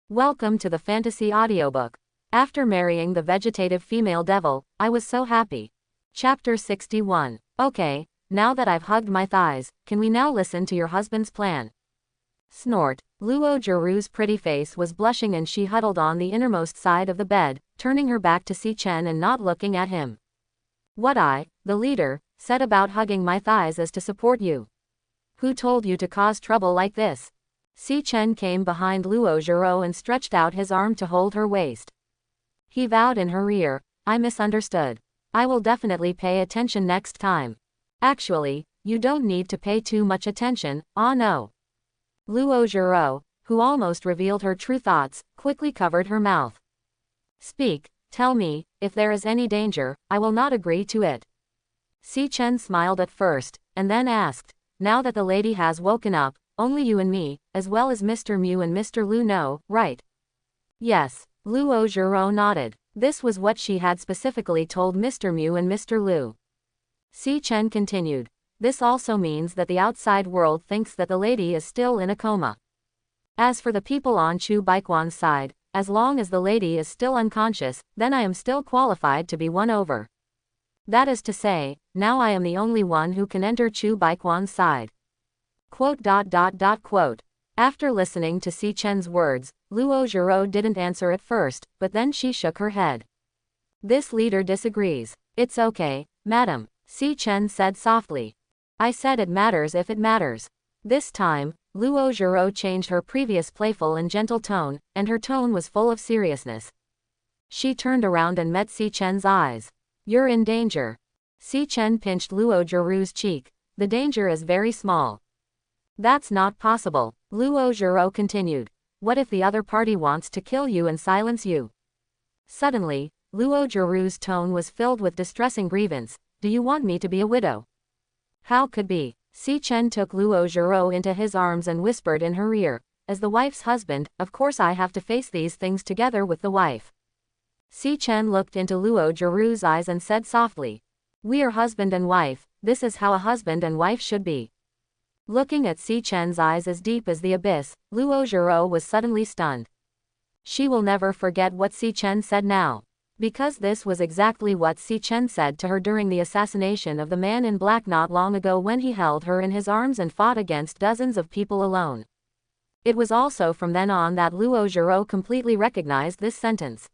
Welcome to the fantasy audiobook. After marrying the vegetative female devil, I was so happy. Chapter 61. Okay, now that I've hugged my thighs, can we now listen to your husband's plan? Snort. Luo Jiru's pretty face was blushing and she huddled on the innermost side of the bed, turning her back to Si Chen and not looking at him. What I, the leader, said about hugging my thighs is to support you. Who told you to cause trouble like this? Si Chen came behind Luo Jiru and stretched out his arm to hold her waist. He vowed in her ear, I misunderstood. I will definitely pay attention next time. Actually, you don't need to pay too much attention, ah no. Luo Jiru, who almost revealed her true thoughts, quickly covered her mouth. Speak, tell me, if there is any danger, I will not agree to it. Si Chen smiled at first, and then asked, now that the lady has woken up, only you and me, as well as Mr. Mu and Mr. Lu know, right? Yes, Luo Jiru nodded. This was what she had specifically told Mr. Mu and Mr. Lu. Si Chen continued. This also means that the outside world thinks that the lady is still in a coma. As for the people on Chu Baiquan's side, as long as the lady is still unconscious, then I am still qualified to be won over. That is to say, now I am the only one who can enter Chu Baiquan's side. Quote. After listening to Si Chen's words, Luo Jiru didn't answer at first, but then she shook her head. This leader disagrees. It's okay, madam, Si Chen said softly. I said it matters if it matters. This time, Luo Jiru changed her previous playful and gentle tone, and her tone was full of seriousness. She turned around and met Si Chen's eyes. You're in danger. Si Chen pinched Luo Jiru's cheek. The danger is very small. That's not possible, Luo Jiru continued. What if the other party wants to kill you and silence you? Suddenly, Luo Jiru's tone was filled with distressing grievance. Do you want me to be a widow? How could be? Si Chen took Luo Jiru into his arms and whispered in her ear, as the wife's husband, of course I have to face these things together with the wife. Si Chen looked into Luo Jiru's eyes and said softly, we are husband and wife, this is how a husband and wife should be. Looking at Si Chen's eyes as deep as the abyss, Luo Jiru was suddenly stunned. She will never forget what Si Chen said now. Because this was exactly what Si Chen said to her during the assassination of the man in black not long ago when he held her in his arms and fought against dozens of people alone. It was also from then on that Luo Jiru completely recognized this sentence.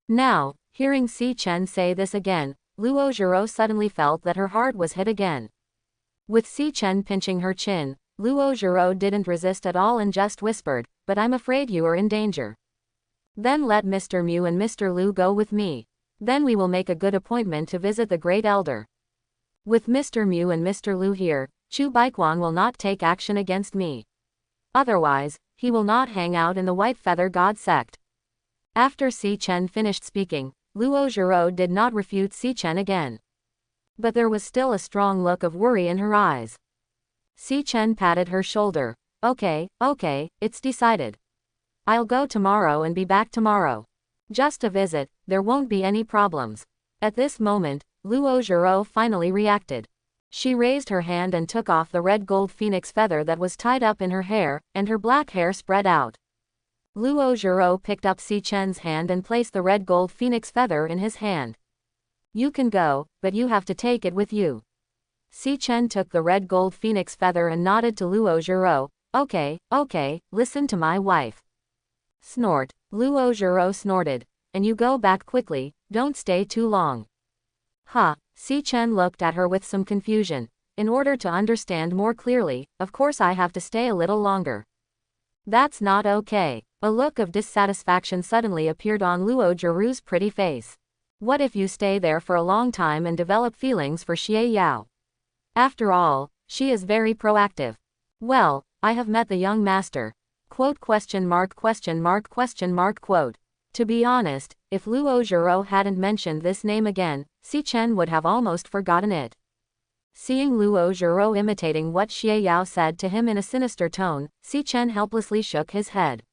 Now, hearing Si Chen say this again, Luo Jiru suddenly felt that her heart was hit again. With Si Chen pinching her chin, Luo Jiru didn't resist at all and just whispered, but I'm afraid you are in danger. Then let Mr. Mu and Mr. Lu go with me. Then we will make a good appointment to visit the Great Elder. With Mr. Mu and Mr. Lu here, Chu Baiquan will not take action against me. Otherwise, he will not hang out in the White Feather God sect. After Si Chen finished speaking, Luo Jiru did not refute Si Chen again. But there was still a strong look of worry in her eyes. Si Chen patted her shoulder. Okay, it's decided. I'll go tomorrow and be back tomorrow. Just a visit, there won't be any problems. At this moment, Luo Jiru finally reacted. She raised her hand and took off the red gold phoenix feather that was tied up in her hair, and her black hair spread out. Luo Jiru picked up Si Chen's hand and placed the red gold phoenix feather in his hand. You can go, but you have to take it with you. Si Chen took the red gold phoenix feather and nodded to Luo Jiru. Okay, listen to my wife. Snort. Luo Jiru snorted. And you go back quickly, don't stay too long. Si Chen looked at her with some confusion. In order to understand more clearly, of course I have to stay a little longer. That's not okay. A look of dissatisfaction suddenly appeared on Luo Jiru's pretty face. What if you stay there for a long time and develop feelings for Xie Yao? After all, she is very proactive. Well, I have met the young master. To be honest, if Luo Jiru hadn't mentioned this name again, Si Chen would have almost forgotten it. Seeing Luo Jiru imitating what Xie Yao said to him in a sinister tone, Si Chen helplessly shook his head.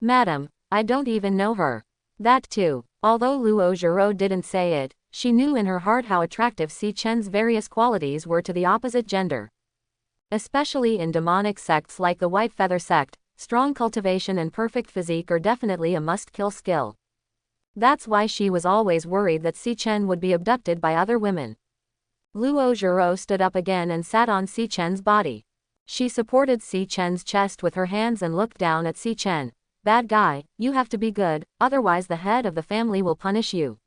Madam, I don't even know her. That too. Although Luo Jiru didn't say it, she knew in her heart how attractive Si Chen's various qualities were to the opposite gender. Especially in demonic sects like the White Feather sect, strong cultivation and perfect physique are definitely a must-kill skill. That's why she was always worried that Si Chen would be abducted by other women. Luo Zhiro stood up again and sat on Si Chen's body. She supported Si Chen's chest with her hands and looked down at Si Chen. Bad guy, you have to be good, otherwise the head of the family will punish you.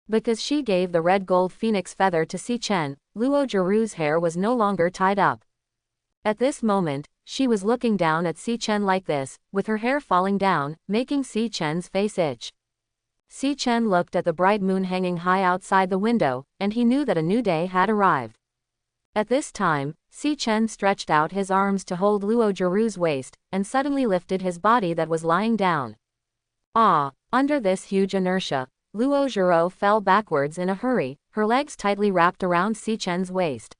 Because she gave the red gold phoenix feather to Si Chen, Luo Zhirou's hair was no longer tied up. At this moment, she was looking down at Si Chen like this, with her hair falling down, making Si Chen's face itch. Si Chen looked at the bright moon hanging high outside the window, and he knew that a new day had arrived. At this time, Si Chen stretched out his arms to hold Luo Zhirou's waist, and suddenly lifted his body that was lying down. Under this huge inertia, Luo Zhirou fell backwards in a hurry, her legs tightly wrapped around Si Chen's waist.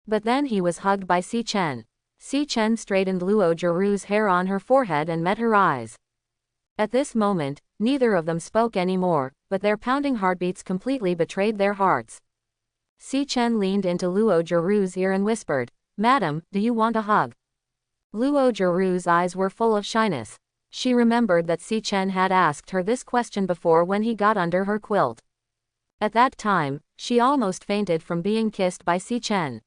But then he was hugged by Si Chen. Si Chen straightened Luo Zhirou's hair on her forehead and met her eyes. At this moment, neither of them spoke anymore, but their pounding heartbeats completely betrayed their hearts. Si Chen leaned into Luo Zhirou's ear and whispered, "Madam, do you want a hug?" Luo Zhirou's eyes were full of shyness. She remembered that Si Chen had asked her this question before when he got under her quilt. At that time, she almost fainted from being kissed by Si Chen.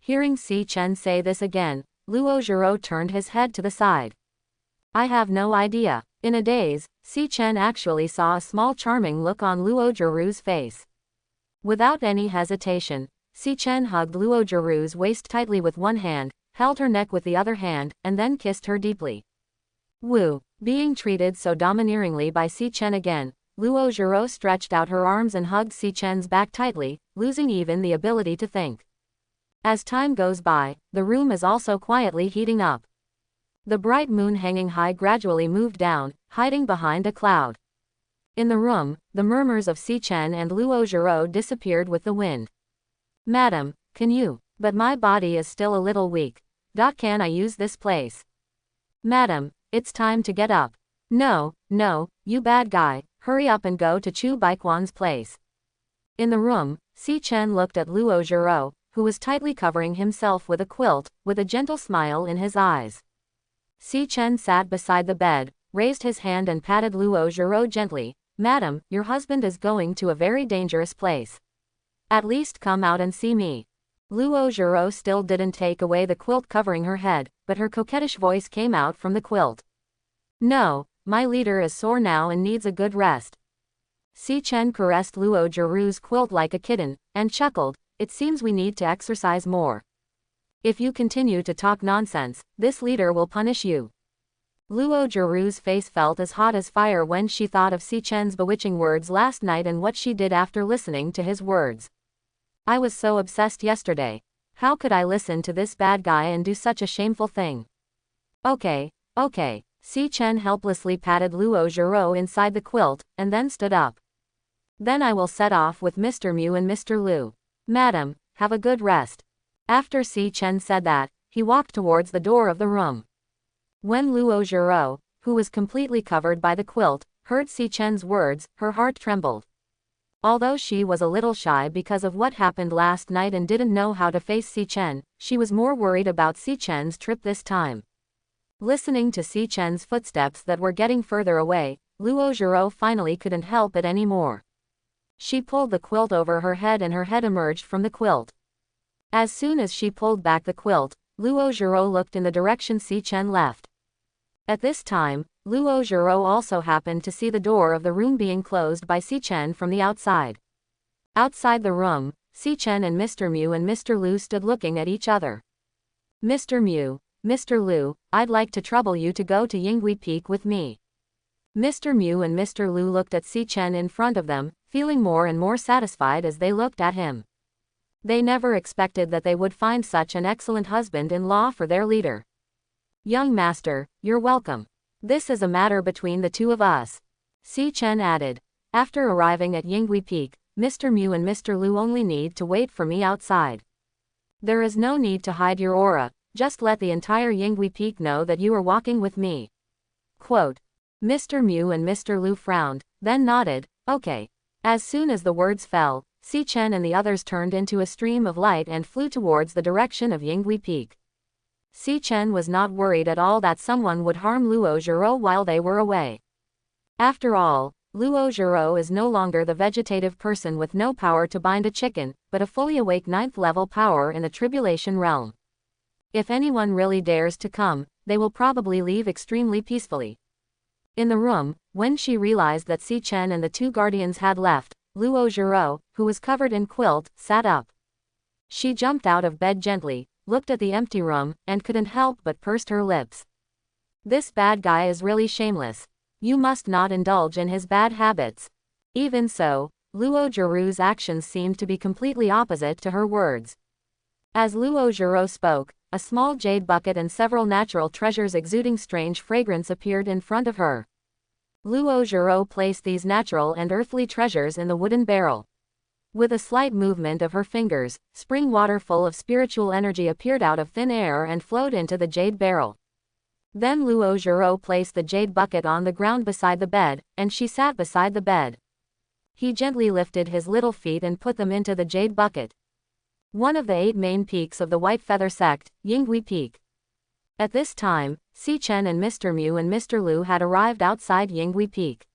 Hearing Si Chen say this again, Luo Zhirou turned his head to the side. I have no idea. In a daze, Si Chen actually saw a small charming look on Luo Zhirou's face. Without any hesitation, Si Chen hugged Luo Zhirou's waist tightly with one hand, held her neck with the other hand, and then kissed her deeply. Woo! Being treated so domineeringly by Si Chen again, Luo Zhirou stretched out her arms and hugged Si Chen's back tightly, losing even the ability to think. As time goes by, the room is also quietly heating up. The bright moon hanging high gradually moved down, hiding behind a cloud. In the room, the murmurs of Si Chen and Luo Zhirou disappeared with the wind. Madam, can you? But my body is still a little weak. Can I use this place? Madam, it's time to get up. No, you bad guy, hurry up and go to Chu Baiquan's place. In the room, Si Chen looked at Luo Zhirou, who was tightly covering himself with a quilt, with a gentle smile in his eyes. Si Chen sat beside the bed, raised his hand and patted Luo Zhirou gently. Madam, your husband is going to a very dangerous place. At least come out and see me. Luo Zhirou still didn't take away the quilt covering her head, but her coquettish voice came out from the quilt. No, my leader is sore now and needs a good rest. Si Chen caressed Luo Zhirou's quilt like a kitten, and chuckled, it seems we need to exercise more. If you continue to talk nonsense, this leader will punish you. Luo Zhirou's face felt as hot as fire when she thought of Si Chen's bewitching words last night and what she did after listening to his words. I was so obsessed yesterday. How could I listen to this bad guy and do such a shameful thing? Okay. Si Chen helplessly patted Luo Zhirou inside the quilt, and then stood up. Then I will set off with Mr. Mu and Mr. Lu. Madam, have a good rest. After Si Chen said that, he walked towards the door of the room. When Luo Zhirou, who was completely covered by the quilt, heard Si Chen's words, her heart trembled. Although she was a little shy because of what happened last night and didn't know how to face Si Chen, she was more worried about Si Chen's trip this time. Listening to Si Chen's footsteps that were getting further away, Luo Zhirou finally couldn't help it anymore. She pulled the quilt over her head and her head emerged from the quilt. As soon as she pulled back the quilt, Luo Zhirou looked in the direction Si Chen left. At this time, Luo Zhirou also happened to see the door of the room being closed by Si Chen from the outside. Outside the room, Si Chen and Mr. Mu and Mr. Lu stood looking at each other. Mr. Mu, Mr. Lu, I'd like to trouble you to go to Yingu Peak with me. Mr. Mu and Mr. Lu looked at Si Chen in front of them, feeling more and more satisfied as they looked at him. They never expected that they would find such an excellent husband-in-law for their leader. Young master, you're welcome. This is a matter between the two of us. Si Chen added. After arriving at Yingu Peak, Mr. Mu and Mr. Lu only need to wait for me outside. There is no need to hide your aura, just let the entire Yingu Peak know that you are walking with me. Quote. Mr. Mu and Mr. Lu frowned, then nodded, okay. As soon as the words fell, Si Chen and the others turned into a stream of light and flew towards the direction of Yingu Peak. Si Chen was not worried at all that someone would harm Luo Zhiro while they were away. After all, Luo Zhiro is no longer the vegetative person with no power to bind a chicken, but a fully awake 9th level power in the tribulation realm. If anyone really dares to come, they will probably leave extremely peacefully. In the room, when she realized that Si Chen and the 2 guardians had left, Luo Zhiro, who was covered in quilt, sat up. She jumped out of bed gently, looked at the empty room, and couldn't help but pursed her lips. This bad guy is really shameless. You must not indulge in his bad habits. Even so, Luo Zhirou's actions seemed to be completely opposite to her words. As Luo Zhiro spoke, a small jade bucket and several natural treasures exuding strange fragrance appeared in front of her. Luo Zhiro placed these natural and earthly treasures in the wooden barrel. With a slight movement of her fingers, spring water full of spiritual energy appeared out of thin air and flowed into the jade barrel. Then Luo Zhiro placed the jade bucket on the ground beside the bed, and she sat beside the bed. He gently lifted his little feet and put them into the jade bucket. One of the 8 main peaks of the White Feather sect, Yingu Peak. At this time, Si Chen and Mr. Mu and Mr. Lu had arrived outside Yingu Peak.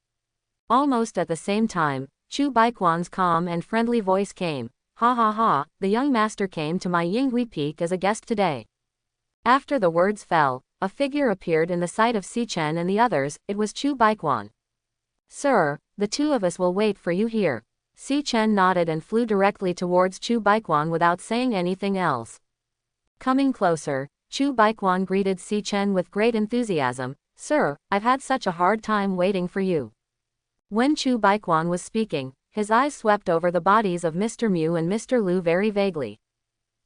Almost at the same time, Chu Baiquan's calm and friendly voice came. Ha ha ha, the young master came to my Yingu Peak as a guest today. After the words fell, a figure appeared in the sight of Si Chen and the others. It was Chu Baiquan. Sir, the 2 of us will wait for you here. Si Chen nodded and flew directly towards Chu Baiquan without saying anything else. Coming closer, Chu Baiquan greeted Si Chen with great enthusiasm. Sir, I've had such a hard time waiting for you. When Chu Baiquan was speaking, his eyes swept over the bodies of Mr. Mu and Mr. Lu very vaguely.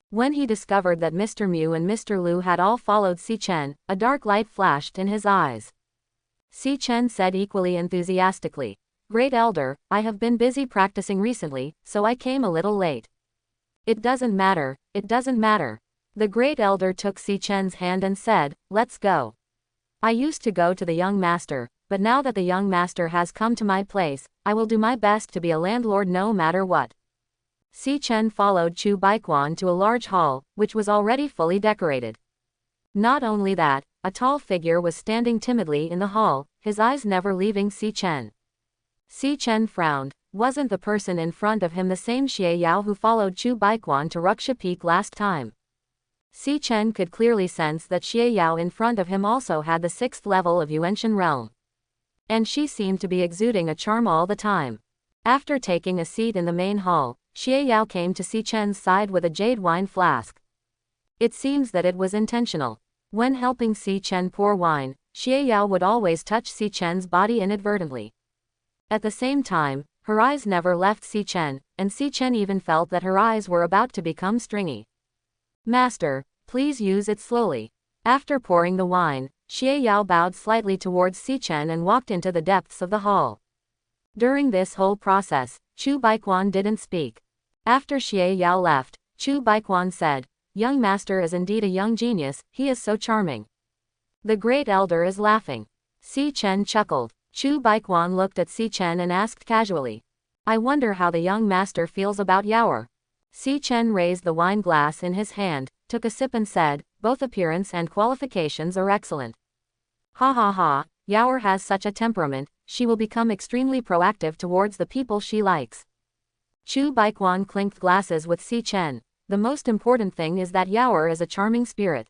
When he discovered that Mr. Mu and Mr. Lu had all followed Si Chen, a dark light flashed in his eyes. Si Chen said equally enthusiastically, Great Elder, I have been busy practicing recently, so I came a little late. It doesn't matter, it doesn't matter. The Great Elder took Si Chen's hand and said, Let's go. I used to go to the young master, but now that the young master has come to my place, I will do my best to be a landlord no matter what. Si Chen followed Chu Baiquan to a large hall, which was already fully decorated. Not only that, a tall figure was standing timidly in the hall, his eyes never leaving Si Chen. Si Chen frowned. Wasn't the person in front of him the same Xie Yao who followed Chu Baiquan to Ruxia Peak last time? Si Chen could clearly sense that Xie Yao in front of him also had the 6th level of Yuanshan realm. And she seemed to be exuding a charm all the time. After taking a seat in the main hall, Xie Yao came to Si Chen's side with a jade wine flask. It seems that it was intentional. When helping Si Chen pour wine, Xie Yao would always touch Si Chen's body inadvertently. At the same time, her eyes never left Si Chen, and Si Chen even felt that her eyes were about to become stringy. Master, please use it slowly. After pouring the wine, Xie Yao bowed slightly towards Si Chen and walked into the depths of the hall. During this whole process, Chu Baiquan didn't speak. After Xie Yao left, Chu Baiquan said, Young master is indeed a young genius, he is so charming. The Great Elder is laughing. Si Chen chuckled. Chu Baiquan looked at Si Chen and asked casually, I wonder how the young master feels about Yaoer. Si Chen raised the wine glass in his hand, took a sip and said, Both appearance and qualifications are excellent. Ha ha ha, Yaoer has such a temperament, she will become extremely proactive towards the people she likes. Chu Baiquan clinked glasses with Si Chen. The most important thing is that Yaoer is a charming spirit.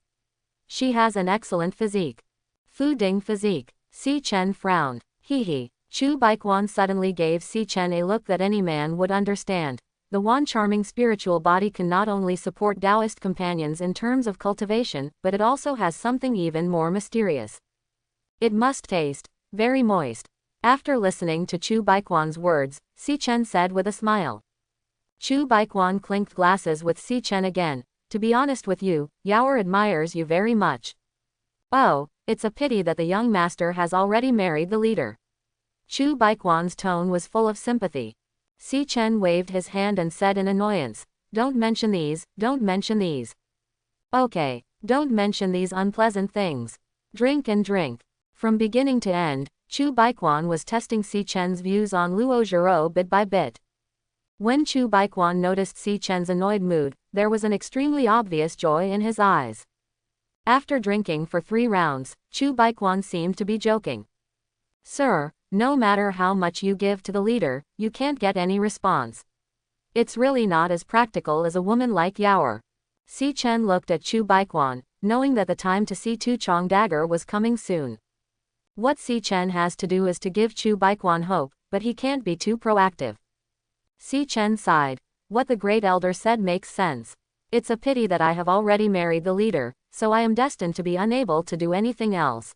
She has an excellent physique. Fu Ding physique. Si Chen frowned. Hee. Chu Baiquan suddenly gave Si Chen a look that any man would understand. The one charming spiritual body can not only support Taoist companions in terms of cultivation, but it also has something even more mysterious. It must taste very moist. After listening to Chu Baiquan's words, Si Chen said with a smile. Chu Baiquan clinked glasses with Si Chen again. To be honest with you, Yaoer admires you very much. Oh, it's a pity that the young master has already married the leader. Chu Baiquan's tone was full of sympathy. Si Chen waved his hand and said in annoyance, Don't mention these, don't mention these. Okay, don't mention these unpleasant things. Drink and drink. From beginning to end, Chu Baiquan was testing Si Chen's views on Luo Zhiro bit by bit. When Chu Baiquan noticed Si Chen's annoyed mood, there was an extremely obvious joy in his eyes. After drinking for 3 rounds, Chu Baikuan seemed to be joking. Sir, no matter how much you give to the leader, you can't get any response. It's really not as practical as a woman like Yaoer. Si Chen looked at Chu Baikuan, knowing that the time to see Tu Chong dagger was coming soon. What Si Chen has to do is to give Chu Baikuan hope, but he can't be too proactive. Si Chen sighed. What the great elder said makes sense. It's a pity that I have already married the leader, so I am destined to be unable to do anything else.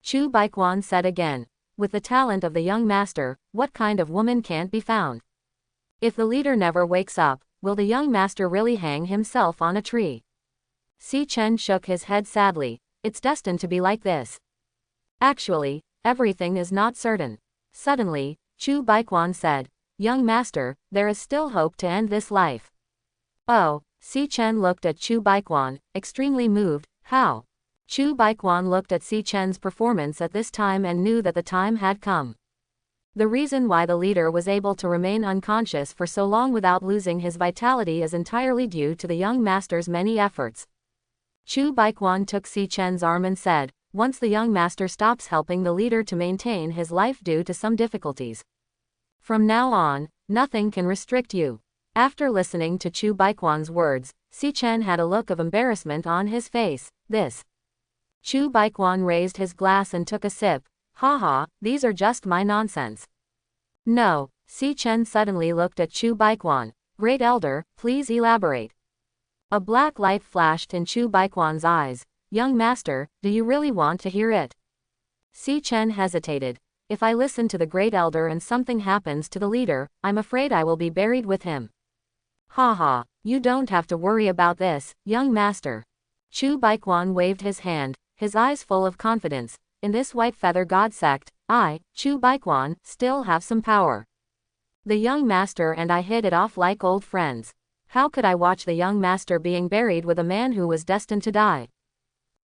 Chu Baikuan said again. With the talent of the young master, what kind of woman can't be found? If the leader never wakes up, will the young master really hang himself on a tree? Si Chen shook his head sadly. It's destined to be like this. Actually, everything is not certain. Suddenly, Chu Baikuan said, Young master, there is still hope to end this life. Oh, Si Chen looked at Chu Baikuan, extremely moved. How? Chu Baikuan looked at Si Chen's performance at this time and knew that the time had come. The reason why the leader was able to remain unconscious for so long without losing his vitality is entirely due to the young master's many efforts. Chu Baikuan took Si Chen's arm and said, once the young master stops helping the leader to maintain his life due to some difficulties, from now on, nothing can restrict you. After listening to Chu Baikuan's words, Si Chen had a look of embarrassment on his face. This. Chu Baikuan raised his glass and took a sip. Haha, these are just my nonsense. No, Si Chen suddenly looked at Chu Baikuan. Great elder, please elaborate. A black light flashed in Chu Baikuan's eyes. Young master, do you really want to hear it? Si Chen hesitated. If I listen to the great elder and something happens to the leader, I'm afraid I will be buried with him. Haha, you don't have to worry about this, young master. Chu Baikuan waved his hand, his eyes full of confidence. In this white feather god sect, I, Chu Baikuan, still have some power. The young master and I hit it off like old friends. How could I watch the young master being buried with a man who was destined to die?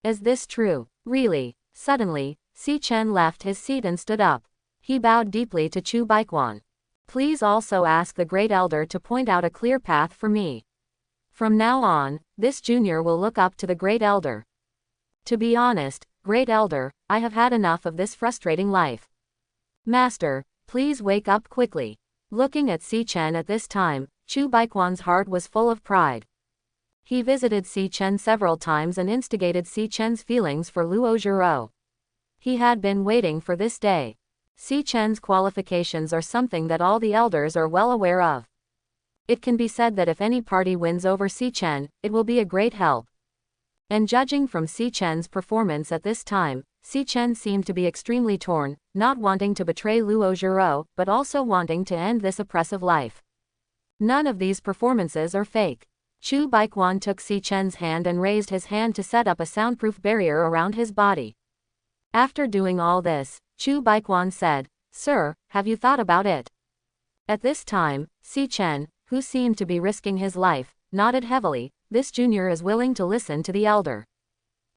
Is this true? Really? Suddenly, Si Chen left his seat and stood up. He bowed deeply to Chu Baikuan. Please also ask the great elder to point out a clear path for me. From now on, this junior will look up to the great elder. To be honest, great elder, I have had enough of this frustrating life. Master, please wake up quickly. Looking at Si Chen at this time, Chu Baikuan's heart was full of pride. He visited Si Chen several times and instigated Si Chen's feelings for Luo Zhiro. He had been waiting for this day. Si Chen's qualifications are something that all the elders are well aware of. It can be said that if any party wins over Si Chen, it will be a great help. And judging from Si Chen's performance at this time, Si Chen seemed to be extremely torn, not wanting to betray Luo Zhiro, but also wanting to end this oppressive life. None of these performances are fake. Chu Baikuan took Si Chen's hand and raised his hand to set up a soundproof barrier around his body. After doing all this, Chu Baikuan said, Sir, have you thought about it? At this time, Si Chen, who seemed to be risking his life, nodded heavily. This junior is willing to listen to the elder.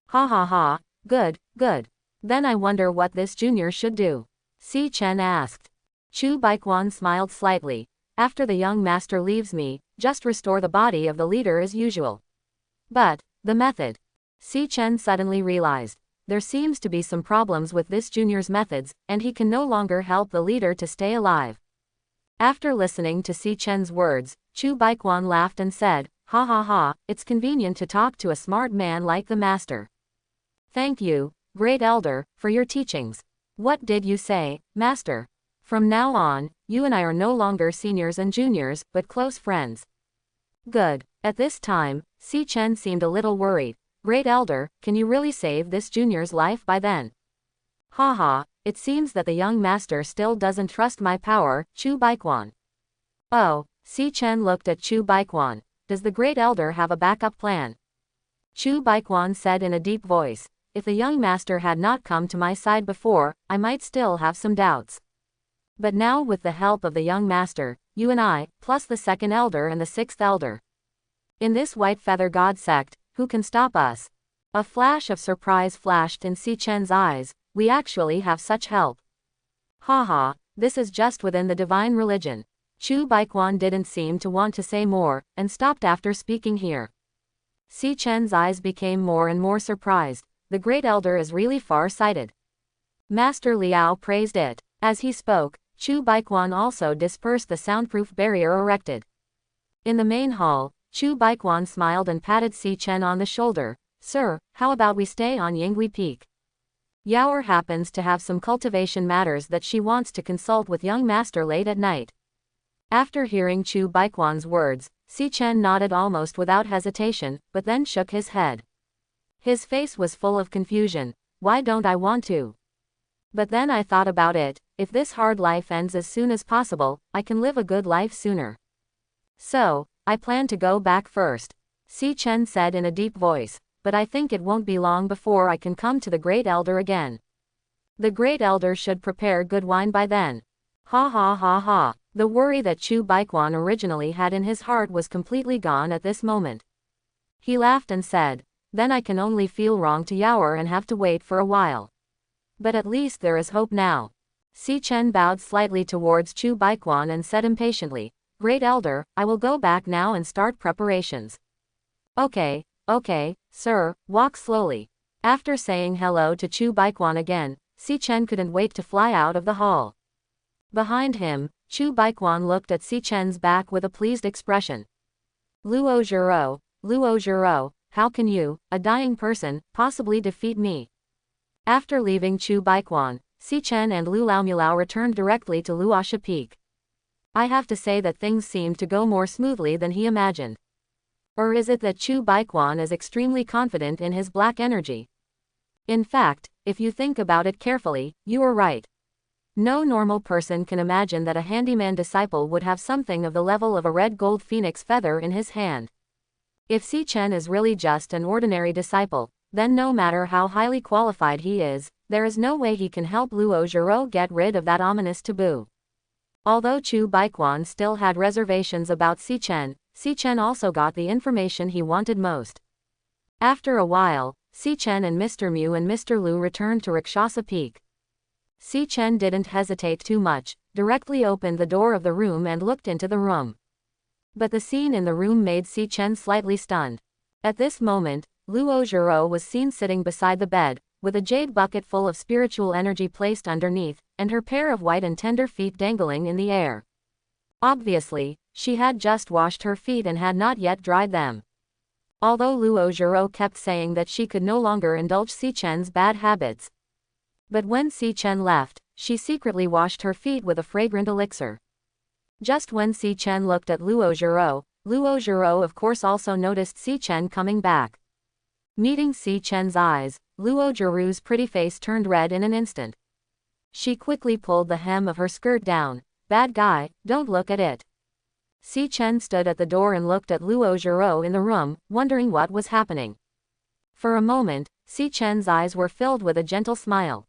Ha ha ha, good, good. Then I wonder what this junior should do. Si Chen asked. Chu Baikuan smiled slightly. After the young master leaves me, just restore the body of the leader as usual. But, the method. Si Chen suddenly realized. There seems to be some problems with this junior's methods, and he can no longer help the leader to stay alive. After listening to Si Chen's words, Chu Baikuan laughed and said, Ha ha ha, it's convenient to talk to a smart man like the master. Thank you, great elder, for your teachings. What did you say, master? From now on, you and I are no longer seniors and juniors, but close friends. Good. At this time, Si Chen seemed a little worried. Great elder, can you really save this junior's life by then? Haha, it seems that the young master still doesn't trust my power, Chu Baikuan. Oh, Si Chen looked at Chu Baikuan. Does the great elder have a backup plan? Chu Baikuan said in a deep voice. If the young master had not come to my side before, I might still have some doubts. But now with the help of the young master, you and I, plus the second elder and the sixth elder. In this white feather god sect, who can stop us? A flash of surprise flashed in Si Chen's eyes. We actually have such help. Haha, this is just within the divine religion. Chu Baikuan didn't seem to want to say more, and stopped after speaking here. Si Chen's eyes became more and more surprised. The great elder is really far-sighted. Master Liao praised it. As he spoke, Chu Baiquan also dispersed the soundproof barrier erected. In the main hall, Chu Baiquan smiled and patted Si Chen on the shoulder. Sir, how about we stay on Yingui Peak? Yaoer happens to have some cultivation matters that she wants to consult with young master late at night. After hearing Chu Baiquan's words, Si Chen nodded almost without hesitation, but then shook his head. His face was full of confusion. Why don't I want to? But then I thought about it, if this hard life ends as soon as possible, I can live a good life sooner. So, I plan to go back first. Si Chen said in a deep voice, but I think it won't be long before I can come to the Great Elder again. The Great Elder should prepare good wine by then. Ha ha ha ha. The worry that Chu Baiquan originally had in his heart was completely gone at this moment. He laughed and said, then I can only feel wrong to Yaoer and have to wait for a while. But at least there is hope now. Si Chen bowed slightly towards Chu Baiquan and said impatiently, Great Elder, I will go back now and start preparations. Okay, sir, walk slowly. After saying hello to Chu Baiquan again, Si Chen couldn't wait to fly out of the hall. Behind him, Chu Baiquan looked at Si Chen's back with a pleased expression. Luo Zhiro, how can you, a dying person, possibly defeat me? After leaving Chu Baiquan, Si Chen and Lu Laomulao returned directly to Luosha Peak. I have to say that things seemed to go more smoothly than he imagined. Or is it that Chu Baiquan is extremely confident in his black energy? In fact, if you think about it carefully, you are right. No normal person can imagine that a handyman disciple would have something of the level of a red gold phoenix feather in his hand. If Si Chen is really just an ordinary disciple, then no matter how highly qualified he is, there is no way he can help Luo Zhiro get rid of that ominous taboo. Although Chu Baiquan still had reservations about Si Chen also got the information he wanted most. After a while, Si Chen and Mr. Mu and Mr. Lu returned to Rakshasa Peak. Si Chen didn't hesitate too much, directly opened the door of the room and looked into the room. But the scene in the room made Si Chen slightly stunned. At this moment, Luo Zhiro was seen sitting beside the bed, with a jade bucket full of spiritual energy placed underneath, and her pair of white and tender feet dangling in the air. Obviously, she had just washed her feet and had not yet dried them. Although Luo Zhiro kept saying that she could no longer indulge Si Chen's bad habits. But when Si Chen left, she secretly washed her feet with a fragrant elixir. Just when Si Chen looked at Luo Zhiro of course also noticed Si Chen coming back. Meeting Si Chen's eyes, Luo Zhirou's pretty face turned red in an instant. She quickly pulled the hem of her skirt down. Bad guy, don't look at it. Si Chen stood at the door and looked at Luo Zhiro in the room, wondering what was happening. For a moment, Si Chen's eyes were filled with a gentle smile.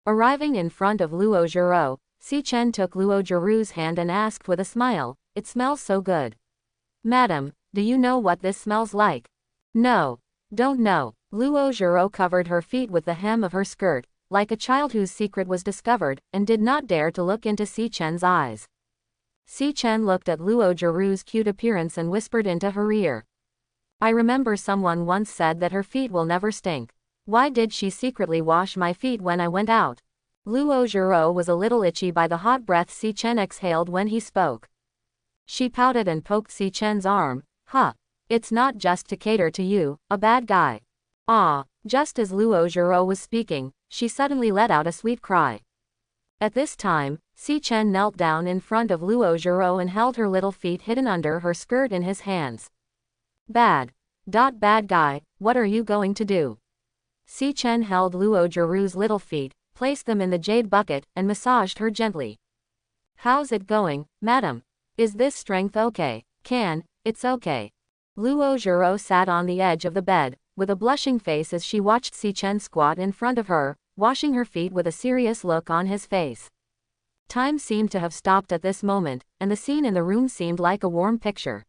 Arriving in front of Luo Zhiro, Si Chen took Luo Zhirou's hand and asked with a smile, it smells so good. Madam, do you know what this smells like? No. Don't know. Luo Zhiro covered her feet with the hem of her skirt, like a child whose secret was discovered, and did not dare to look into Si Chen's eyes. Si Chen looked at Luo Zhirou's cute appearance and whispered into her ear. I remember someone once said that her feet will never stink. Why did she secretly wash my feet when I went out? Luo Zhiro was a little itchy by the hot breath Si Chen exhaled when he spoke. She pouted and poked Si Chen's arm. It's not just to cater to you, a bad guy. Just as Luo Zhiro was speaking, she suddenly let out a sweet cry. At this time, Si Chen knelt down in front of Luo Zhiro and held her little feet hidden under her skirt in his hands. Bad guy, what are you going to do? Si Chen held Luo Zhirou's little feet, placed them in the jade bucket, and massaged her gently. How's it going, madam? Is this strength okay? It's okay. Luo Zhiro sat on the edge of the bed, with a blushing face as she watched Si Chen squat in front of her, washing her feet with a serious look on his face. Time seemed to have stopped at this moment, and the scene in the room seemed like a warm picture.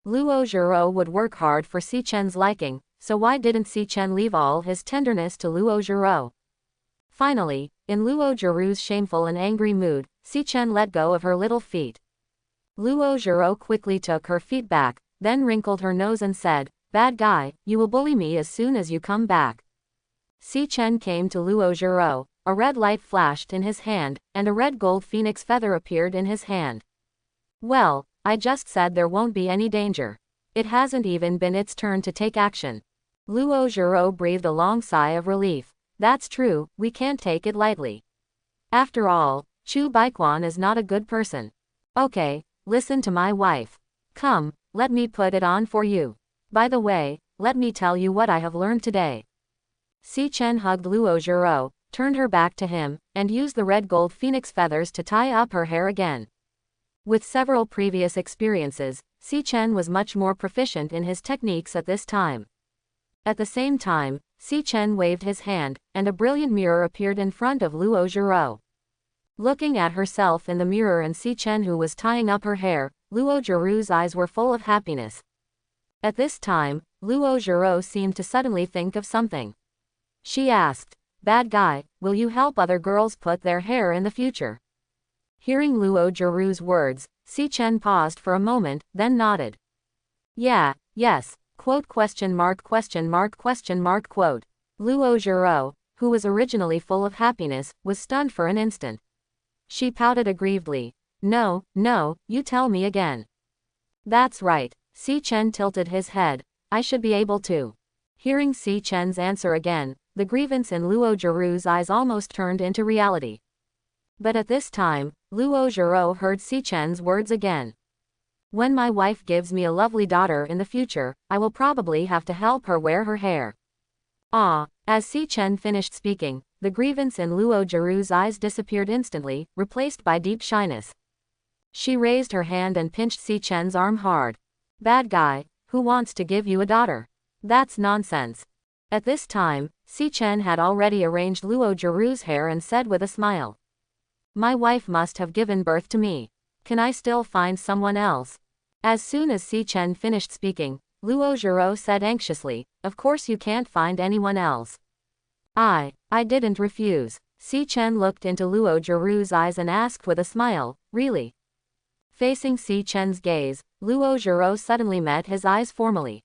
Luo Zhiro would work hard for Si Chen's liking, so why didn't Si Chen leave all his tenderness to Luo Zhiro? Finally, in Luo Zhirou's shameful and angry mood, Si Chen let go of her little feet. Luo Zhiro quickly took her feet back, then wrinkled her nose and said, Bad guy, you will bully me as soon as you come back. Si Chen came to Luo Zhiro, a red light flashed in his hand, and a red gold phoenix feather appeared in his hand. Well, I just said there won't be any danger. It hasn't even been its turn to take action. Luo Zhiro breathed a long sigh of relief. That's true, we can't take it lightly. After all, Chu Baiquan is not a good person. Okay, listen to my wife. Come, let me put it on for you. By the way, let me tell you what I have learned today. Si Chen hugged Luo Zhiro, turned her back to him, and used the red gold phoenix feathers to tie up her hair again. With several previous experiences, Si Chen was much more proficient in his techniques at this time. At the same time, Si Chen waved his hand, and a brilliant mirror appeared in front of Luo Zhiro. Looking at herself in the mirror and Si Chen who was tying up her hair, Luo Zhiro's eyes were full of happiness. At this time, Luo Zhiro seemed to suddenly think of something. She asked, "Bad guy, will you help other girls put their hair in the future?" Hearing Luo Zhiro's words, Si Chen paused for a moment, then nodded. "Yeah, yes, quote question mark question mark question mark quote." Luo Zhiro, who was originally full of happiness, was stunned for an instant. She pouted aggrievedly. No, you tell me again." "That's right." Si Chen tilted his head. "I should be able to." Hearing Si Chen's answer again, the grievance in Luo Zhiro's eyes almost turned into reality. But at this time, Luo Zhiro heard Si Chen's words again. "When my wife gives me a lovely daughter in the future, I will probably have to help her wear her hair." Ah, as Si Chen finished speaking, the grievance in Luo Zhiro's eyes disappeared instantly, replaced by deep shyness. She raised her hand and pinched Si Chen's arm hard. "Bad guy, who wants to give you a daughter? That's nonsense." At this time, Si Chen had already arranged Luo Zhiro's hair and said with a smile, "My wife must have given birth to me. Can I still find someone else?" As soon as Si Chen finished speaking, Luo Zhiro said anxiously, "Of course you can't find anyone else." I didn't refuse." Si Chen looked into Luo Zhiro's eyes and asked with a smile, "Really?" Facing Si Chen's gaze, Luo Zhiro suddenly met his eyes formally.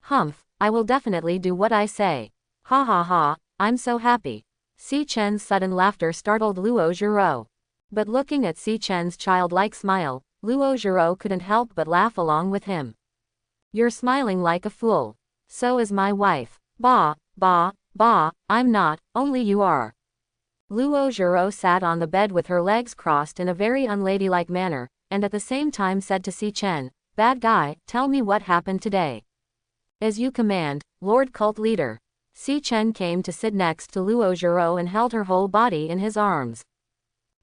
"Humph, I will definitely do what I say. Ha ha ha, I'm so happy." Si Chen's sudden laughter startled Luo Zhiro. But looking at Si Chen's childlike smile, Luo Zhiro couldn't help but laugh along with him. "You're smiling like a fool. So is my wife." Bah, I'm not, only you are." Luo Zhiro sat on the bed with her legs crossed in a very unladylike manner, and at the same time said to Si Chen, "Bad guy, tell me what happened today." "As you command, Lord Cult Leader." Si Chen came to sit next to Luo Zhiro and held her whole body in his arms.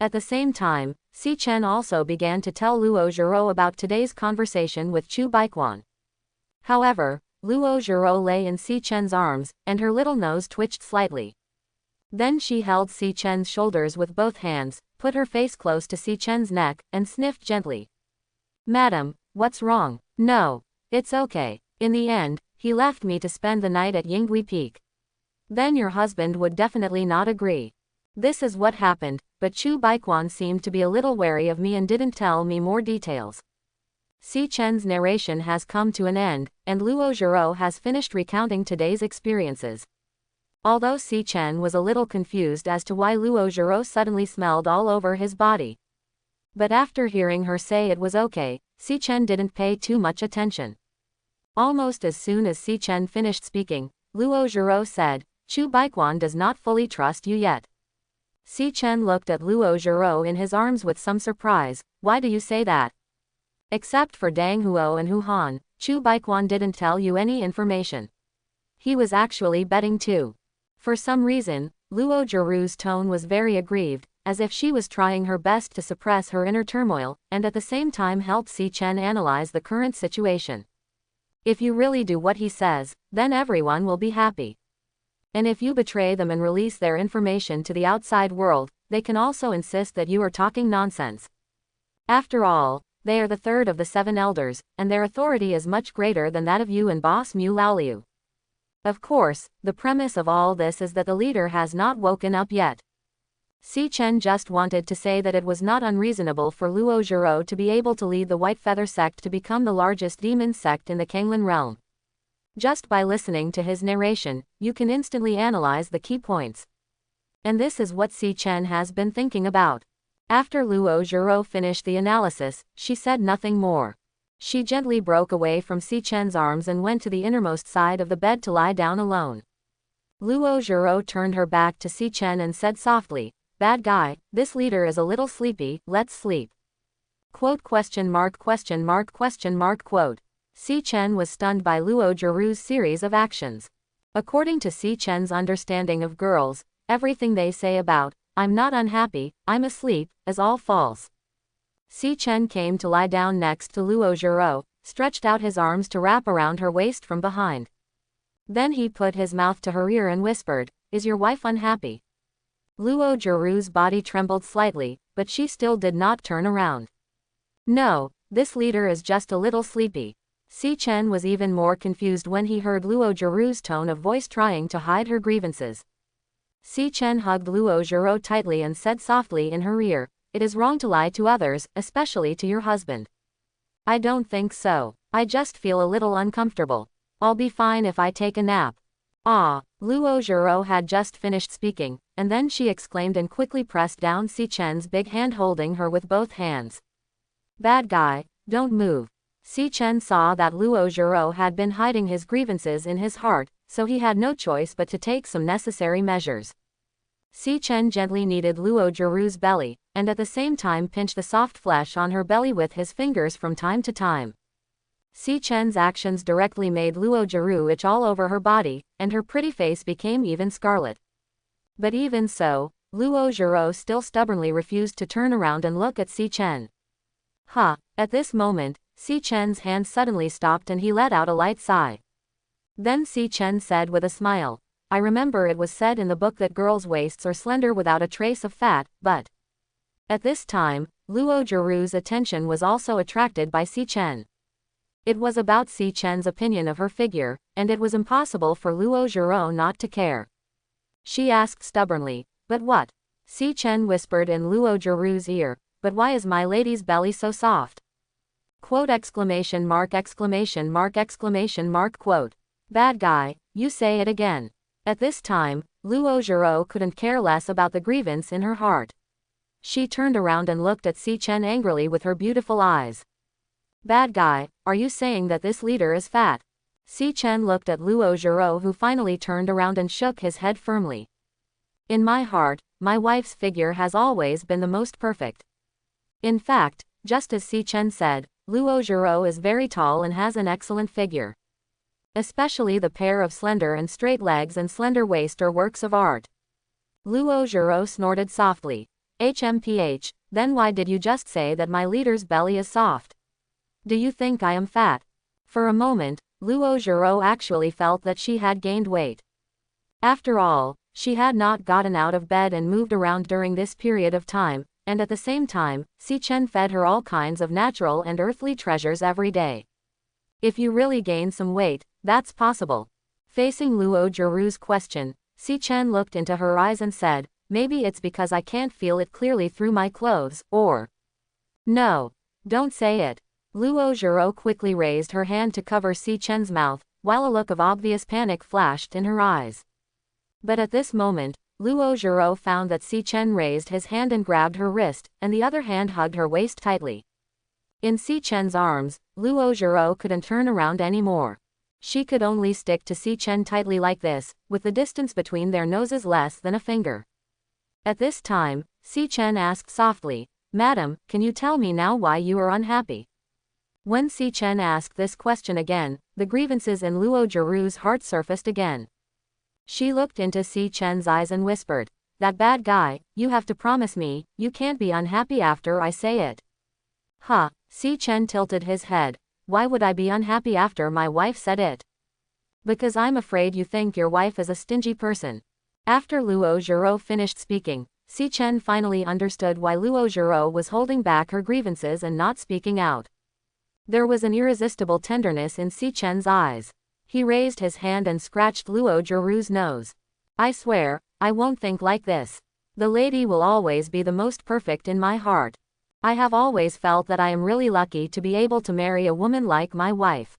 At the same time, Si Chen also began to tell Luo Zhiro about today's conversation with Chu Baiquan. However, Luo Zhiro lay in Si Chen's arms, and her little nose twitched slightly. Then she held Si Chen's shoulders with both hands, put her face close to Si Chen's neck, and sniffed gently. "Madam, what's wrong?" "No, it's okay. In the end, he left me to spend the night at Yingu Peak." "Then your husband would definitely not agree." "This is what happened, but Chu Baiquan seemed to be a little wary of me and didn't tell me more details." Si Chen's narration has come to an end, and Luo Zhiro has finished recounting today's experiences. Although Si Chen was a little confused as to why Luo Zhiro suddenly smelled all over his body. But after hearing her say it was okay, Si Chen didn't pay too much attention. Almost as soon as Si Chen finished speaking, Luo Zhiro said, "Chu Baiquan does not fully trust you yet." Si Chen looked at Luo Zhiro in his arms with some surprise. "Why do you say that?" "Except for Dang Huo and Hu Han, Chu Baiquan didn't tell you any information. He was actually betting too." For some reason, Luo Zhiro's tone was very aggrieved, as if she was trying her best to suppress her inner turmoil, and at the same time help Si Chen analyze the current situation. "If you really do what he says, then everyone will be happy. And if you betray them and release their information to the outside world, they can also insist that you are talking nonsense. After all, they are the third of the 7 elders, and their authority is much greater than that of you and boss Mu Laoliu. Of course, the premise of all this is that the leader has not woken up yet." Si Chen just wanted to say that it was not unreasonable for Luo Zhiro to be able to lead the White Feather sect to become the largest demon sect in the Kanglin realm. Just by listening to his narration, you can instantly analyze the key points. And this is what Si Chen has been thinking about. After Luo Zhiro finished the analysis, she said nothing more. She gently broke away from Si Chen's arms and went to the innermost side of the bed to lie down alone. Luo Zhiro turned her back to Si Chen and said softly, "Bad guy, this leader is a little sleepy, let's sleep." Quote question mark question mark question mark quote. Si Chen was stunned by Luo Zhirou's series of actions. According to Si Chen's understanding of girls, everything they say about, "I'm not unhappy, I'm asleep," is all false. Si Chen came to lie down next to Luo Zhiro, stretched out his arms to wrap around her waist from behind. Then he put his mouth to her ear and whispered, "Is your wife unhappy?" Luo Zhirou's body trembled slightly, but she still did not turn around. "No, this leader is just a little sleepy." Si Chen was even more confused when he heard Luo Zhirou's tone of voice trying to hide her grievances. Si Chen hugged Luo Zhiro tightly and said softly in her ear, "It is wrong to lie to others, especially to your husband." "I don't think so. I just feel a little uncomfortable. I'll be fine if I take a nap." "Ah." Luo Zhiro had just finished speaking, and then she exclaimed and quickly pressed down Si Chen's big hand, holding her with both hands. "Bad guy, don't move." Si Chen saw that Luo Zhiro had been hiding his grievances in his heart, so he had no choice but to take some necessary measures. Si Chen gently kneaded Luo Zhirou's belly, and at the same time pinched the soft flesh on her belly with his fingers from time to time. Si Chen's actions directly made Luo Zhirou itch all over her body, and her pretty face became even scarlet. But even so, Luo Zhiro still stubbornly refused to turn around and look at Si Chen. At this moment, Si Chen's hand suddenly stopped and he let out a light sigh. Then Si Chen said with a smile, "I remember it was said in the book that girls' waists are slender without a trace of fat, but..." At this time, Luo Zhirou's attention was also attracted by Si Chen. It was about Si Chen's opinion of her figure, and it was impossible for Luo Zhiro not to care. She asked stubbornly, "But what?" Si Chen whispered in Luo Zhirou's ear, "But why is my lady's belly so soft?" Quote exclamation mark exclamation mark exclamation mark quote. "Bad guy, you say it again." At this time, Luo Zhiro couldn't care less about the grievance in her heart. She turned around and looked at Si Chen angrily with her beautiful eyes. "Bad guy, are you saying that this leader is fat?" Si Chen looked at Luo Zhiro, who finally turned around and shook his head firmly. "In my heart, my wife's figure has always been the most perfect." In fact, just as Si Chen said, Luo Zhiro is very tall and has an excellent figure. Especially the pair of slender and straight legs and slender waist are works of art. Luo Zhiro snorted softly. "HMPH, then why did you just say that my leader's belly is soft? Do you think I am fat?" For a moment, Luo Zhiro actually felt that she had gained weight. After all, she had not gotten out of bed and moved around during this period of time, and at the same time, Si Chen fed her all kinds of natural and earthly treasures every day. If you really gain some weight, that's possible. Facing Luo Zhirou's question, Si Chen looked into her eyes and said, "Maybe it's because I can't feel it clearly through my clothes, or..." "No. Don't say it." Luo Zhiro quickly raised her hand to cover Si Chen's mouth, while a look of obvious panic flashed in her eyes. But at this moment, Luo Zhiro found that Si Chen raised his hand and grabbed her wrist, and the other hand hugged her waist tightly. In Si Chen's arms, Luo Zhiro couldn't turn around anymore. She could only stick to Si Chen tightly like this, with the distance between their noses less than a finger. At this time, Si Chen asked softly, "Madam, can you tell me now why you are unhappy?" When Si Chen asked this question again, the grievances in Luo Zhirou's heart surfaced again. She looked into Si Chen's eyes and whispered, "That bad guy, you have to promise me, you can't be unhappy after I say it." Si Chen tilted his head. "Why would I be unhappy after my wife said it?" "Because I'm afraid you think your wife is a stingy person." After Luo Zhiro finished speaking, Si Chen finally understood why Luo Zhiro was holding back her grievances and not speaking out. There was an irresistible tenderness in Si Chen's eyes. He raised his hand and scratched Luo Zhirou's nose. "I swear, I won't think like this. The lady will always be the most perfect in my heart. I have always felt that I am really lucky to be able to marry a woman like my wife."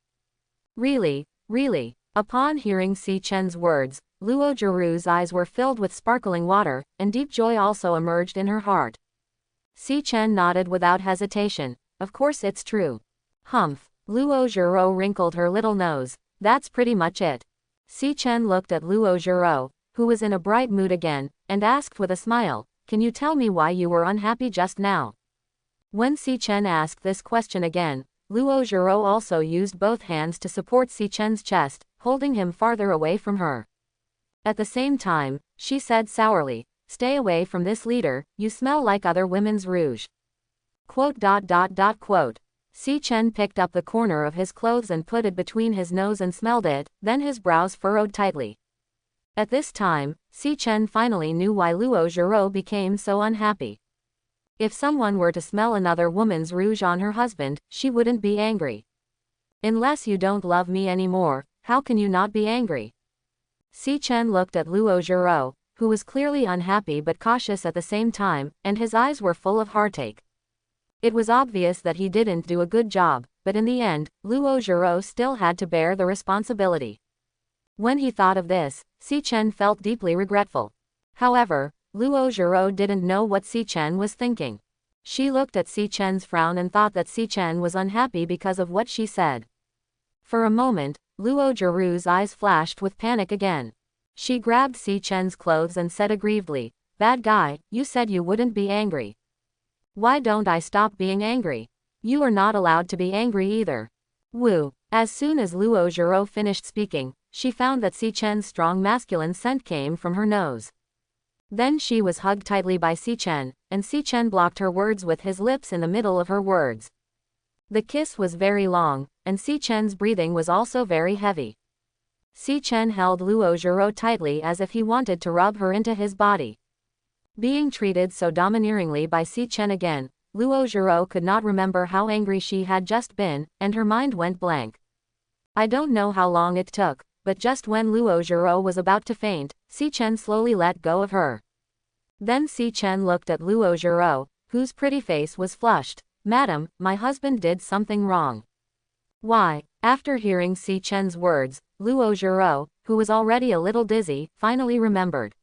"Really, really?" Upon hearing Si Chen's words, Luo Jiru's eyes were filled with sparkling water, and deep joy also emerged in her heart. Si Chen nodded without hesitation. Of course it's true. Humph. Luo Jiru wrinkled her little nose. That's pretty much it. Si Chen looked at Luo Jiru, who was in a bright mood again, and asked with a smile, "Can you tell me why you were unhappy just now?" When Si Chen asked this question again, Luo Jiru also used both hands to support Si Chen's chest, holding him farther away from her. At the same time, she said sourly, "Stay away from this leader, you smell like other women's rouge." Quote. Si Chen picked up the corner of his clothes and put it between his nose and smelled it, then his brows furrowed tightly. At this time, Si Chen finally knew why Luo Jiru became so unhappy. If someone were to smell another woman's rouge on her husband, she wouldn't be angry. Unless you don't love me anymore, how can you not be angry? Si Chen looked at Luo Jiru, who was clearly unhappy but cautious at the same time, and his eyes were full of heartache. It was obvious that he didn't do a good job, but in the end, Luo Jiru still had to bear the responsibility. When he thought of this, Si Chen felt deeply regretful. However, Luo Jiru didn't know what Si Chen was thinking. She looked at Si Chen's frown and thought that Si Chen was unhappy because of what she said. For a moment, Luo Jiru's eyes flashed with panic again. She grabbed Si Chen's clothes and said aggrievedly, "Bad guy, you said you wouldn't be angry. Why don't I stop being angry? You are not allowed to be angry either." Woo. As soon as Luo Jiru finished speaking, she found that Si Chen's strong masculine scent came from her nose. Then she was hugged tightly by Si Chen, and Si Chen blocked her words with his lips in the middle of her words. The kiss was very long, and Si Chen's breathing was also very heavy. Si Chen held Luo Jiru tightly as if he wanted to rub her into his body. Being treated so domineeringly by Si Chen again, Luo Jiru could not remember how angry she had just been, and her mind went blank. I don't know how long it took, but just when Luo Jiru was about to faint, Si Chen slowly let go of her. Then Si Chen looked at Luo Jiru, whose pretty face was flushed. "Madam, my husband did something wrong." Why? After hearing Si Chen's words, Luo Jiru, who was already a little dizzy, finally remembered.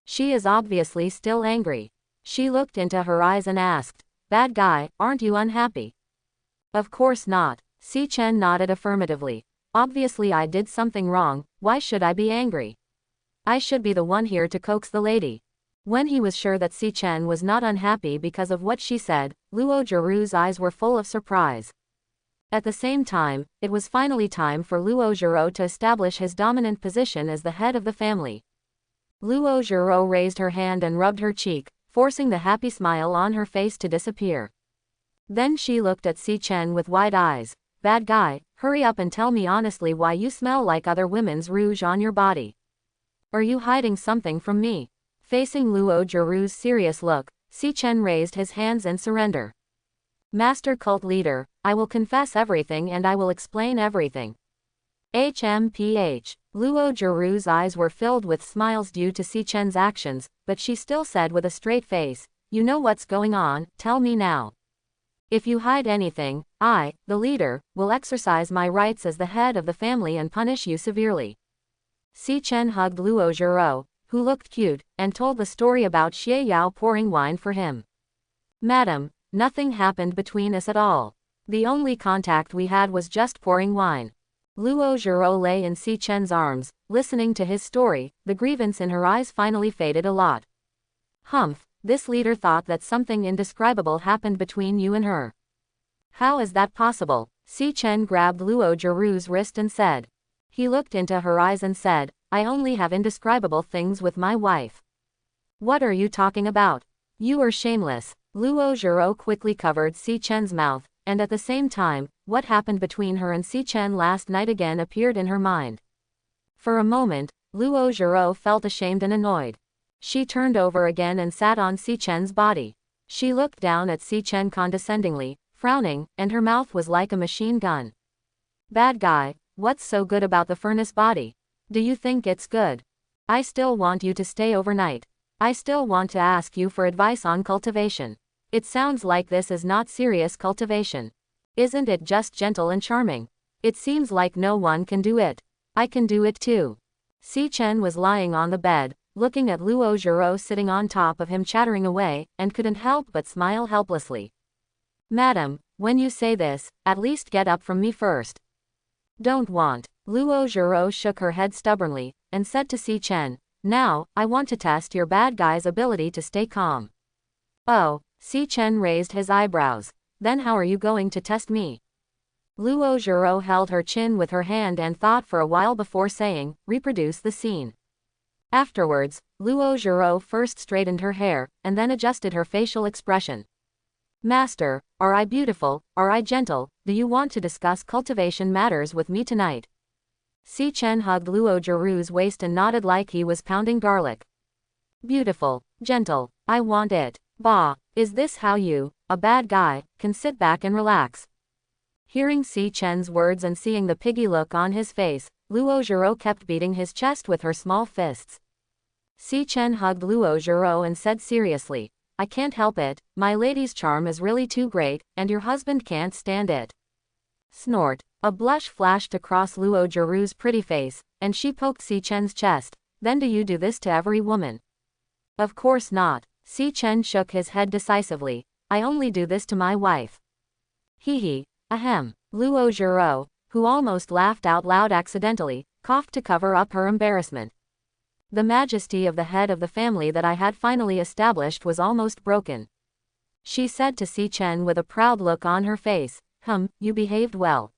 She is obviously still angry. She looked into her eyes and asked, "Bad guy, aren't you unhappy?" "Of course not." Si Chen nodded affirmatively. "Obviously I did something wrong, why should I be angry? I should be the one here to coax the lady." When he was sure that Si Chen was not unhappy because of what she said, Luo Jiru's eyes were full of surprise. At the same time, it was finally time for Luo Jiru to establish his dominant position as the head of the family. Luo Jiru raised her hand and rubbed her cheek, forcing the happy smile on her face to disappear. Then she looked at Si Chen with wide eyes. "Bad guy, hurry up and tell me honestly why you smell like other women's rouge on your body. Are you hiding something from me?" Facing Luo Jiru's serious look, Si Chen raised his hands in surrender. "Master cult leader, I will confess everything and I will explain everything." HMPH. Luo Jiru's eyes were filled with smiles due to Si Chen's actions, but she still said with a straight face, "You know what's going on, tell me now. If you hide anything, I, the leader, will exercise my rights as the head of the family and punish you severely." Si Chen hugged Luo Jiru, who looked cute, and told the story about Xie Yao pouring wine for him. "Madam, nothing happened between us at all. The only contact we had was just pouring wine." Luo Jiru lay in Si Chen's arms, listening to his story. The grievance in her eyes finally faded a lot. "Humph, this leader thought that something indescribable happened between you and her. How is that possible?" Si Chen grabbed Luo Jiru's wrist and said. He looked into her eyes and said, "I only have indescribable things with my wife." "What are you talking about? You are shameless." Luo Jiru quickly covered Si Chen's mouth, and at the same time, what happened between her and Si Chen last night again appeared in her mind. For a moment, Luo Jiru felt ashamed and annoyed. She turned over again and sat on Si Chen's body. She looked down at Si Chen condescendingly, frowning, and her mouth was like a machine gun. "Bad guy, what's so good about the furnace body? Do you think it's good? I still want you to stay overnight. I still want to ask you for advice on cultivation. It sounds like this is not serious cultivation. Isn't it just gentle and charming? It seems like no one can do it. I can do it too. Si Chen was lying on the bed, looking at Luo Zhiro sitting on top of him chattering away, and couldn't help but smile helplessly. Madam, when you say this, at least get up from me first. Don't want. Luo Zhiro shook her head stubbornly, and said to Si Chen, now, I want to test your bad guy's ability to stay calm. Oh, Si Chen raised his eyebrows. Then how are you going to test me? Luo Zhiro held her chin with her hand and thought for a while before saying, reproduce the scene. Afterwards, Luo Zhiro first straightened her hair, and then adjusted her facial expression. Master, are I beautiful, are I gentle, do you want to discuss cultivation matters with me tonight? Si Chen hugged Luo Zhiro's waist and nodded like he was pounding garlic. Beautiful, gentle, I want it. Bah, is this how you, a bad guy, can sit back and relax? Hearing Si Chen's words and seeing the piggy look on his face, Luo Zhiro kept beating his chest with her small fists. Si Chen hugged Luo Zhiro and said seriously, I can't help it, my lady's charm is really too great, and your husband can't stand it. Snort. A blush flashed across Luo Zhiro's pretty face, and she poked Si Chen's chest. Then do you do this to every woman? Of course not. Si Chen shook his head decisively. I only do this to my wife. Hee hee. Ahem. Luo Zhiro, who almost laughed out loud accidentally, coughed to cover up her embarrassment. The majesty of the head of the family that I had finally established was almost broken. She said to Si Chen with a proud look on her face, you behaved well.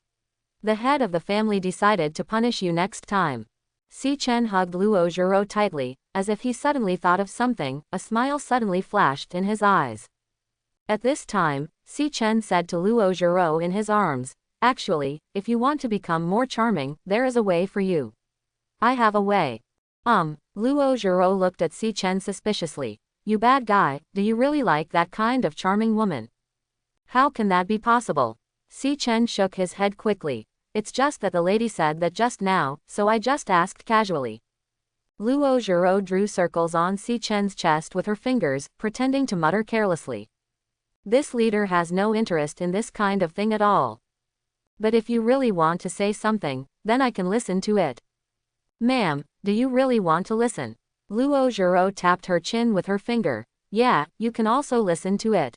The head of the family decided to punish you next time. Si Chen hugged Luo Zhiro tightly, as if he suddenly thought of something, a smile suddenly flashed in his eyes. At this time, Si Chen said to Luo Zhiro in his arms, actually, if you want to become more charming, there is a way for you. I have a way. Luo Zhiro looked at Si Chen suspiciously. You bad guy, do you really like that kind of charming woman? How can that be possible? Si Chen shook his head quickly. It's just that the lady said that just now, so I just asked casually. Luo Zhiro drew circles on Si Chen's chest with her fingers, pretending to mutter carelessly. This leader has no interest in this kind of thing at all. But if you really want to say something, then I can listen to it. Ma'am, do you really want to listen? Luo Zhiro tapped her chin with her finger. Yeah, you can also listen to it.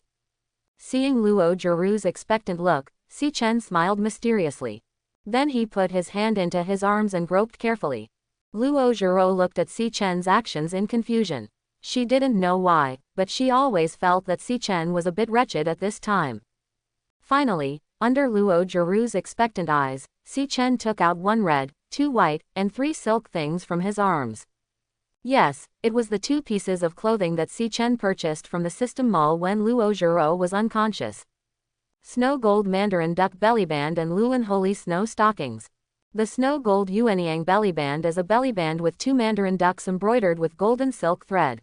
Seeing Luo Zhiro's expectant look, Si Chen smiled mysteriously. Then he put his hand into his arms and groped carefully. Luo Zhiro looked at Si Chen's actions in confusion. She didn't know why, but she always felt that Si Chen was a bit wretched at this time. Finally, under Luo Zhiro's expectant eyes, Si Chen took out 1 red, 2 white, and 3 silk things from his arms. Yes, it was the 2 pieces of clothing that Si Chen purchased from the system mall when Luo Zhiro was unconscious. Snow Gold Mandarin Duck Bellyband and Lulin Holy Snow Stockings. The Snow Gold Yuanyang Bellyband is a bellyband with 2 mandarin ducks embroidered with golden silk thread.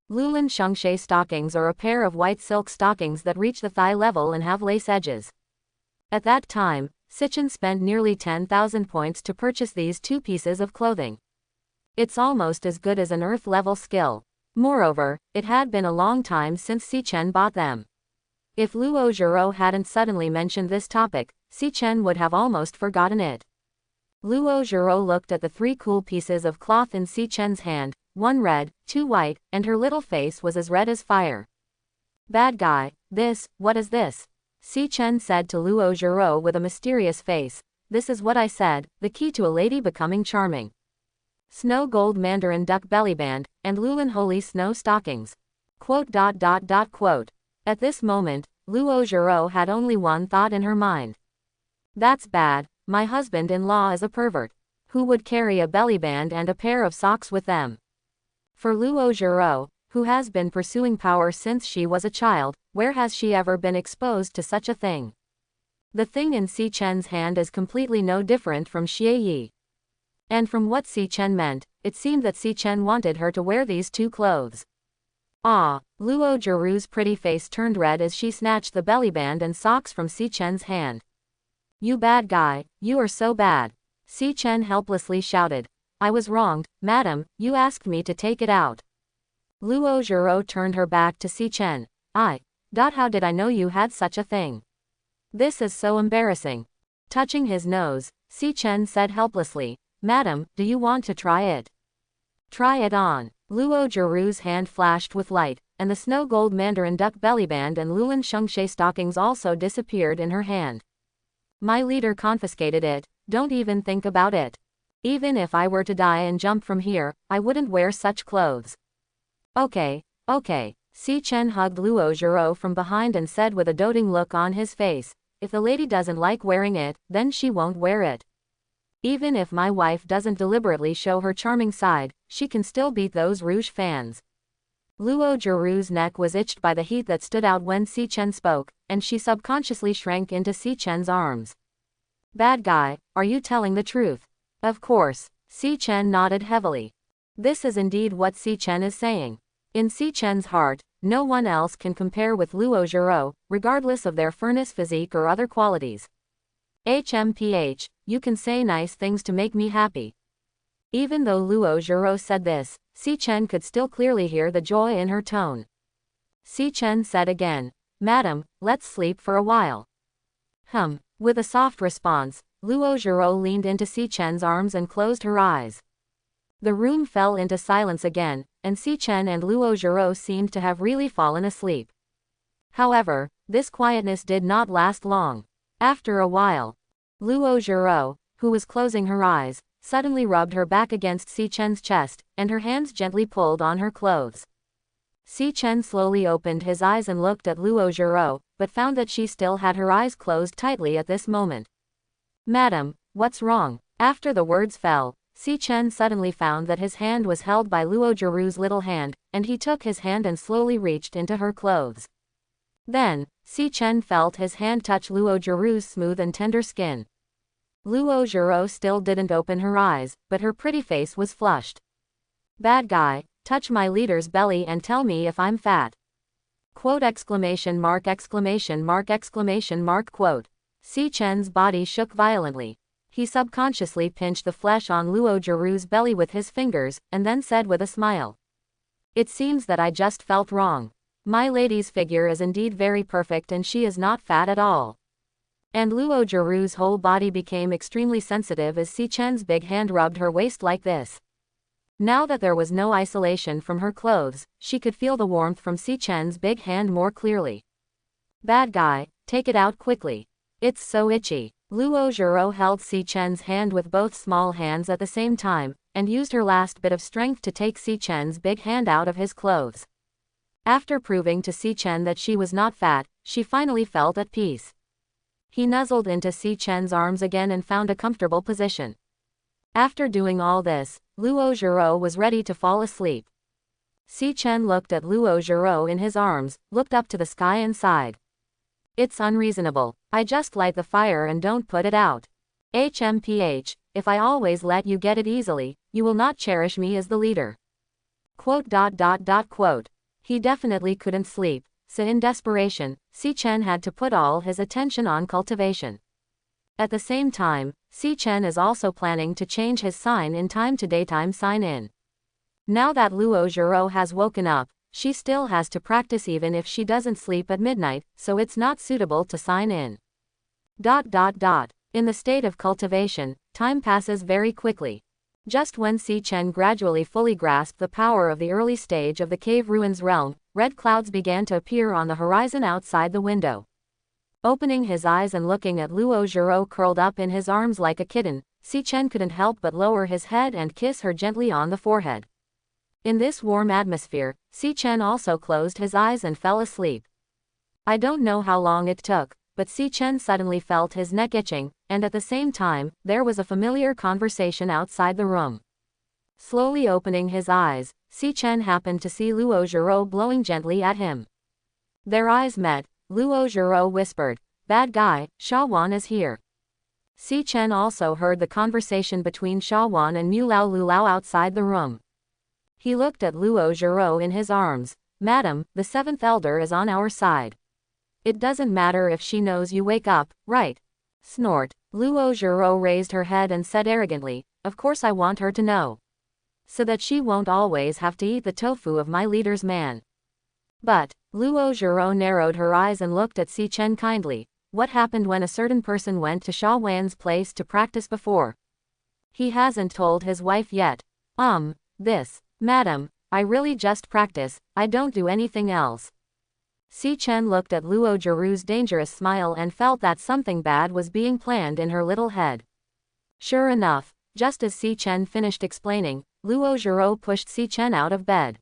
Lulin Shengshe stockings are a pair of white silk stockings that reach the thigh level and have lace edges. At that time, Si Chen spent nearly 10,000 points to purchase these 2 pieces of clothing. It's almost as good as an earth-level skill. Moreover, it had been a long time since Si Chen bought them. If Luo Zhiro hadn't suddenly mentioned this topic, Si Chen would have almost forgotten it. Luo Zhiro looked at the 3 cool pieces of cloth in Si Chen's hand, 1 red, 2 white, and her little face was as red as fire. Bad guy, what is this? Si Chen said to Luo Zhiro with a mysterious face. This is what I said, the key to a lady becoming charming. Snow Gold Mandarin Duck Bellyband, and Lulin Holy Snow Stockings. Quote. At this moment, Luo Zhiro had only one thought in her mind. That's bad, my husband-in-law is a pervert. Who would carry a bellyband and a pair of socks with them? For Luo Zhiro, who has been pursuing power since she was a child, where has she ever been exposed to such a thing? The thing in Si Chen's hand is completely no different from Xie Yi. And from what Si Chen meant, it seemed that Si Chen wanted her to wear these 2 clothes. Luo Zhiro's pretty face turned red as she snatched the bellyband and socks from Si Chen's hand. You bad guy, you are so bad. Si Chen helplessly shouted. I was wronged, madam, you asked me to take it out. Luo Zhiro turned her back to Si Chen. How did I know you had such a thing? This is so embarrassing. Touching his nose, Si Chen said helplessly, Madam, do you want to try it? Try it on. Luo Jiru's hand flashed with light, and the snow gold mandarin duck bellyband and Lulin Shengxie stockings also disappeared in her hand. My leader confiscated it, don't even think about it. Even if I were to die and jump from here, I wouldn't wear such clothes. Okay, okay. Si Chen hugged Luo Jiro from behind and said with a doting look on his face, if the lady doesn't like wearing it, then she won't wear it. Even if my wife doesn't deliberately show her charming side, she can still beat those Rouge fans. Luo Jiru's neck was itched by the heat that stood out when Si Chen spoke, and she subconsciously shrank into Si Chen's arms. Bad guy, are you telling the truth? Of course. Si Chen nodded heavily. This is indeed what Si Chen is saying. In Si Chen's heart, no one else can compare with Luo Jiro, regardless of their furnace physique or other qualities. HMPH, you can say nice things to make me happy. Even though Luo Jiro said this, Si Chen could still clearly hear the joy in her tone. Si Chen said again, Madam, let's sleep for a while. With a soft response, Luo Jiro leaned into Si Chen's arms and closed her eyes. The room fell into silence again, and Si Chen and Luo Jiro seemed to have really fallen asleep. However, this quietness did not last long. After a while, Luo Jiro, who was closing her eyes, suddenly rubbed her back against Si Chen's chest, and her hands gently pulled on her clothes. Si Chen slowly opened his eyes and looked at Luo Jiro, but found that she still had her eyes closed tightly at this moment. Madam, what's wrong? After the words fell, Si Chen suddenly found that his hand was held by Luo Jiru's little hand, and he took his hand and slowly reached into her clothes. Then, Si Chen felt his hand touch Luo Jiru's smooth and tender skin. Luo Jiro still didn't open her eyes, but her pretty face was flushed. Bad guy, touch my leader's belly and tell me if I'm fat. Quote exclamation mark exclamation mark exclamation mark quote. Si Chen's body shook violently. He subconsciously pinched the flesh on Luo Jiru's belly with his fingers, and then said with a smile. It seems that I just felt wrong. My lady's figure is indeed very perfect and she is not fat at all. And Luo Jiru's whole body became extremely sensitive as Si Chen's big hand rubbed her waist like this. Now that there was no isolation from her clothes, she could feel the warmth from Si Chen's big hand more clearly. Bad guy, take it out quickly. It's so itchy. Luo Jiro held Si Chen's hand with both small hands at the same time, and used her last bit of strength to take Si Chen's big hand out of his clothes. After proving to Si Chen that she was not fat, she finally felt at peace. He nuzzled into Si Chen's arms again and found a comfortable position. After doing all this, Luo Jiro was ready to fall asleep. Si Chen looked at Luo Jiro in his arms, looked up to the sky and sighed. It's unreasonable. I just light the fire and don't put it out. HMPH, if I always let you get it easily, you will not cherish me as the leader. Quote. He definitely couldn't sleep, so in desperation, Si Chen had to put all his attention on cultivation. At the same time, Si Chen is also planning to change his sign in time to daytime sign in. Now that Luo Jiro has woken up, she still has to practice even if she doesn't sleep at midnight, so it's not suitable to sign in. In the state of cultivation, time passes very quickly. Just when Si Chen gradually fully grasped the power of the early stage of the cave ruins realm, red clouds began to appear on the horizon outside the window. Opening his eyes and looking at Luo Jiro curled up in his arms like a kitten, Si Chen couldn't help but lower his head and kiss her gently on the forehead. In this warm atmosphere, Si Chen also closed his eyes and fell asleep. I don't know how long it took, but Si Chen suddenly felt his neck itching, and at the same time, there was a familiar conversation outside the room. Slowly opening his eyes, Si Chen happened to see Luo Jiro blowing gently at him. Their eyes met. Luo Jiro whispered, "Bad guy, Shawan is here." Si Chen also heard the conversation between Shawan and Mulao Lulao outside the room. He looked at Luo Jiro in his arms. "Madam, the seventh elder is on our side. It doesn't matter if she knows you wake up, right?" Snort. Luo Jiro raised her head and said arrogantly, "Of course I want her to know. So that she won't always have to eat the tofu of my leader's man." But, Luo Jiro narrowed her eyes and looked at Si Chen kindly. What happened when a certain person went to Shawan's place to practice before? He hasn't told his wife yet. This. Madam, I really just practice, I don't do anything else. Si Chen looked at Luo Jiru's dangerous smile and felt that something bad was being planned in her little head. Sure enough, just as Si Chen finished explaining, Luo Jiru pushed Si Chen out of bed.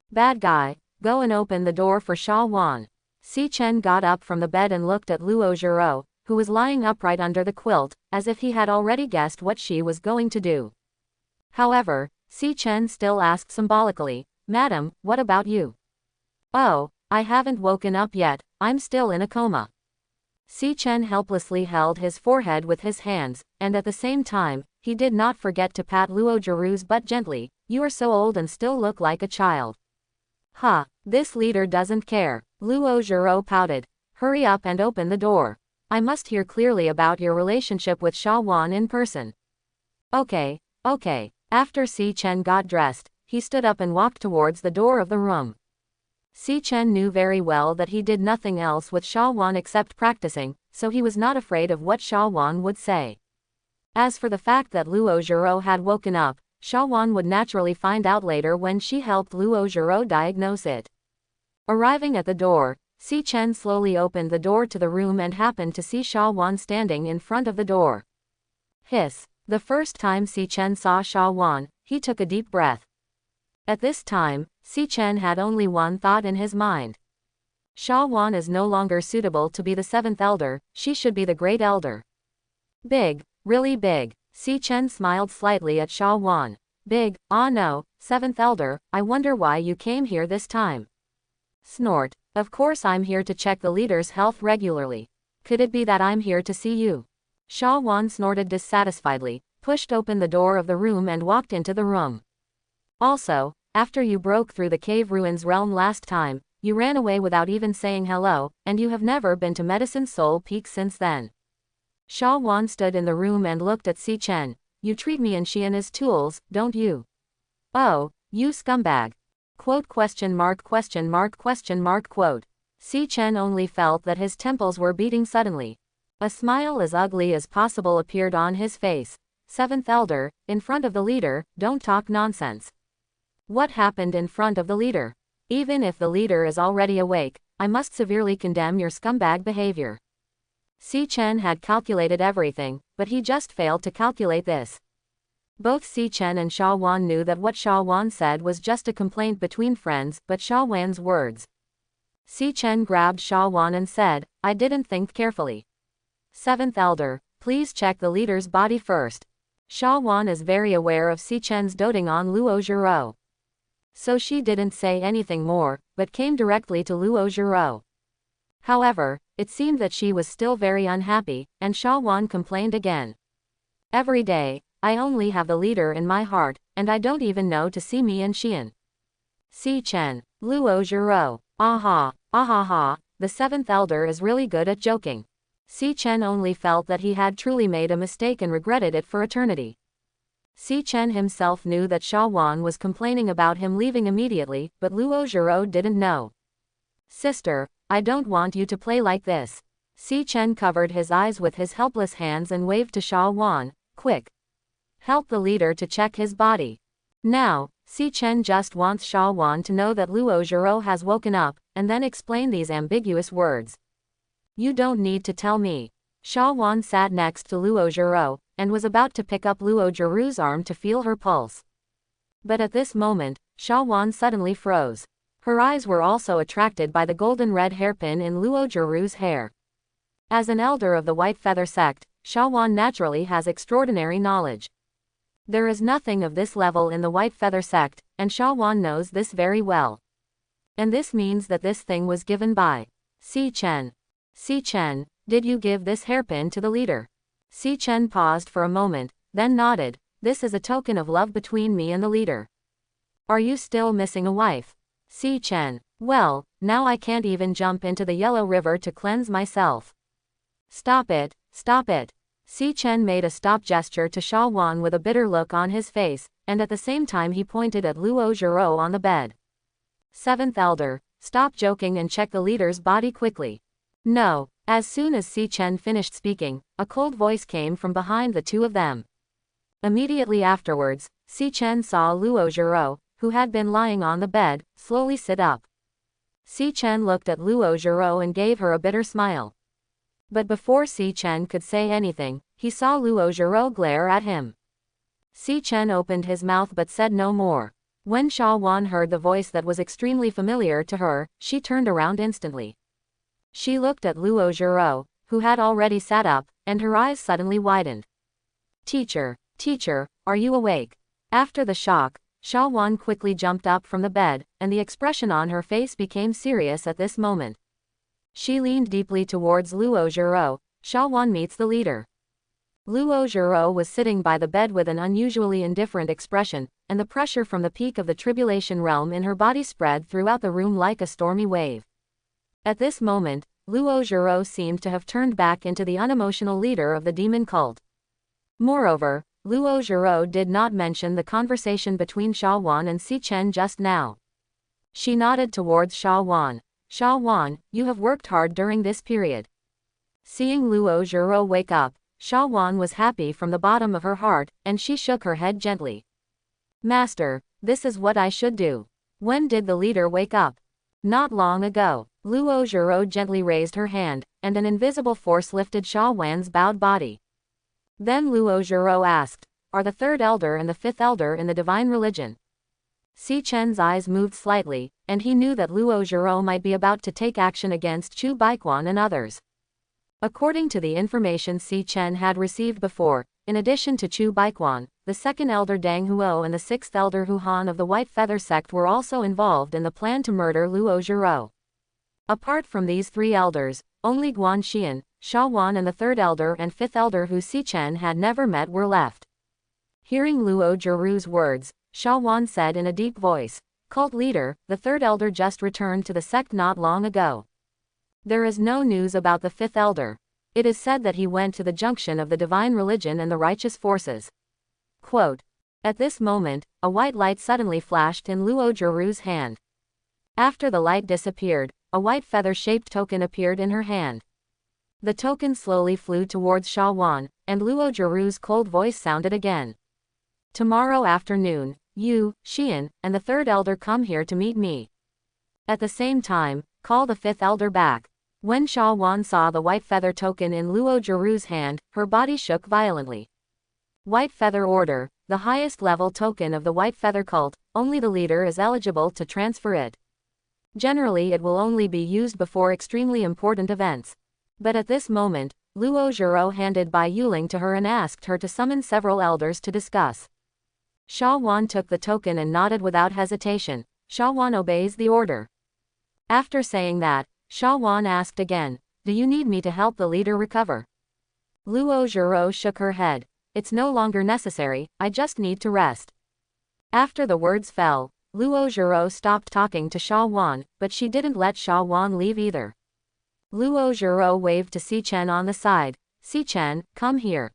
Bad guy, go and open the door for Shawan. Si Chen got up from the bed and looked at Luo Jiru, who was lying upright under the quilt, as if he had already guessed what she was going to do. However, Si Chen still asked symbolically, Madam, what about you? Oh, I haven't woken up yet, I'm still in a coma. Si Chen helplessly held his forehead with his hands, and at the same time, he did not forget to pat Luo Jiru's butt gently. You are so old and still look like a child. Ha, this leader doesn't care. Luo Jiru pouted. Hurry up and open the door. I must hear clearly about your relationship with Shawan in person. Okay. After Si Chen got dressed, he stood up and walked towards the door of the room. Si Chen knew very well that he did nothing else with Shawan except practicing, so he was not afraid of what Shawan would say. As for the fact that Luo Jiru had woken up, Shawan would naturally find out later when she helped Luo Jiru diagnose it. Arriving at the door, Si Chen slowly opened the door to the room and happened to see Shawan standing in front of the door. Hiss. The first time Si Chen saw Shawan, he took a deep breath. At this time, Si Chen had only one thought in his mind. Shawan is no longer suitable to be the seventh elder, she should be the great elder. Big, really big. Si Chen smiled slightly at Shawan. Big, ah no, seventh elder, I wonder why you came here this time. Snort. Of course I'm here to check the leader's health regularly. Could it be that I'm here to see you? Shawan snorted dissatisfiedly, pushed open the door of the room and walked into the room. Also, after you broke through the cave ruins realm last time, you ran away without even saying hello, and you have never been to Medicine Soul Peak since then. Shawan stood in the room and looked at Si Chen. You treat me and Xian as tools, don't you? Oh, you scumbag. Quote. Si Chen only felt that his temples were beating suddenly. A smile as ugly as possible appeared on his face. Seventh elder, in front of the leader, don't talk nonsense. What happened in front of the leader? Even if the leader is already awake, I must severely condemn your scumbag behavior. Si Chen had calculated everything, but he just failed to calculate this. Both Si Chen and Shawan knew that what Shawan said was just a complaint between friends, but Shawan's words. Si Chen grabbed Shawan and said, I didn't think carefully. Seventh elder, please check the leader's body first. Shawan is very aware of Si Chen's doting on Luo Jiru. So she didn't say anything more, but came directly to Luo Jiru. However, it seemed that she was still very unhappy, and Shawan complained again. Every day, I only have the leader in my heart, and I don't even know to see me and Xian. Si Chen, Luo Jiru, ahaha, the seventh elder is really good at joking. Si Chen only felt that he had truly made a mistake and regretted it for eternity. Si Chen himself knew that Shawan was complaining about him leaving immediately, but Luo Jiru didn't know. Sister, I don't want you to play like this. Si Chen covered his eyes with his helpless hands and waved to Shawan, quick. Help the leader to check his body. Now, Si Chen just wants Shawan to know that Luo Jiru has woken up, and then explain these ambiguous words. You don't need to tell me. Shawan sat next to Luo Jiru, and was about to pick up Luo Jiru's arm to feel her pulse. But at this moment, Shawan suddenly froze. Her eyes were also attracted by the golden red hairpin in Luo Jiru's hair. As an elder of the White Feather sect, Shawan naturally has extraordinary knowledge. There is nothing of this level in the White Feather sect, and Shawan knows this very well. And this means that this thing was given by Si Chen. Si Chen, did you give this hairpin to the leader? Si Chen paused for a moment, then nodded. This is a token of love between me and the leader. Are you still missing a wife? Si Chen, well, now I can't even jump into the Yellow River to cleanse myself. Stop it. Si Chen made a stop gesture to Shawan with a bitter look on his face, and at the same time he pointed at Luo Jiru on the bed. Seventh elder, stop joking and check the leader's body quickly. No. As soon as Si Chen finished speaking, a cold voice came from behind the two of them. Immediately afterwards, Si Chen saw Luo Zhiro, who had been lying on the bed, slowly sit up. Si Chen looked at Luo Zhiro and gave her a bitter smile. But before Si Chen could say anything, he saw Luo Zhiro glare at him. Si Chen opened his mouth but said no more. When Shawan heard the voice that was extremely familiar to her, she turned around instantly. She looked at Luo Zhiro, who had already sat up, and her eyes suddenly widened. Teacher, are you awake? After the shock, Shawan quickly jumped up from the bed, and the expression on her face became serious at this moment. She leaned deeply towards Luo Zhiro. Shawan meets the leader. Luo Zhiro was sitting by the bed with an unusually indifferent expression, and the pressure from the peak of the tribulation realm in her body spread throughout the room like a stormy wave. At this moment, Luo Zhiro seemed to have turned back into the unemotional leader of the demon cult. Moreover, Luo Zhiro did not mention the conversation between Shawan and Si Chen just now. She nodded towards Shawan. Shawan, you have worked hard during this period. Seeing Luo Zhiro wake up, Shawan was happy from the bottom of her heart, and she shook her head gently. Master, this is what I should do. When did the leader wake up? Not long ago. Luo Zhiro gently raised her hand, and an invisible force lifted Shawan's bowed body. Then Luo Zhiro asked, are the third elder and the fifth elder in the divine religion? Si Chen's eyes moved slightly, and he knew that Luo Zhiro might be about to take action against Chu Baiquan and others. According to the information Si Chen had received before, in addition to Chu Baiquan, the second elder Dang Huo and the sixth elder Hu Han of the White Feather sect were also involved in the plan to murder Luo Zhiro. Apart from these three elders, only Guan Xian, Shawan and the third elder and fifth elder who Si Chen had never met were left. Hearing Luo Zhirou's words, Shawan said in a deep voice, Cult leader, the third elder just returned to the sect not long ago. There is no news about the fifth elder. It is said that he went to the junction of the divine religion and the righteous forces. Quote. At this moment, a white light suddenly flashed in Luo Zhirou's hand. After the light disappeared, a white feather-shaped token appeared in her hand. The token slowly flew towards Shawan, and Luo Zhirou's cold voice sounded again. Tomorrow afternoon, you, Xian, and the third elder come here to meet me. At the same time, call the fifth elder back. When Shawan saw the white feather token in Luo Zhirou's hand, her body shook violently. White Feather Order, the highest level token of the White Feather cult, only the leader is eligible to transfer it. Generally it will only be used before extremely important events. But at this moment, Luo Zhiro handed Bai Yuling to her and asked her to summon several elders to discuss. Shawan took the token and nodded without hesitation. Shawan obeys the order. After saying that, Shawan asked again, do you need me to help the leader recover? Luo Zhiro shook her head. It's no longer necessary, I just need to rest. After the words fell, Luo Zhiro stopped talking to Shawan, but she didn't let Shawan leave either. Luo Zhiro waved to Si Chen on the side. Si Chen, come here.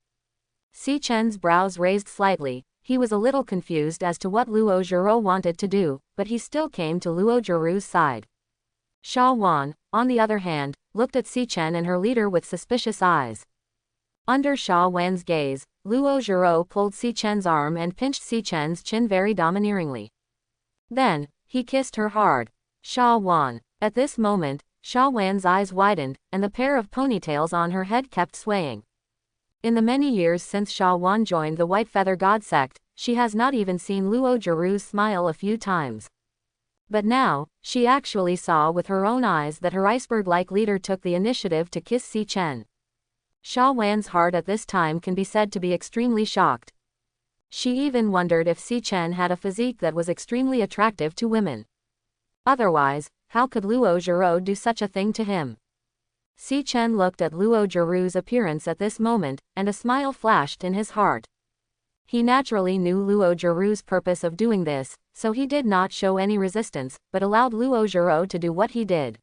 Si Chen's brows raised slightly. He was a little confused as to what Luo Zhiro wanted to do, but he still came to Luo Zhirou's side. Shawan, on the other hand, looked at Si Chen and her leader with suspicious eyes. Under Shawan's gaze, Luo Zhiro pulled Si Chen's arm and pinched Si Chen's chin very domineeringly. Then, he kissed her hard. Shawan. At this moment, Shawan's eyes widened, and the pair of ponytails on her head kept swaying. In the many years since Shawan joined the White Feather God sect, she has not even seen Luo Zhirou's smile a few times. But now, she actually saw with her own eyes that her iceberg-like leader took the initiative to kiss Si Chen. Shawan's heart at this time can be said to be extremely shocked. She even wondered if Si Chen had a physique that was extremely attractive to women. Otherwise, how could Luo Zhiro do such a thing to him? Si Chen looked at Luo Zhirou's appearance at this moment, and a smile flashed in his heart. He naturally knew Luo Zhirou's purpose of doing this, so he did not show any resistance, but allowed Luo Zhiro to do what he did.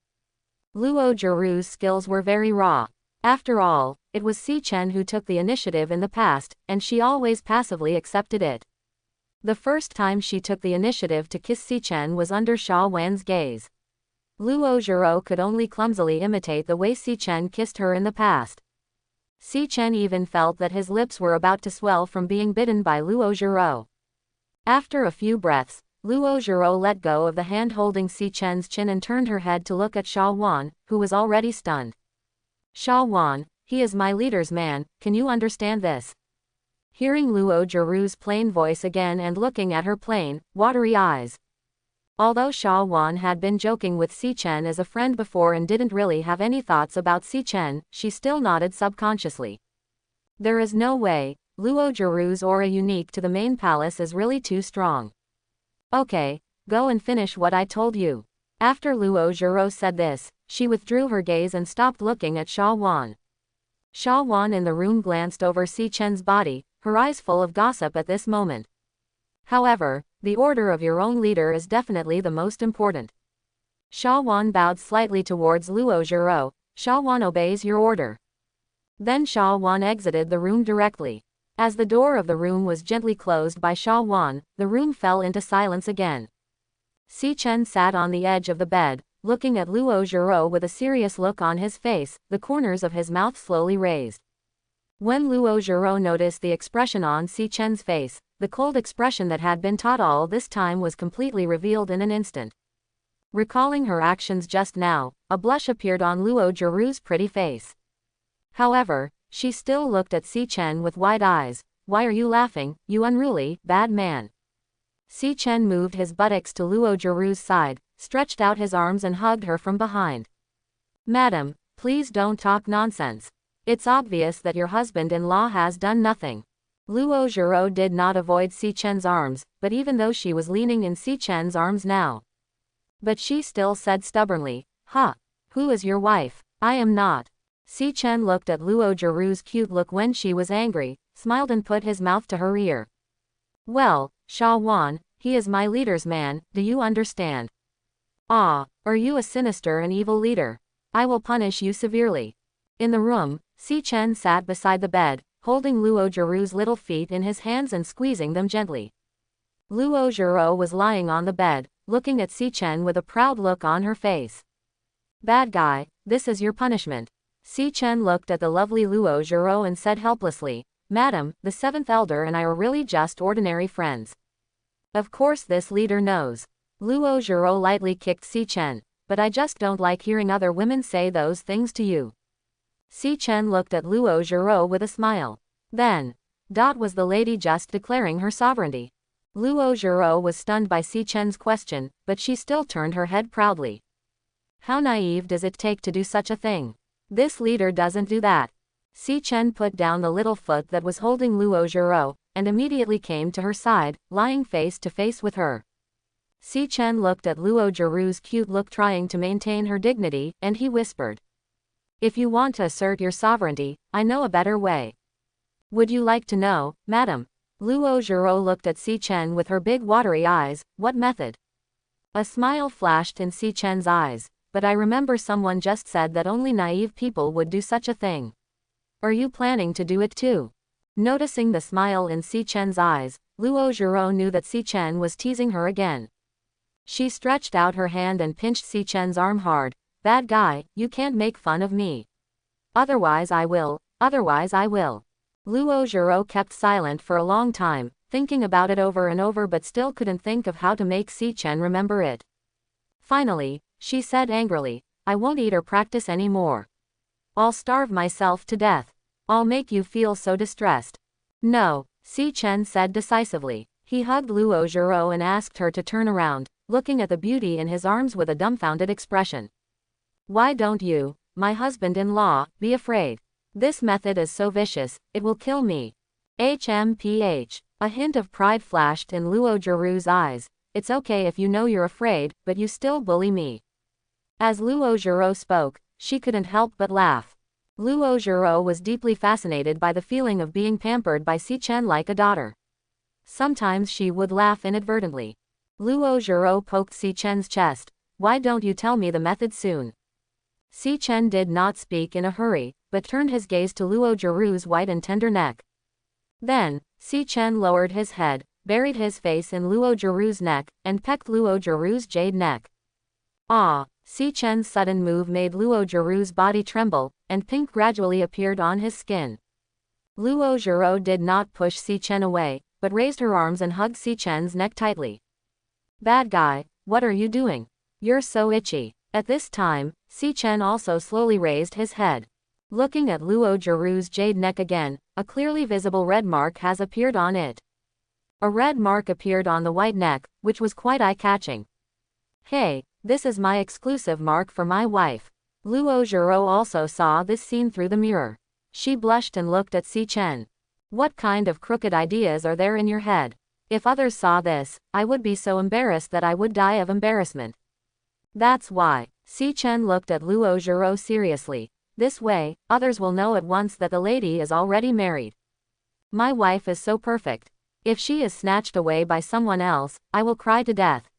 Luo Zhirou's skills were very raw. After all, it was Si Chen who took the initiative in the past, and she always passively accepted it. The first time she took the initiative to kiss Si Chen was under Shawan's gaze. Luo Zhiro could only clumsily imitate the way Si Chen kissed her in the past. Si Chen even felt that his lips were about to swell from being bitten by Luo Zhiro. After a few breaths, Luo Zhiro let go of the hand holding Si Chen's chin and turned her head to look at Shawan, who was already stunned. Shawan, he is my leader's man, can you understand this? Hearing Luo Zhirou's plain voice again and looking at her plain, watery eyes. Although Shawan had been joking with Si Chen as a friend before and didn't really have any thoughts about Si Chen, she still nodded subconsciously. There is no way, Luo Zhirou's aura unique to the main palace is really too strong. Okay, go and finish what I told you. After Luo Zhirou said this, she withdrew her gaze and stopped looking at Shawan. Shawan in the room glanced over Si Chen's body, her eyes full of gossip at this moment. However, the order of your own leader is definitely the most important. Shawan bowed slightly towards Luo Zhirou. Shawan obeys your order. Then Shawan exited the room directly. As the door of the room was gently closed by Shawan, the room fell into silence again. Si Chen sat on the edge of the bed, looking at Luo Zhirou with a serious look on his face, the corners of his mouth slowly raised. When Luo Zhirou noticed the expression on Si Chen's face, the cold expression that had been taught all this time was completely revealed in an instant. Recalling her actions just now, a blush appeared on Luo Zhirou's pretty face. However, she still looked at Si Chen with wide eyes. Why are you laughing, you unruly, bad man? Si Chen moved his buttocks to Luo Zhirou's side, stretched out his arms and hugged her from behind. Madam, please don't talk nonsense. It's obvious that your husband-in-law has done nothing. Luo Zhirou did not avoid Si Chen's arms, but even though she was leaning in Si Chen's arms now. But she still said stubbornly, "Huh? Who is your wife? I am not." Si Chen looked at Luo Zhirou's cute look when she was angry, smiled and put his mouth to her ear. Well, Shawan, he is my leader's man, do you understand? Ah, are you a sinister and evil leader? I will punish you severely. In the room, Si Chen sat beside the bed, holding Luo Zhirou's little feet in his hands and squeezing them gently. Luo Zhirou was lying on the bed, looking at Si Chen with a proud look on her face. Bad guy, this is your punishment. Si Chen looked at the lovely Luo Zhirou and said helplessly, Madam, the seventh elder and I are really just ordinary friends. Of course this leader knows. Luo Zhirou lightly kicked Si Chen, but I just don't like hearing other women say those things to you. Si Chen looked at Luo Zhirou with a smile. Then, was the lady just declaring her sovereignty? Luo Zhirou was stunned by Si Chen's question, but she still turned her head proudly. How naive does it take to do such a thing? This leader doesn't do that. Si Chen put down the little foot that was holding Luo Zhirou, and immediately came to her side, lying face to face with her. Si Chen looked at Luo Zhirou's cute look trying to maintain her dignity, and he whispered. If you want to assert your sovereignty, I know a better way. Would you like to know, madam? Luo Zhirou looked at Si Chen with her big watery eyes. What method? A smile flashed in Si Chen's eyes. But I remember someone just said that only naive people would do such a thing. Are you planning to do it too? Noticing the smile in Si Chen's eyes, Luo Zhirou knew that Si Chen was teasing her again. She stretched out her hand and pinched Si Chen's arm hard. Bad guy, you can't make fun of me. Otherwise I will. Luo Zhirou kept silent for a long time, thinking about it over and over but still couldn't think of how to make Si Chen remember it. Finally, she said angrily, I won't eat or practice anymore. I'll starve myself to death. I'll make you feel so distressed. No, Si Chen said decisively. He hugged Luo Zhirou and asked her to turn around, looking at the beauty in his arms with a dumbfounded expression. Why don't you, my husband-in-law, be afraid? This method is so vicious, it will kill me. HMPH. A hint of pride flashed in Luo Zhirou's eyes. It's okay if you know you're afraid, but you still bully me. As Luo Zhirou spoke, she couldn't help but laugh. Luo Zhirou was deeply fascinated by the feeling of being pampered by Si Chen like a daughter. Sometimes she would laugh inadvertently. Luo Zhirou poked Si Chen's chest. Why don't you tell me the method soon? Si Chen did not speak in a hurry, but turned his gaze to Luo Zhirou's white and tender neck. Then, Si Chen lowered his head, buried his face in Luo Zhirou's neck, and pecked Luo Zhirou's jade neck. Ah! Si Chen's sudden move made Luo Zhiru's body tremble, and pink gradually appeared on his skin. Luo Zhiru did not push Si Chen away, but raised her arms and hugged Si Chen's neck tightly. Bad guy, what are you doing? You're so itchy. At this time, Si Chen also slowly raised his head. Looking at Luo Zhiru's jade neck again, a clearly visible red mark has appeared on it. A red mark appeared on the white neck, which was quite eye-catching. Hey, this is my exclusive mark for my wife. Luo Zhiru also saw this scene through the mirror. She blushed and looked at Si Chen. What kind of crooked ideas are there in your head? If others saw this, I would be so embarrassed that I would die of embarrassment. That's why. Si Chen looked at Luo Zhiru seriously. This way, others will know at once that the lady is already married. My wife is so perfect. If she is snatched away by someone else, I will cry to death.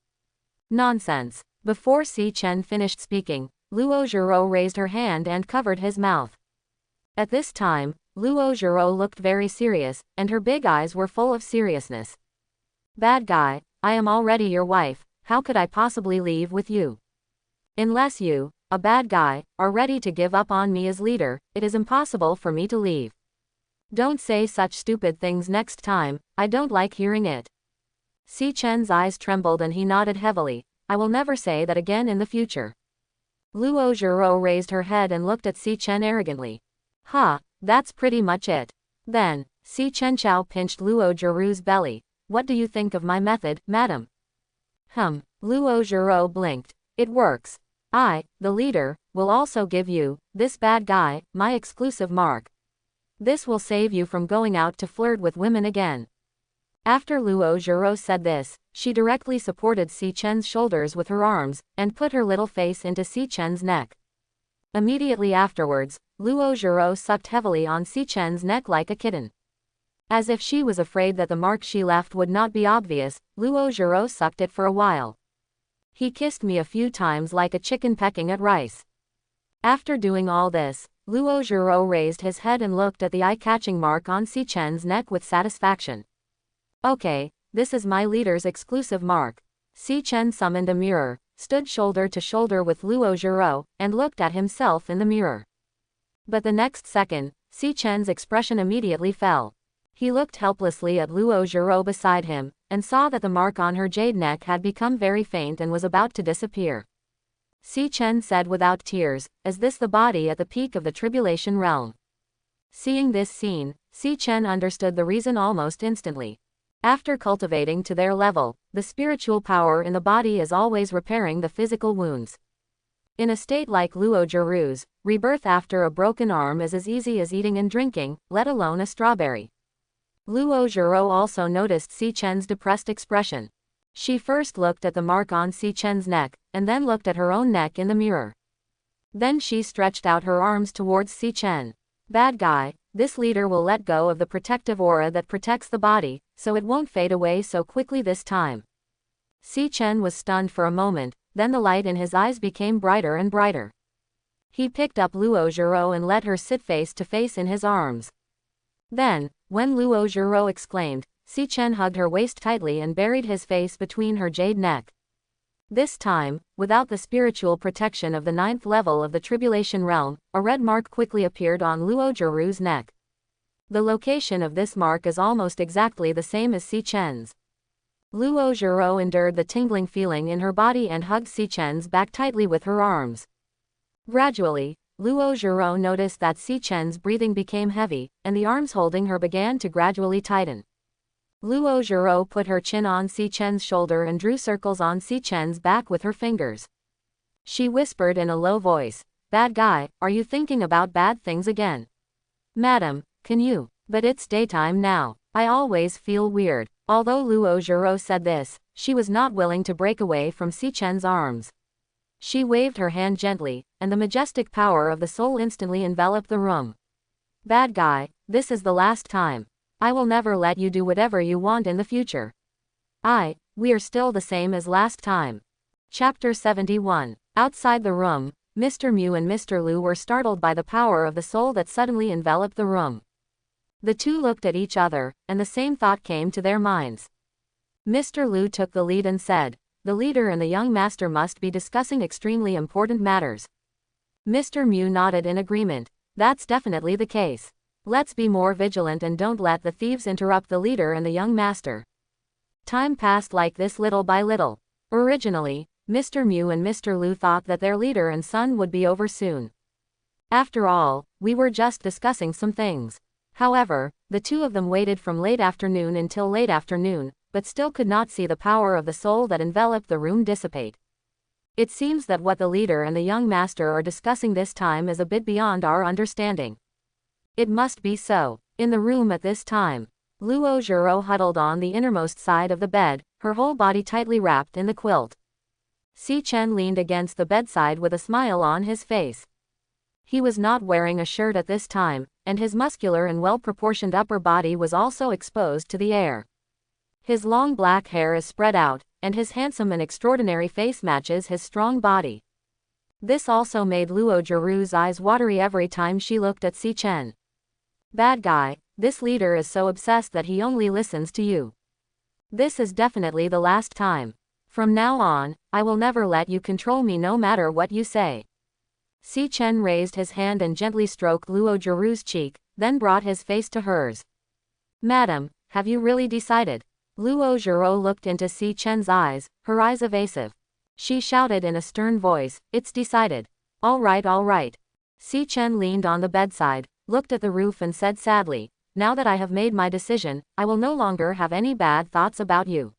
Nonsense. Before Si Chen finished speaking, Luo Zhiru raised her hand and covered his mouth. At this time, Luo Zhiru looked very serious, and her big eyes were full of seriousness. Bad guy, I am already your wife, how could I possibly leave with you? Unless you, a bad guy, are ready to give up on me as leader, it is impossible for me to leave. Don't say such stupid things next time, I don't like hearing it. Si Chen's eyes trembled and he nodded heavily. I will never say that again in the future. Luo Zhiru raised her head and looked at Si Chen arrogantly. That's pretty much it. Then, Si Chen Chao pinched Luo Zhiru's belly. What do you think of my method, madam? Luo Zhiru blinked. It works. I, the leader, will also give you, this bad guy, my exclusive mark. This will save you from going out to flirt with women again. After Luo Zhiru said this, she directly supported Si Chen's shoulders with her arms, and put her little face into Si Chen's neck. Immediately afterwards, Luo Zhiru sucked heavily on Si Chen's neck like a kitten. As if she was afraid that the mark she left would not be obvious, Luo Zhiru sucked it for a while. He kissed me a few times like a chicken pecking at rice. After doing all this, Luo Zhiru raised his head and looked at the eye-catching mark on Si Chen's neck with satisfaction. Okay, this is my leader's exclusive mark. Si Chen summoned a mirror, stood shoulder to shoulder with Luo Zhiru, and looked at himself in the mirror. But the next second, Si Chen's expression immediately fell. He looked helplessly at Luo Zhiru beside him, and saw that the mark on her jade neck had become very faint and was about to disappear. Si Chen said without tears, "Is this the body at the peak of the tribulation realm?" Seeing this scene, Si Chen understood the reason almost instantly. After cultivating to their level, the spiritual power in the body is always repairing the physical wounds. In a state like Luo Zhiru's, rebirth after a broken arm is as easy as eating and drinking, let alone a strawberry. Luo Zhiru also noticed Si Chen's depressed expression. She first looked at the mark on Si Chen's neck, and then looked at her own neck in the mirror. Then she stretched out her arms towards Si Chen. Bad guy, this leader will let go of the protective aura that protects the body, so it won't fade away so quickly this time. Si Chen was stunned for a moment, then the light in his eyes became brighter and brighter. He picked up Luo Zhiru and let her sit face to face in his arms. Then, when Luo Zhiru exclaimed, Si Chen hugged her waist tightly and buried his face between her jade neck. This time, without the spiritual protection of the 9th level of the tribulation realm, a red mark quickly appeared on Luo Zhiru's neck. The location of this mark is almost exactly the same as Si Chen's. Luo Zhiru endured the tingling feeling in her body and hugged Si Chen's back tightly with her arms. Gradually, Luo Zhiru noticed that Si Chen's breathing became heavy, and the arms holding her began to gradually tighten. Luo Zhiru put her chin on Si Chen's shoulder and drew circles on Si Chen's back with her fingers. She whispered in a low voice, "Bad guy, are you thinking about bad things again?" "Madam, can you? But it's daytime now. I always feel weird." Although Luo Zhiru said this, she was not willing to break away from Si Chen's arms. She waved her hand gently, and the majestic power of the soul instantly enveloped the room. "Bad guy, this is the last time. I will never let you do whatever you want in the future. We are still the same as last time." Chapter 71. Outside the room, Mr. Mu and Mr. Lu were startled by the power of the soul that suddenly enveloped the room. The two looked at each other, and the same thought came to their minds. Mr. Lu took the lead and said, the leader and the young master must be discussing extremely important matters. Mr. Mew nodded in agreement. That's definitely the case. Let's be more vigilant and don't let the thieves interrupt the leader and the young master. Time passed like this little by little. Originally, Mr. Mew and Mr. Lu thought that their leader and son would be over soon. After all, we were just discussing some things. However, the two of them waited from late afternoon until late afternoon, but still could not see the power of the soul that enveloped the room dissipate. It seems that what the leader and the young master are discussing this time is a bit beyond our understanding. It must be so. In the room at this time, Luo Zhiro huddled on the innermost side of the bed, her whole body tightly wrapped in the quilt. Si Chen leaned against the bedside with a smile on his face. He was not wearing a shirt at this time, and his muscular and well-proportioned upper body was also exposed to the air. His long black hair is spread out, and his handsome and extraordinary face matches his strong body. This also made Luo Zhirou's eyes watery every time she looked at Si Chen. Bad guy, this leader is so obsessed that he only listens to you. This is definitely the last time. From now on, I will never let you control me no matter what you say. Si Chen raised his hand and gently stroked Luo Zhirou's cheek, then brought his face to hers. Madam, have you really decided? Luo Zhiro looked into Si Chen's eyes, her eyes evasive. She shouted in a stern voice, it's decided. All right, all right. Si Chen leaned on the bedside, looked at the roof and said sadly, now that I have made my decision, I will no longer have any bad thoughts about you.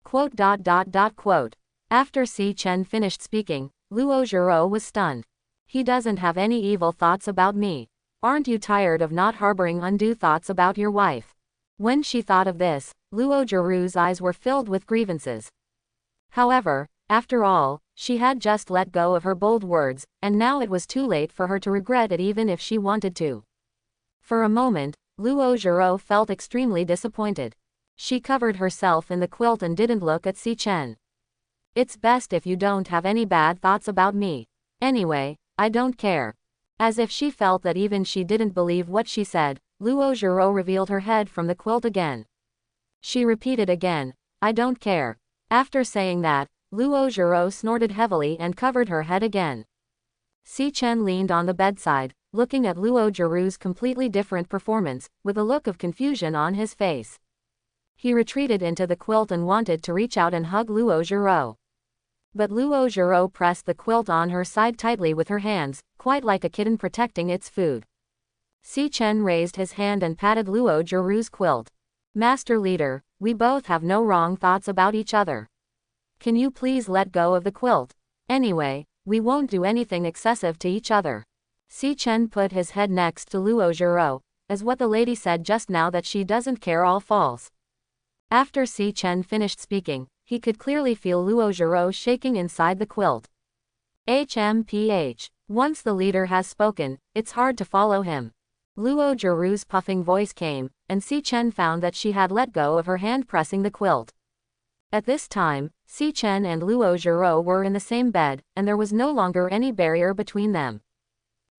Quote. After Si Chen finished speaking, Luo Zhiro was stunned. He doesn't have any evil thoughts about me. Aren't you tired of not harboring undue thoughts about your wife? When she thought of this, Luo Zhirou's eyes were filled with grievances. However, after all, she had just let go of her bold words, and now it was too late for her to regret it even if she wanted to. For a moment, Luo Zhiro felt extremely disappointed. She covered herself in the quilt and didn't look at Si Chen. It's best if you don't have any bad thoughts about me. Anyway, I don't care. As if she felt that even she didn't believe what she said, Luo Zhiro revealed her head from the quilt again. She repeated again, I don't care. After saying that, Luo Zhiro snorted heavily and covered her head again. Si Chen leaned on the bedside, looking at Luo Zhirou's completely different performance, with a look of confusion on his face. He retreated into the quilt and wanted to reach out and hug Luo Zhiro. But Luo Zhiro pressed the quilt on her side tightly with her hands, quite like a kitten protecting its food. Si Chen raised his hand and patted Luo Zhirou's quilt. Master Leader, we both have no wrong thoughts about each other. Can you please let go of the quilt? Anyway, we won't do anything excessive to each other. Si Chen put his head next to Luo Zhiro, as what the lady said just now that she doesn't care all false. After Si Chen finished speaking, he could clearly feel Luo Zhiro shaking inside the quilt. HMPH. Once the leader has spoken, it's hard to follow him. Luo Zhirou's puffing voice came, and Si Chen found that she had let go of her hand pressing the quilt. At this time, Si Chen and Luo Zhiro were in the same bed, and there was no longer any barrier between them.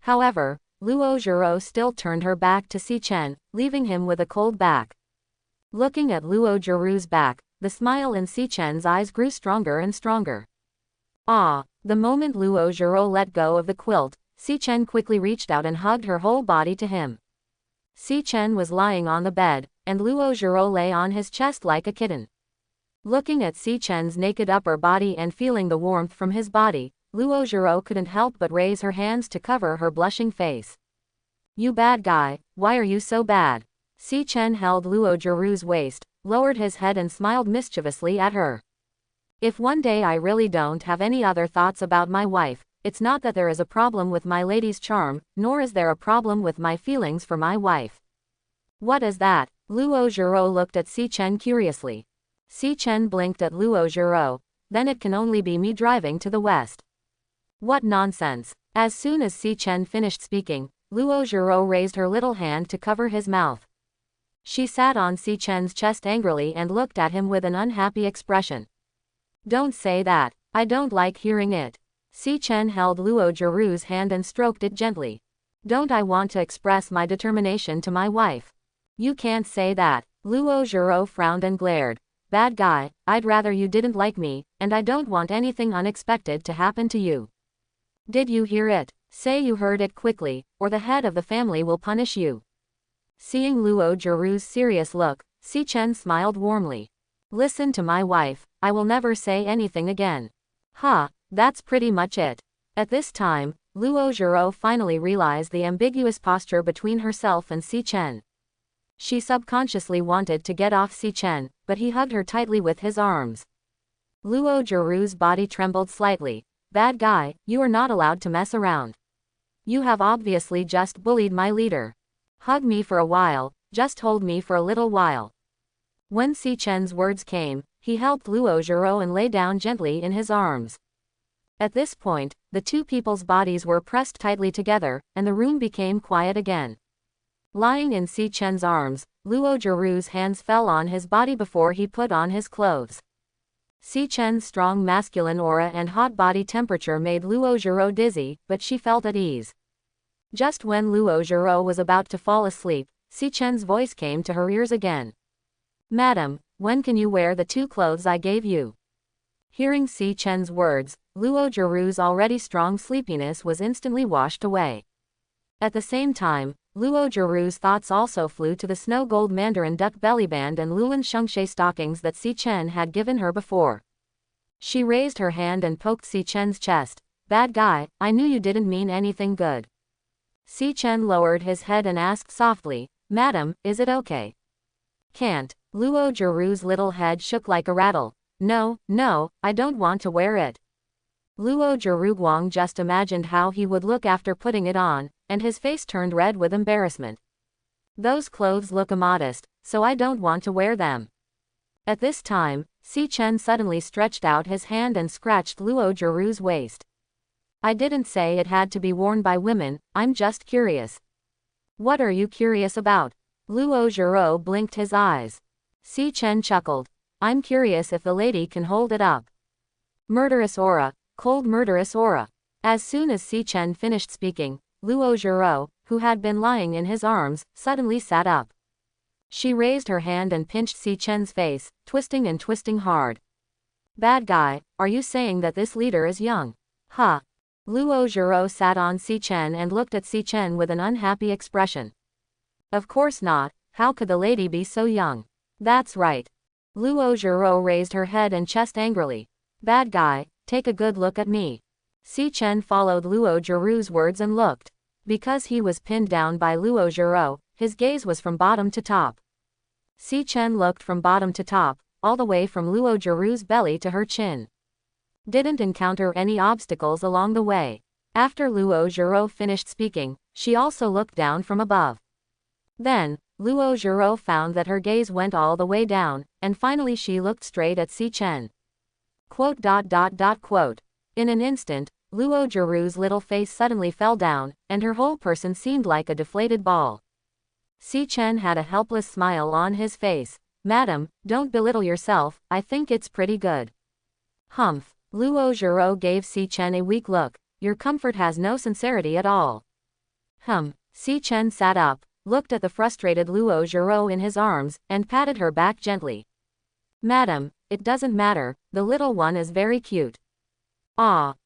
However, Luo Zhiro still turned her back to Si Chen, leaving him with a cold back. Looking at Luo Zhirou's back, the smile in Si Chen's eyes grew stronger and stronger. The moment Luo Zhiro let go of the quilt, Si Chen quickly reached out and hugged her whole body to him. Si Chen was lying on the bed, and Luo Zhiro lay on his chest like a kitten. Looking at Si Chen's naked upper body and feeling the warmth from his body, Luo Zhiro couldn't help but raise her hands to cover her blushing face. You bad guy, why are you so bad? Si Chen held Luo Zhirou's waist, lowered his head and smiled mischievously at her. If one day I really don't have any other thoughts about my wife, it's not that there is a problem with my lady's charm, nor is there a problem with my feelings for my wife. What is that? Luo Zhiro looked at Si Chen curiously. Si Chen blinked at Luo Zhiro. Then it can only be me driving to the west. What nonsense. As soon as Si Chen finished speaking, Luo Zhiro raised her little hand to cover his mouth. She sat on Si Chen's chest angrily and looked at him with an unhappy expression. Don't say that. I don't like hearing it. Si Chen held Luo Zhirou's hand and stroked it gently. Don't I want to express my determination to my wife? You can't say that. Luo Zhiro frowned and glared. bad guy, I'd rather you didn't like me, and I don't want anything unexpected to happen to you. Did you hear it? Say you heard it quickly, or the head of the family will punish you. Seeing Luo Jiru's serious look, Si Chen smiled warmly. Listen to my wife, I will never say anything again. That's pretty much it. At this time, Luo Jiro finally realized the ambiguous posture between herself and Si Chen. She subconsciously wanted to get off Si Chen, but he hugged her tightly with his arms. Luo Jiru's body trembled slightly. Bad guy, you are not allowed to mess around. You have obviously just bullied my leader. Hug me for a while, just hold me for a little while. When Si Chen's words came, he helped Luo Jiro and lay down gently in his arms. At this point, the two people's bodies were pressed tightly together, and the room became quiet again. Lying in Si Chen's arms, Luo Jiru's hands fell on his body before he put on his clothes. Si Chen's strong masculine aura and hot body temperature made Luo Jiro dizzy, but she felt at ease. Just when Luo Jiro was about to fall asleep, Si Chen's voice came to her ears again. Madam, when can you wear the two clothes I gave you? Hearing Si Chen's words, Luo Jiru's already strong sleepiness was instantly washed away. At the same time, Luo Jiru's thoughts also flew to the snow gold mandarin duck bellyband and Luan Shengxie stockings that Si Chen had given her before. She raised her hand and poked Si Chen's chest. Bad guy, I knew you didn't mean anything good. Si Chen lowered his head and asked softly, Madam, is it okay? Can't. Luo Jiru's little head shook like a rattle. No, I don't want to wear it. Luo Jiruguang just imagined how he would look after putting it on, and his face turned red with embarrassment. Those clothes look immodest, so I don't want to wear them. At this time, Si Chen suddenly stretched out his hand and scratched Luo Jiru's waist. I didn't say it had to be worn by women, I'm just curious. What are you curious about? Luo Jiro blinked his eyes. Si Chen chuckled. I'm curious if the lady can hold it up. Murderous aura, cold murderous aura. As soon as Si Chen finished speaking, Luo Jiro, who had been lying in his arms, suddenly sat up. She raised her hand and pinched Si Chen's face, twisting and twisting hard. Bad guy, are you saying that this leader is young? Luo Jiro sat on Si Chen and looked at Si Chen with an unhappy expression. Of course not, how could the lady be so young? That's right. Luo Jiro raised her head and chest angrily. Bad guy, take a good look at me. Si Chen followed Luo Jiru's words and looked. Because he was pinned down by Luo Jiro, his gaze was from bottom to top. Si Chen looked from bottom to top, all the way from Luo Jiru's belly to her chin. Didn't encounter any obstacles along the way. After Luo Jiro finished speaking, she also looked down from above. Then, Luo Jiro found that her gaze went all the way down, and finally she looked straight at Si Chen. In an instant, Luo Jiru's little face suddenly fell down, and her whole person seemed like a deflated ball. Si Chen had a helpless smile on his face. Madam, don't belittle yourself, I think it's pretty good. Humph. Luo Jiro gave Si Chen a weak look. Your comfort has no sincerity at all. Si Chen sat up, looked at the frustrated Luo Jiro in his arms, and patted her back gently. Madam, it doesn't matter, the little one is very cute.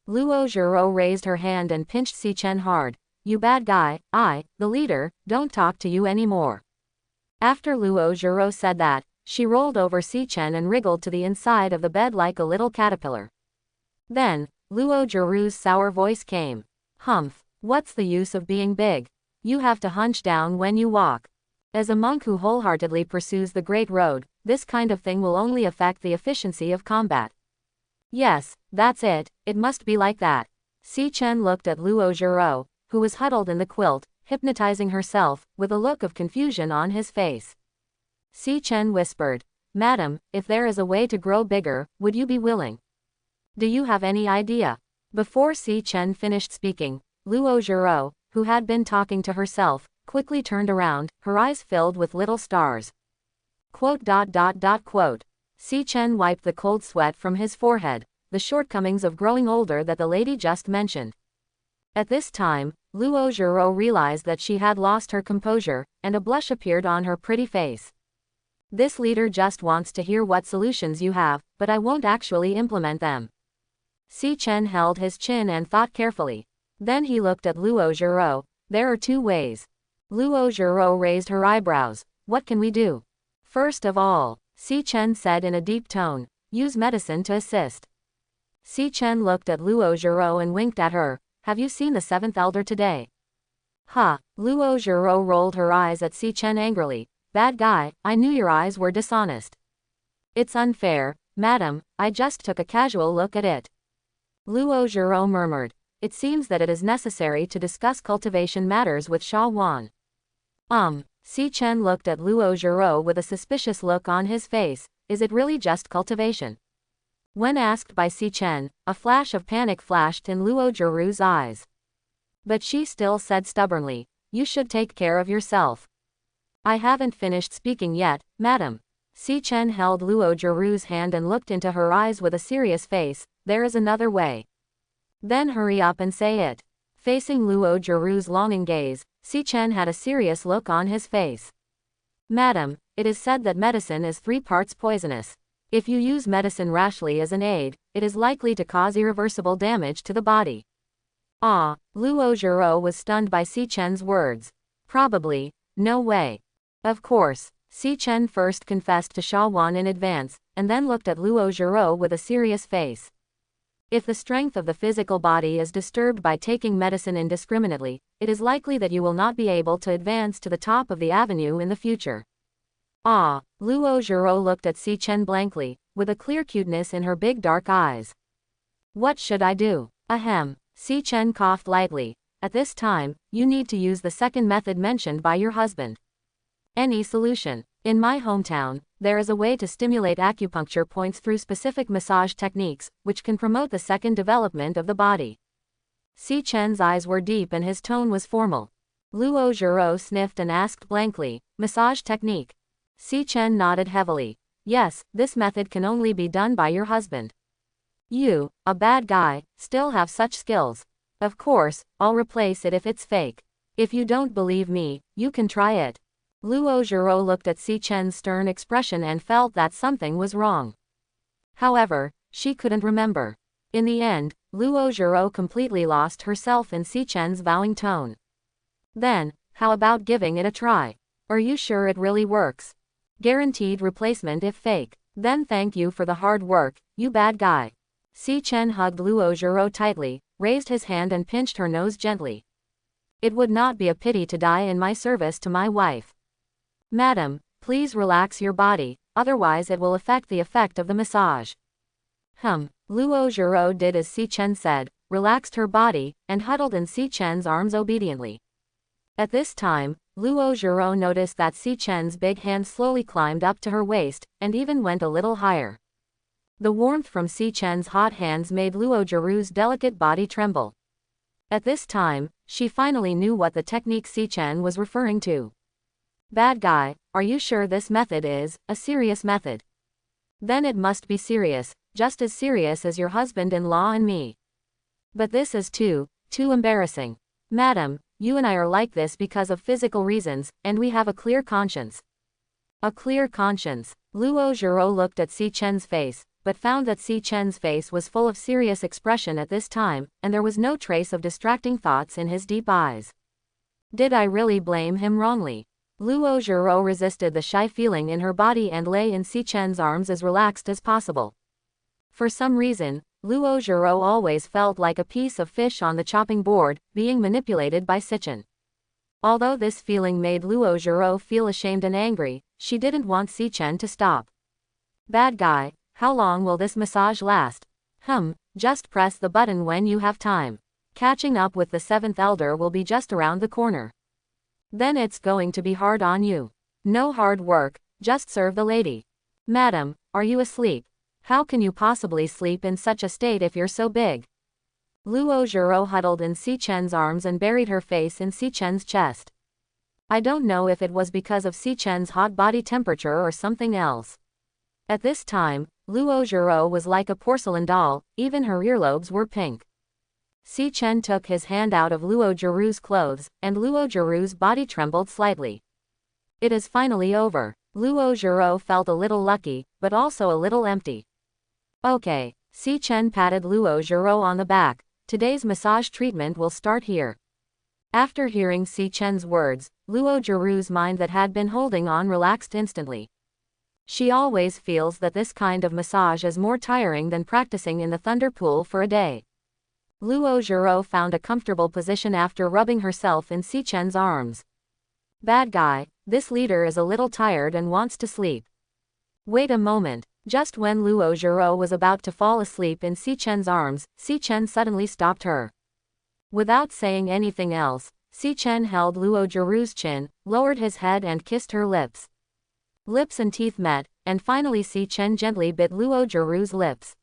Luo Jiro raised her hand and pinched Si Chen hard. You bad guy, the leader, don't talk to you anymore. After Luo Jiro said that, she rolled over Si Chen and wriggled to the inside of the bed like a little caterpillar. Then, Luo Jiru's sour voice came. Humph, what's the use of being big? You have to hunch down when you walk. As a monk who wholeheartedly pursues the Great Road, this kind of thing will only affect the efficiency of combat. Yes, that's it must be like that. Si Chen looked at Luo Jiro, who was huddled in the quilt, hypnotizing herself, with a look of confusion on his face. Si Chen whispered, Madam, if there is a way to grow bigger, would you be willing? Do you have any idea? Before Si Chen finished speaking, Luo Jiro, who had been talking to herself, quickly turned around, her eyes filled with little stars. Si Chen wiped the cold sweat from his forehead, the shortcomings of growing older that the lady just mentioned. At this time, Luo Jiro realized that she had lost her composure, and a blush appeared on her pretty face. This leader just wants to hear what solutions you have, but I won't actually implement them. Si Chen held his chin and thought carefully. Then he looked at Luo Zhiro. There are two ways. Luo Zhiro raised her eyebrows. What can we do? First of all, Si Chen said in a deep tone, use medicine to assist. Si Chen looked at Luo Zhiro and winked at her. Have you seen the seventh elder today? Ha! Luo Zhiro rolled her eyes at Si Chen angrily. Bad guy, I knew your eyes were dishonest. It's unfair, madam, I just took a casual look at it. Luo Zhiro murmured. It seems that it is necessary to discuss cultivation matters with Shawan. Si Chen looked at Luo Zhiro with a suspicious look on his face. Is it really just cultivation? When asked by Si Chen, a flash of panic flashed in Luo Zhiro's eyes. But she still said stubbornly, you should take care of yourself. I haven't finished speaking yet, madam. Si Chen held Luo Zhiro's hand and looked into her eyes with a serious face. There is another way. Then hurry up and say it. Facing Luo Zhiro's longing gaze, Si Chen had a serious look on his face. Madam, it is said that medicine is 3 parts poisonous. If you use medicine rashly as an aid, it is likely to cause irreversible damage to the body. Luo Zhiro was stunned by Si Chen's words. Probably, no way. Of course, Si Chen first confessed to Shawan in advance, and then looked at Luo Zhiro with a serious face. If the strength of the physical body is disturbed by taking medicine indiscriminately, it is likely that you will not be able to advance to the top of the avenue in the future. Luo Zhiro looked at Si Chen blankly, with a clear cuteness in her big dark eyes. What should I do? Ahem. Si Chen coughed lightly. At this time, you need to use the second method mentioned by your husband. Any solution. In my hometown, there is a way to stimulate acupuncture points through specific massage techniques, which can promote the second development of the body. Si Chen's eyes were deep and his tone was formal. Luo Zhiro sniffed and asked blankly, massage technique? Si Chen nodded heavily. Yes, this method can only be done by your husband. You, a bad guy, still have such skills. Of course, I'll replace it if it's fake. If you don't believe me, you can try it. Luo Zhiro looked at Si Chen's stern expression and felt that something was wrong. However, she couldn't remember. In the end, Luo Zhiro completely lost herself in Si Chen's vowing tone. Then, how about giving it a try? Are you sure it really works? Guaranteed replacement if fake. Then thank you for the hard work, you bad guy. Si Chen hugged Luo Zhiro tightly, raised his hand and pinched her nose gently. It would not be a pity to die in my service to my wife. Madam, please relax your body, otherwise it will affect the effect of the massage. Luo Zhiro did as Si Chen said, relaxed her body, and huddled in Si Chen's arms obediently. At this time, Luo Zhiro noticed that Si Chen's big hand slowly climbed up to her waist, and even went a little higher. The warmth from Si Chen's hot hands made Luo Zhiro's delicate body tremble. At this time, she finally knew what the technique Si Chen was referring to. Bad guy, are you sure this method is a serious method? Then it must be serious, just as serious as your husband-in-law and me. But this is too embarrassing. Madam, you and I are like this because of physical reasons, and we have a clear conscience. A clear conscience. Luo Zhiro looked at Si Chen's face, but found that Si Chen's face was full of serious expression at this time, and there was no trace of distracting thoughts in his deep eyes. Did I really blame him wrongly? Luo Zhiro resisted the shy feeling in her body and lay in Si Chen's arms as relaxed as possible. For some reason, Luo Zhiro always felt like a piece of fish on the chopping board, being manipulated by Si Chen. Although this feeling made Luo Zhiro feel ashamed and angry, she didn't want Si Chen to stop. Bad guy, how long will this massage last? Just press the button when you have time. Catching up with the seventh elder will be just around the corner. Then it's going to be hard on you. No hard work, just serve the lady. Madam, are you asleep? How can you possibly sleep in such a state if you're so big? Luo Zhiro huddled in Si Chen's arms and buried her face in Si Chen's chest. I don't know if it was because of Si Chen's hot body temperature or something else. At this time, Luo Zhiro was like a porcelain doll, even her earlobes were pink. Si Chen took his hand out of Luo Zhiro's clothes, and Luo Zhiro's body trembled slightly. It is finally over. Luo Zhiro felt a little lucky, but also a little empty. Okay. Si Chen patted Luo Zhiro on the back. Today's massage treatment will start here. After hearing Si Chen's words, Luo Zhirou's mind that had been holding on relaxed instantly. She always feels that this kind of massage is more tiring than practicing in the thunder pool for a day. Luo Zhiro found a comfortable position after rubbing herself in Si Chen's arms. Bad guy, this leader is a little tired and wants to sleep. Wait a moment. Just when Luo Zhiro was about to fall asleep in Si Chen's arms, Si Chen suddenly stopped her. Without saying anything else, Si Chen held Luo Zhirou's chin, lowered his head and kissed her lips. Lips and teeth met, and finally Si Chen gently bit Luo Zhirou's lips.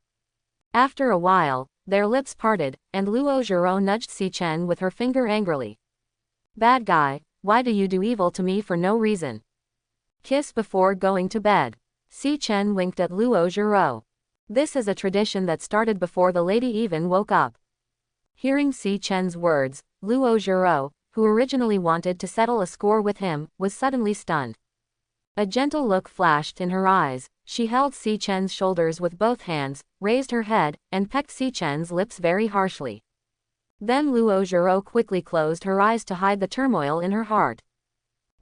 After a while, their lips parted, and Luo Zhiro nudged Si Chen with her finger angrily. Bad guy, why do you do evil to me for no reason? Kiss before going to bed. Si Chen winked at Luo Zhiro. This is a tradition that started before the lady even woke up. Hearing Si Chen's words, Luo Zhiro, who originally wanted to settle a score with him, was suddenly stunned. A gentle look flashed in her eyes. She held Si Chen's shoulders with both hands, raised her head, and pecked Si Chen's lips very harshly. Then Luo Zhiro quickly closed her eyes to hide the turmoil in her heart.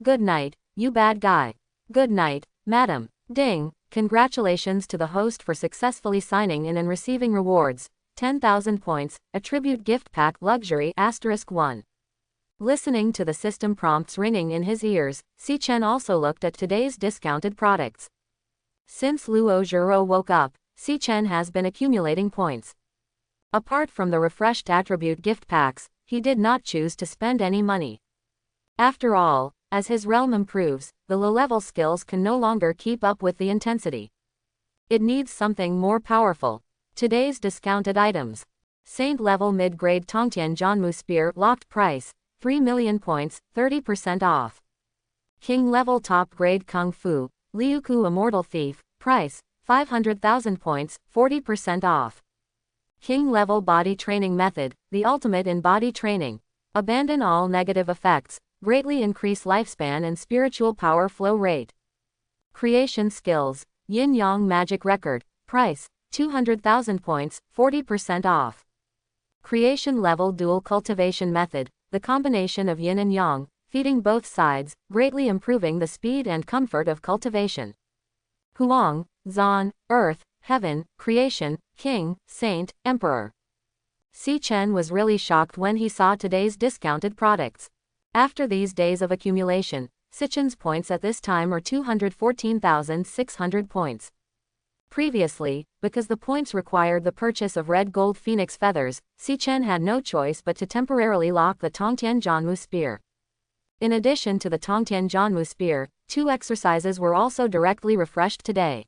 Good night, you bad guy. Good night, madam. Ding! Congratulations to the host for successfully signing in and receiving rewards. 10,000 points, Attribute Gift Pack Luxury *1. Listening to the system prompts ringing in his ears, Si Chen also looked at today's discounted products. Since Luo Zhiro woke up, Si Chen has been accumulating points. Apart from the refreshed attribute gift packs, he did not choose to spend any money. After all, as his realm improves, the low-level skills can no longer keep up with the intensity. It needs something more powerful. Today's discounted items. Saint level mid-grade Tongtian Jianmu Spear locked price, 3 million points, 30% off. King level top grade Kung Fu, Liuku Immortal Thief, price, 500,000 points, 40% off. King level body training method, the ultimate in body training. Abandon all negative effects, greatly increase lifespan and spiritual power flow rate. Creation skills, Yin Yang magic record, price, 200,000 points, 40% off. Creation level dual cultivation method, the combination of yin and yang, feeding both sides, greatly improving the speed and comfort of cultivation. Huang, Zan, Earth, Heaven, Creation, King, Saint, Emperor. Si Chen was really shocked when he saw today's discounted products. After these days of accumulation, Si Chen's points at this time are 214,600 points. Previously, because the points required the purchase of red gold phoenix feathers, Si Chen had no choice but to temporarily lock the Tongtian Jianmu Spear. In addition to the Tongtian Jianmu Spear, 2 exercises were also directly refreshed today.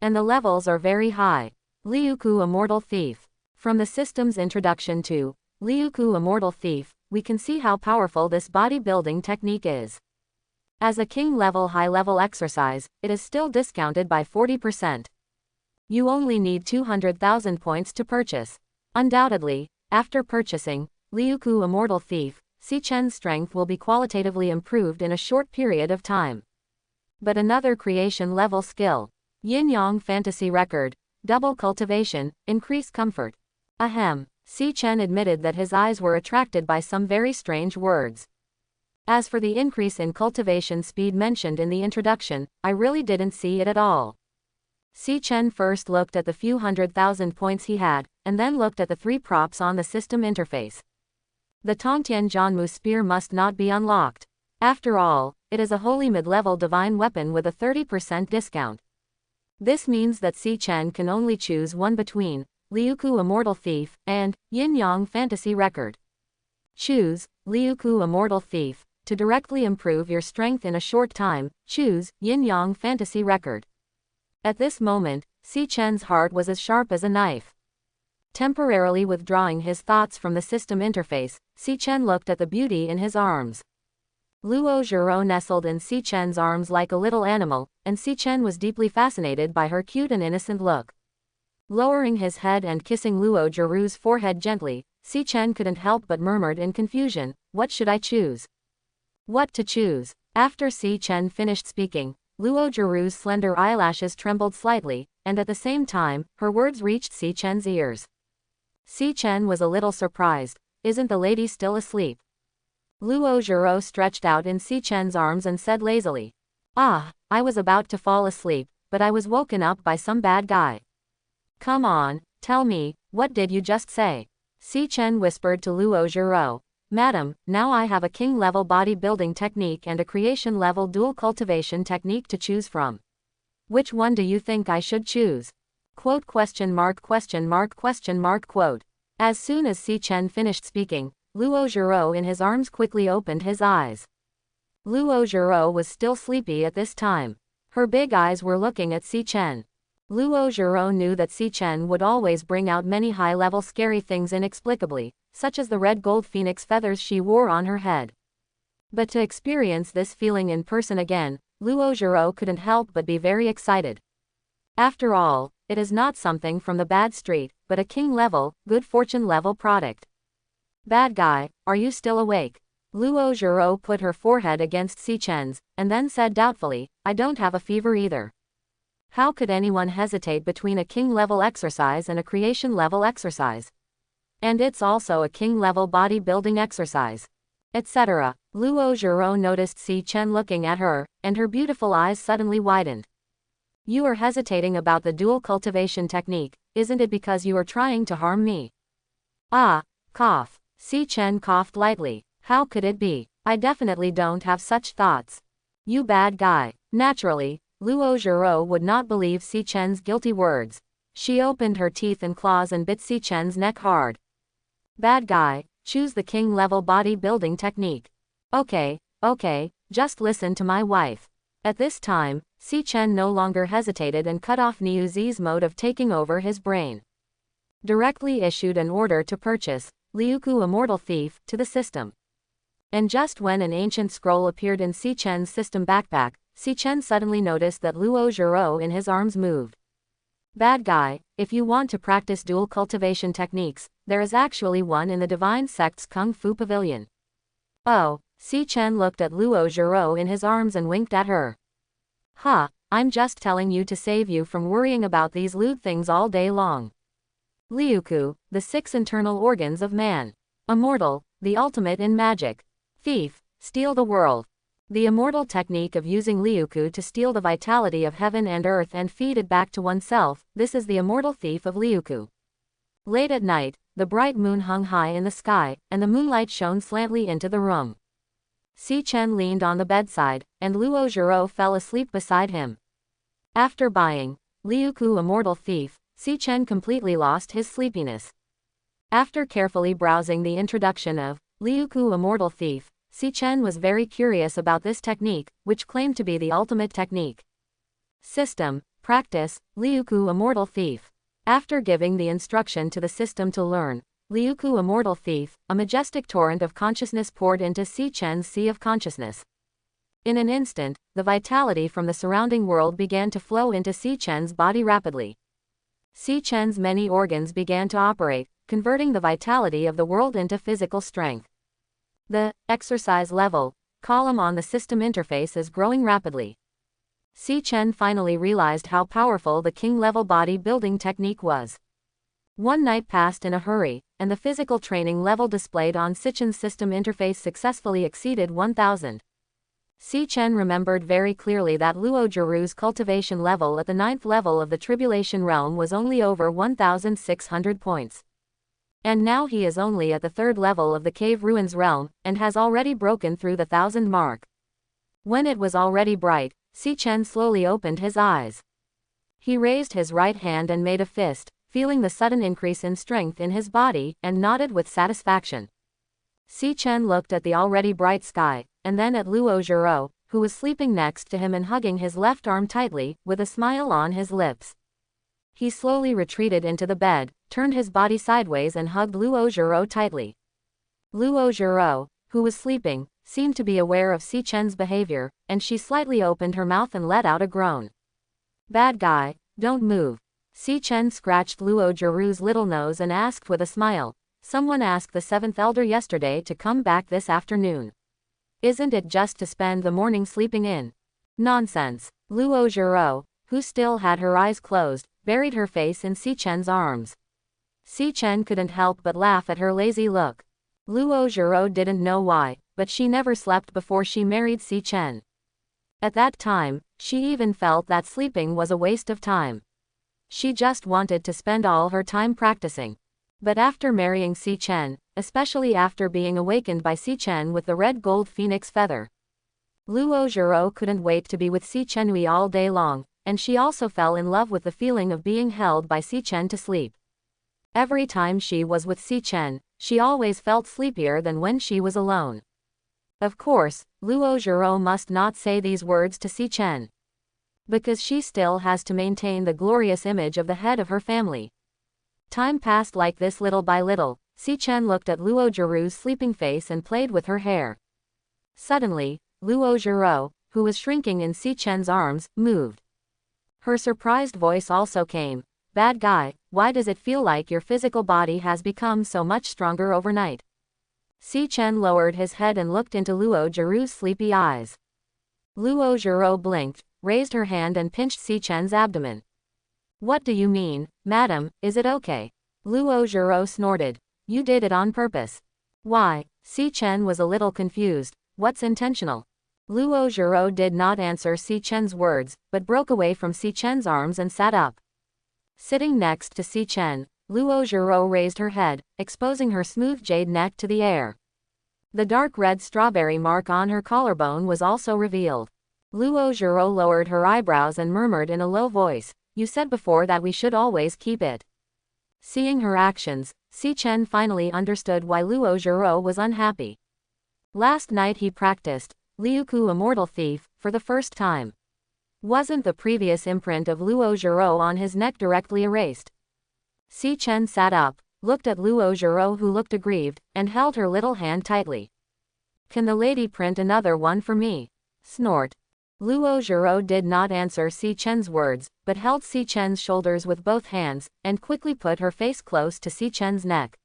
And the levels are very high. Liuku Immortal Thief. From the system's introduction to Liuku Immortal Thief, we can see how powerful this bodybuilding technique is. As a king-level high-level exercise, it is still discounted by 40%. You only need 200,000 points to purchase. Undoubtedly, after purchasing Liuku Immortal Thief, Si Chen's strength will be qualitatively improved in a short period of time. But another creation-level skill. Yin-Yang Fantasy Record. Double Cultivation, Increase Comfort. Ahem. Si Chen admitted that his eyes were attracted by some very strange words. As for the increase in cultivation speed mentioned in the introduction, I really didn't see it at all. Si Chen first looked at the few 100,000 points he had, and then looked at the 3 props on the system interface. The Tongtian Jianmu Spear must not be unlocked. After all, it is a holy mid-level divine weapon with a 30% discount. This means that Si Chen can only choose one between Liuku Immortal Thief and Yin-Yang Fantasy Record. Choose Liuku Immortal Thief. To directly improve your strength in a short time, choose Yin-Yang Fantasy Record. At this moment, Si Chen's heart was as sharp as a knife. Temporarily withdrawing his thoughts from the system interface, Si Chen looked at the beauty in his arms. Luo Zhiro nestled in Si Chen's arms like a little animal, and Si Chen was deeply fascinated by her cute and innocent look. Lowering his head and kissing Luo Zhirou's forehead gently, Si Chen couldn't help but murmured in confusion, "What should I choose? What to choose?" After Si Chen finished speaking, Luo Jiru's slender eyelashes trembled slightly, and at the same time, her words reached Si Chen's ears. Si Chen was a little surprised. Isn't the lady still asleep? Luo Jiru stretched out in Si Chen's arms and said lazily. Ah, I was about to fall asleep, but I was woken up by some bad guy. Come on, tell me, what did you just say? Si Chen whispered to Luo Jiru. Madam, now I have a king-level bodybuilding technique and a creation-level dual cultivation technique to choose from. Which one do you think I should choose? Quote question mark question mark question mark quote. As soon as Si Chen finished speaking, Luo Jiru in his arms quickly opened his eyes. Luo Jiru was still sleepy at this time. Her big eyes were looking at Si Chen. Luo Jiru knew that Si Chen would always bring out many high-level scary things inexplicably, such as the red gold phoenix feathers she wore on her head. But to experience this feeling in person again, Luo Jiru couldn't help but be very excited. After all, it is not something from the bad street, but a king-level, good fortune-level product. Bad guy, are you still awake? Luo Jiru put her forehead against Si Chen's, and then said doubtfully, I don't have a fever either. How could anyone hesitate between a king-level exercise and a creation-level exercise? And it's also a king-level bodybuilding exercise. Etc. Luo Jiru noticed Si Chen looking at her, and her beautiful eyes suddenly widened. You are hesitating about the dual cultivation technique, isn't it because you are trying to harm me? Ah, cough. Si Chen coughed lightly. How could it be? I definitely don't have such thoughts. You bad guy. Naturally, Luo Jiru would not believe Si Chen's guilty words. She opened her teeth and claws and bit Si Chen's neck hard. Bad guy, choose the king-level bodybuilding technique. Okay, just listen to my wife. At this time, Si Chen no longer hesitated and cut off Niu Zi's mode of taking over his brain. Directly issued an order to purchase Liuku Immortal Thief to the system. And just when an ancient scroll appeared in Si Chen's system backpack, Si Chen suddenly noticed that Luo Jiru in his arms moved. Bad guy, if you want to practice dual cultivation techniques, there is actually one in the Divine Sect's Kung Fu Pavilion. Oh, Si Chen looked at Luo Jiru in his arms and winked at her. I'm just telling you to save you from worrying about these lewd things all day long. Liuku, the 6 internal organs of man. Immortal, the ultimate in magic. Thief, steal the world. The immortal technique of using Liuku to steal the vitality of heaven and earth and feed it back to oneself, this is the immortal thief of Liuku. Late at night, the bright moon hung high in the sky, and the moonlight shone slantly into the room. Si Chen leaned on the bedside, and Luo Jiru fell asleep beside him. After buying Liuku Immortal Thief, Si Chen completely lost his sleepiness. After carefully browsing the introduction of Liuku Immortal Thief, Si Chen was very curious about this technique, which claimed to be the ultimate technique. System, practice, Liuku Immortal Thief. After giving the instruction to the system to learn Liuku Immortal Thief, a majestic torrent of consciousness poured into Si Chen's sea of consciousness. In an instant, the vitality from the surrounding world began to flow into Si Chen's body rapidly. Si Chen's many organs began to operate, converting the vitality of the world into physical strength. The exercise level column on the system interface is growing rapidly. Si Chen finally realized how powerful the king-level body-building technique was. One night passed in a hurry, and the physical training level displayed on Si Chen's system interface successfully exceeded 1000. Si Chen remembered very clearly that Luo Jiru's cultivation level at the 9th level of the Tribulation Realm was only over 1600 points. And now he is only at the 3rd level of the Cave Ruins Realm, and has already broken through the 1000 mark. When it was already bright, Si Chen slowly opened his eyes. He raised his right hand and made a fist, feeling the sudden increase in strength in his body, and nodded with satisfaction. Si Chen looked at the already bright sky, and then at Luo Jiru, who was sleeping next to him and hugging his left arm tightly, with a smile on his lips. He slowly retreated into the bed, turned his body sideways and hugged Luo Jiru tightly. Luo Jiru, who was sleeping, seemed to be aware of Si Chen's behavior, and she slightly opened her mouth and let out a groan. Bad guy, don't move. Si Chen scratched Luo Jiru's little nose and asked with a smile, someone asked the 7th elder yesterday to come back this afternoon. Isn't it just to spend the morning sleeping in? Nonsense. Luo Zhiro, who still had her eyes closed, buried her face in Si Chen's arms. Si Chen couldn't help but laugh at her lazy look. Luo Zhiro didn't know why, but she never slept before she married Si Chen. At that time, she even felt that sleeping was a waste of time. She just wanted to spend all her time practicing. But after marrying Si Chen, especially after being awakened by Si Chen with the red gold phoenix feather, Luo Zhiro couldn't wait to be with Si Chenhui all day long, and she also fell in love with the feeling of being held by Si Chen to sleep. Every time she was with Si Chen, she always felt sleepier than when she was alone. Of course, Luo Zhiro must not say these words to Si Chen, because she still has to maintain the glorious image of the head of her family. Time passed like this little by little. Si Chen looked at Luo Zhirou's sleeping face and played with her hair. Suddenly, Luo Zhiro, who was shrinking in Si Chen's arms, moved. Her surprised voice also came. Bad guy, why does it feel like your physical body has become so much stronger overnight? Si Chen lowered his head and looked into Luo Zhirou's sleepy eyes. Luo Zhiro blinked, raised her hand and pinched Si Chen's abdomen. What do you mean, madam, is it okay? Luo Zhiro snorted. You did it on purpose. Why? Si Chen was a little confused. What's intentional? Luo Zhiro did not answer Si Chen's words, but broke away from Si Chen's arms and sat up. Sitting next to Si Chen, Luo Zhiro raised her head, exposing her smooth jade neck to the air. The dark red strawberry mark on her collarbone was also revealed. Luo Zhiro lowered her eyebrows and murmured in a low voice, you said before that we should always keep it. Seeing her actions, Si Chen finally understood why Luo Zhiro was unhappy. Last night he practiced Liuku Immortal Thief for the first time. Wasn't the previous imprint of Luo Zhiro on his neck directly erased? Si Chen sat up, looked at Luo Zhiro who looked aggrieved, and held her little hand tightly. Can the lady print another one for me? Snort. Luo Zhiro did not answer Si Chen's words, but held Si Chen's shoulders with both hands, and quickly put her face close to Si Chen's neck.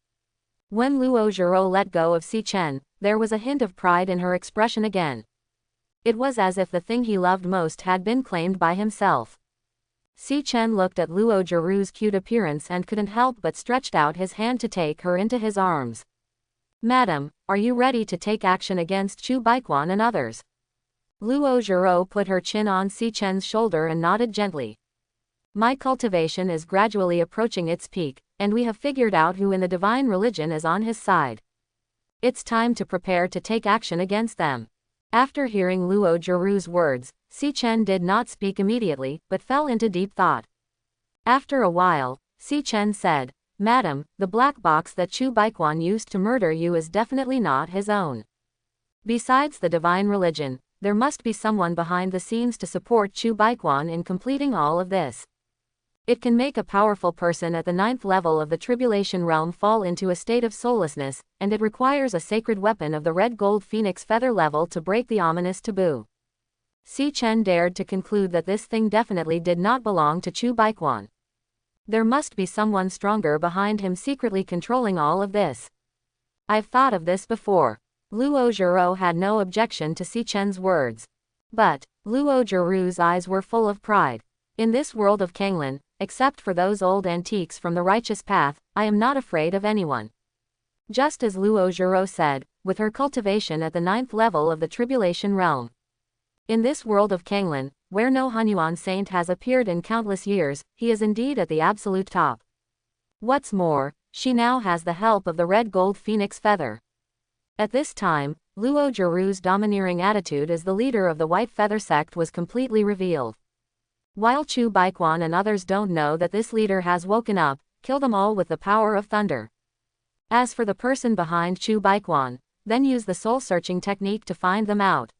When Luo Zhiro let go of Si Chen, there was a hint of pride in her expression again. It was as if the thing he loved most had been claimed by himself. Si Chen looked at Luo Zhirou's cute appearance and couldn't help but stretched out his hand to take her into his arms. Madam, are you ready to take action against Chu Baiquan and others? Luo Zhiro put her chin on Si Chen's shoulder and nodded gently. My cultivation is gradually approaching its peak, and we have figured out who in the divine religion is on his side. It's time to prepare to take action against them. After hearing Luo Zhirou's words, Si Chen did not speak immediately, but fell into deep thought. After a while, Si Chen said, Madam, the black box that Chu Baiquan used to murder you is definitely not his own. Besides the divine religion, there must be someone behind the scenes to support Chu Baiquan in completing all of this. It can make a powerful person at the 9th level of the tribulation realm fall into a state of soullessness, and it requires a sacred weapon of the red gold phoenix feather level to break the ominous taboo. Si Chen dared to conclude that this thing definitely did not belong to Chu Baiquan. There must be someone stronger behind him secretly controlling all of this. I've thought of this before. Luo Zhiro had no objection to Si Chen's words. But Luo Zhirou's eyes were full of pride. In this world of Kanglan, except for those old antiques from the righteous path, I am not afraid of anyone. Just as Luo Zhiro said, with her cultivation at the 9th level of the tribulation realm. In this world of Kanglan, where no Hunyuan saint has appeared in countless years, he is indeed at the absolute top. What's more, she now has the help of the red gold phoenix feather. At this time, Luo Zhirou's domineering attitude as the leader of the White Feather sect was completely revealed. While Chu Baiquan and others don't know that this leader has woken up, kill them all with the power of thunder. As for the person behind Chu Baiquan, then use the soul-searching technique to find them out.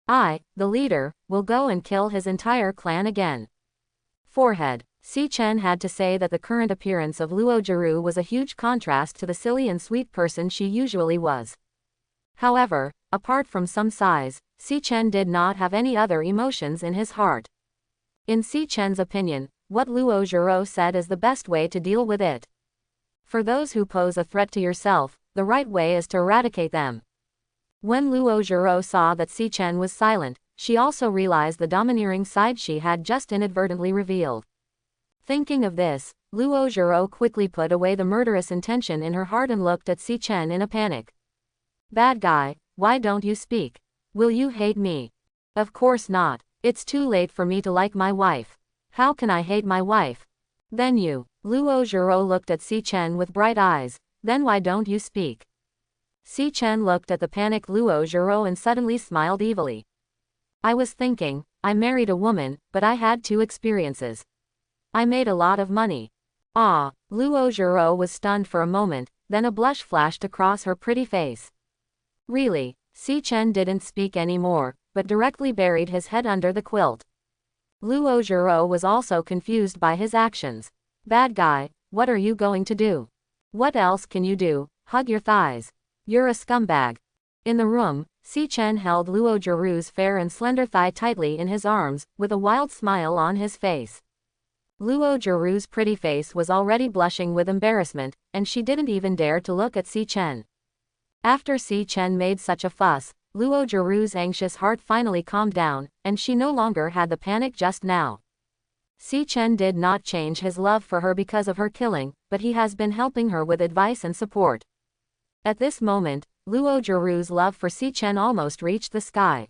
I, the leader, will go and kill his entire clan again. Forehead. Si Chen had to say that the current appearance of Luo Zhirou was a huge contrast to the silly and sweet person she usually was. However, apart from some sighs, Si Chen did not have any other emotions in his heart. In Si Chen's opinion, what Luo Zhirou said is the best way to deal with it. For those who pose a threat to yourself, the right way is to eradicate them. When Luo Zhirou saw that Si Chen was silent, she also realized the domineering side she had just inadvertently revealed. Thinking of this, Luo Zhiro quickly put away the murderous intention in her heart and looked at Si Chen in a panic. Bad guy, why don't you speak? Will you hate me? Of course not. It's too late for me to like my wife. How can I hate my wife? Then you. Luo Zhiro looked at Si Chen with bright eyes. Then why don't you speak? Si Chen looked at the panicked Luo Zhiro and suddenly smiled evilly. I was thinking, I married a woman, but I had 2 experiences. I made a lot of money. Ah, Luo Zhiro was stunned for a moment, then a blush flashed across her pretty face. Really? Si Chen didn't speak anymore, but directly buried his head under the quilt. Luo Zhiro was also confused by his actions. Bad guy, what are you going to do? What else can you do? Hug your thighs. You're a scumbag. In the room, Si Chen held Luo Zhirou's fair and slender thigh tightly in his arms, with a wild smile on his face. Luo Zhirou's pretty face was already blushing with embarrassment, and she didn't even dare to look at Si Chen. After Si Chen made such a fuss, Luo Zhirou's anxious heart finally calmed down, and she no longer had the panic just now. Si Chen did not change his love for her because of her killing, but he has been helping her with advice and support. At this moment, Luo Zhirou's love for Si Chen almost reached the sky.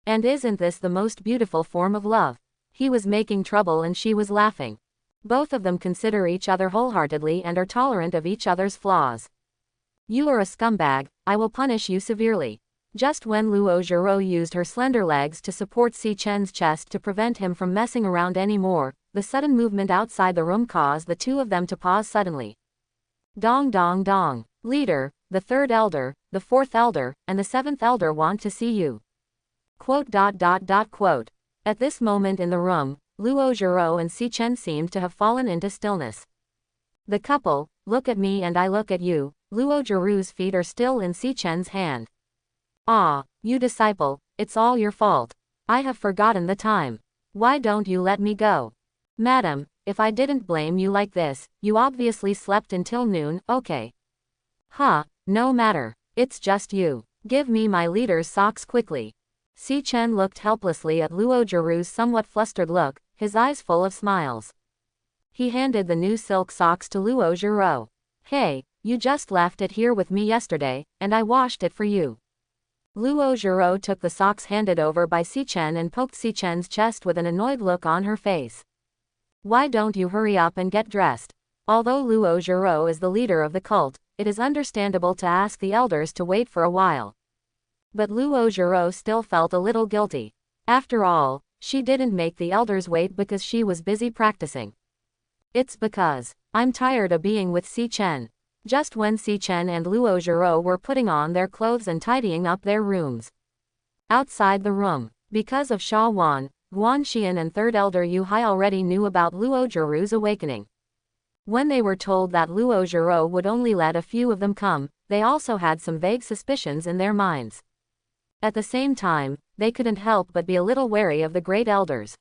And isn't this the most beautiful form of love? He was making trouble and she was laughing. Both of them consider each other wholeheartedly and are tolerant of each other's flaws. You are a scumbag, I will punish you severely. Just when Luo Zhiro used her slender legs to support Si Chen's chest to prevent him from messing around anymore, the sudden movement outside the room caused the 2 of them to pause suddenly. Dong dong dong. Leader, the 3rd elder, the 4th elder, and the 7th elder want to see you. Quote. At this moment in the room, Luo Zhiro and Si Chen seemed to have fallen into stillness. The couple, look at me and I look at you. Luo Zhirou's feet are still in Si Chen's hand. Ah, you disciple, it's all your fault. I have forgotten the time. Why don't you let me go? Madam, if I didn't blame you like this, you obviously slept until noon, okay. Huh, no matter. It's just you. Give me my leader's socks quickly. Si Chen looked helplessly at Luo Zhirou's somewhat flustered look, his eyes full of smiles. He handed the new silk socks to Luo Zhiro. Hey, you just left it here with me yesterday, and I washed it for you. Luo Zhiro took the socks handed over by Si Chen and poked Si Chen's chest with an annoyed look on her face. Why don't you hurry up and get dressed? Although Luo Zhiro is the leader of the cult, it is understandable to ask the elders to wait for a while. But Luo Zhiro still felt a little guilty. After all, she didn't make the elders wait because she was busy practicing. It's because I'm tired of being with Si Chen. Just when Si Chen and Luo Zhiro were putting on their clothes and tidying up their rooms. Outside the room, because of Shawan, Guan Xian and 3rd elder Yu Hai already knew about Luo Zhirou's awakening. When they were told that Luo Zhiro would only let a few of them come, they also had some vague suspicions in their minds. At the same time, they couldn't help but be a little wary of the great elders.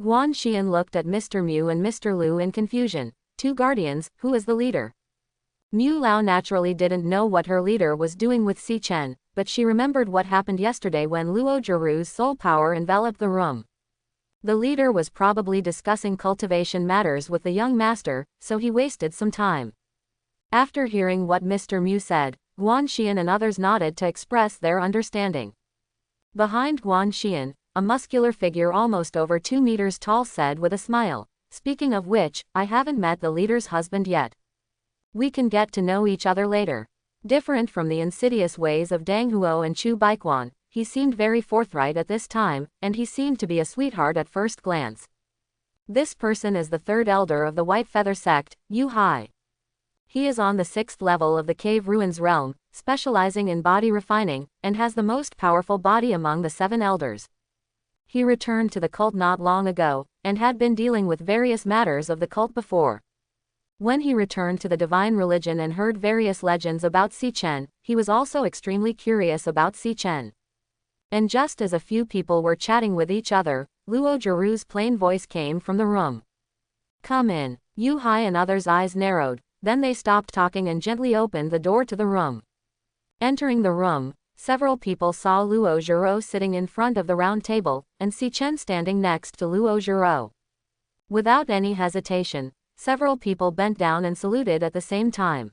Guan Xian looked at Mr. Mu and Mr. Lu in confusion. 2 guardians, who is the leader? Mu Lao naturally didn't know what her leader was doing with Si Chen, but she remembered what happened yesterday when Luo Zhirou's soul power enveloped the room. The leader was probably discussing cultivation matters with the young master, so he wasted some time. After hearing what Mr. Mu said, Guan Xian and others nodded to express their understanding. Behind Guan Xian, a muscular figure almost over 2 meters tall said with a smile, speaking of which, I haven't met the leader's husband yet. We can get to know each other later. Different from the insidious ways of Dang Huo and Chu Baiquan, he seemed very forthright at this time, and he seemed to be a sweetheart at first glance. This person is the 3rd elder of the White Feather sect, Yu Hai. He is on the 6th level of the Cave Ruins realm, specializing in body refining, and has the most powerful body among the 7 elders. He returned to the cult not long ago, and had been dealing with various matters of the cult before. When he returned to the divine religion and heard various legends about Si Chen, he was also extremely curious about Si Chen. And just as a few people were chatting with each other, Luo Zhirou's plain voice came from the room. Come in. Yu Hai and others' eyes narrowed, then they stopped talking and gently opened the door to the room. Entering the room, Several people saw Luo Zhiro sitting in front of the round table, and Si Chen standing next to Luo Zhiro. Without any hesitation, several people bent down and saluted at the same time.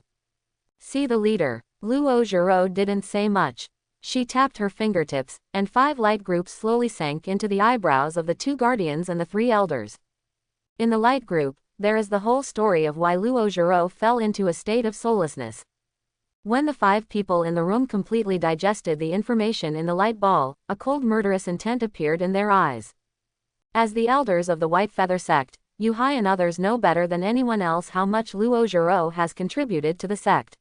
See the leader. Luo Zhiro didn't say much. She tapped her fingertips, and 5 light groups slowly sank into the eyebrows of the 2 guardians and the 3 elders. In the light group, there is the whole story of why Luo Zhiro fell into a state of soullessness. When the 5 people in the room completely digested the information in the light ball, a cold murderous intent appeared in their eyes. As the elders of the White Feather sect, Yu Hai and others know better than anyone else how much Luo Zhiro has contributed to the sect.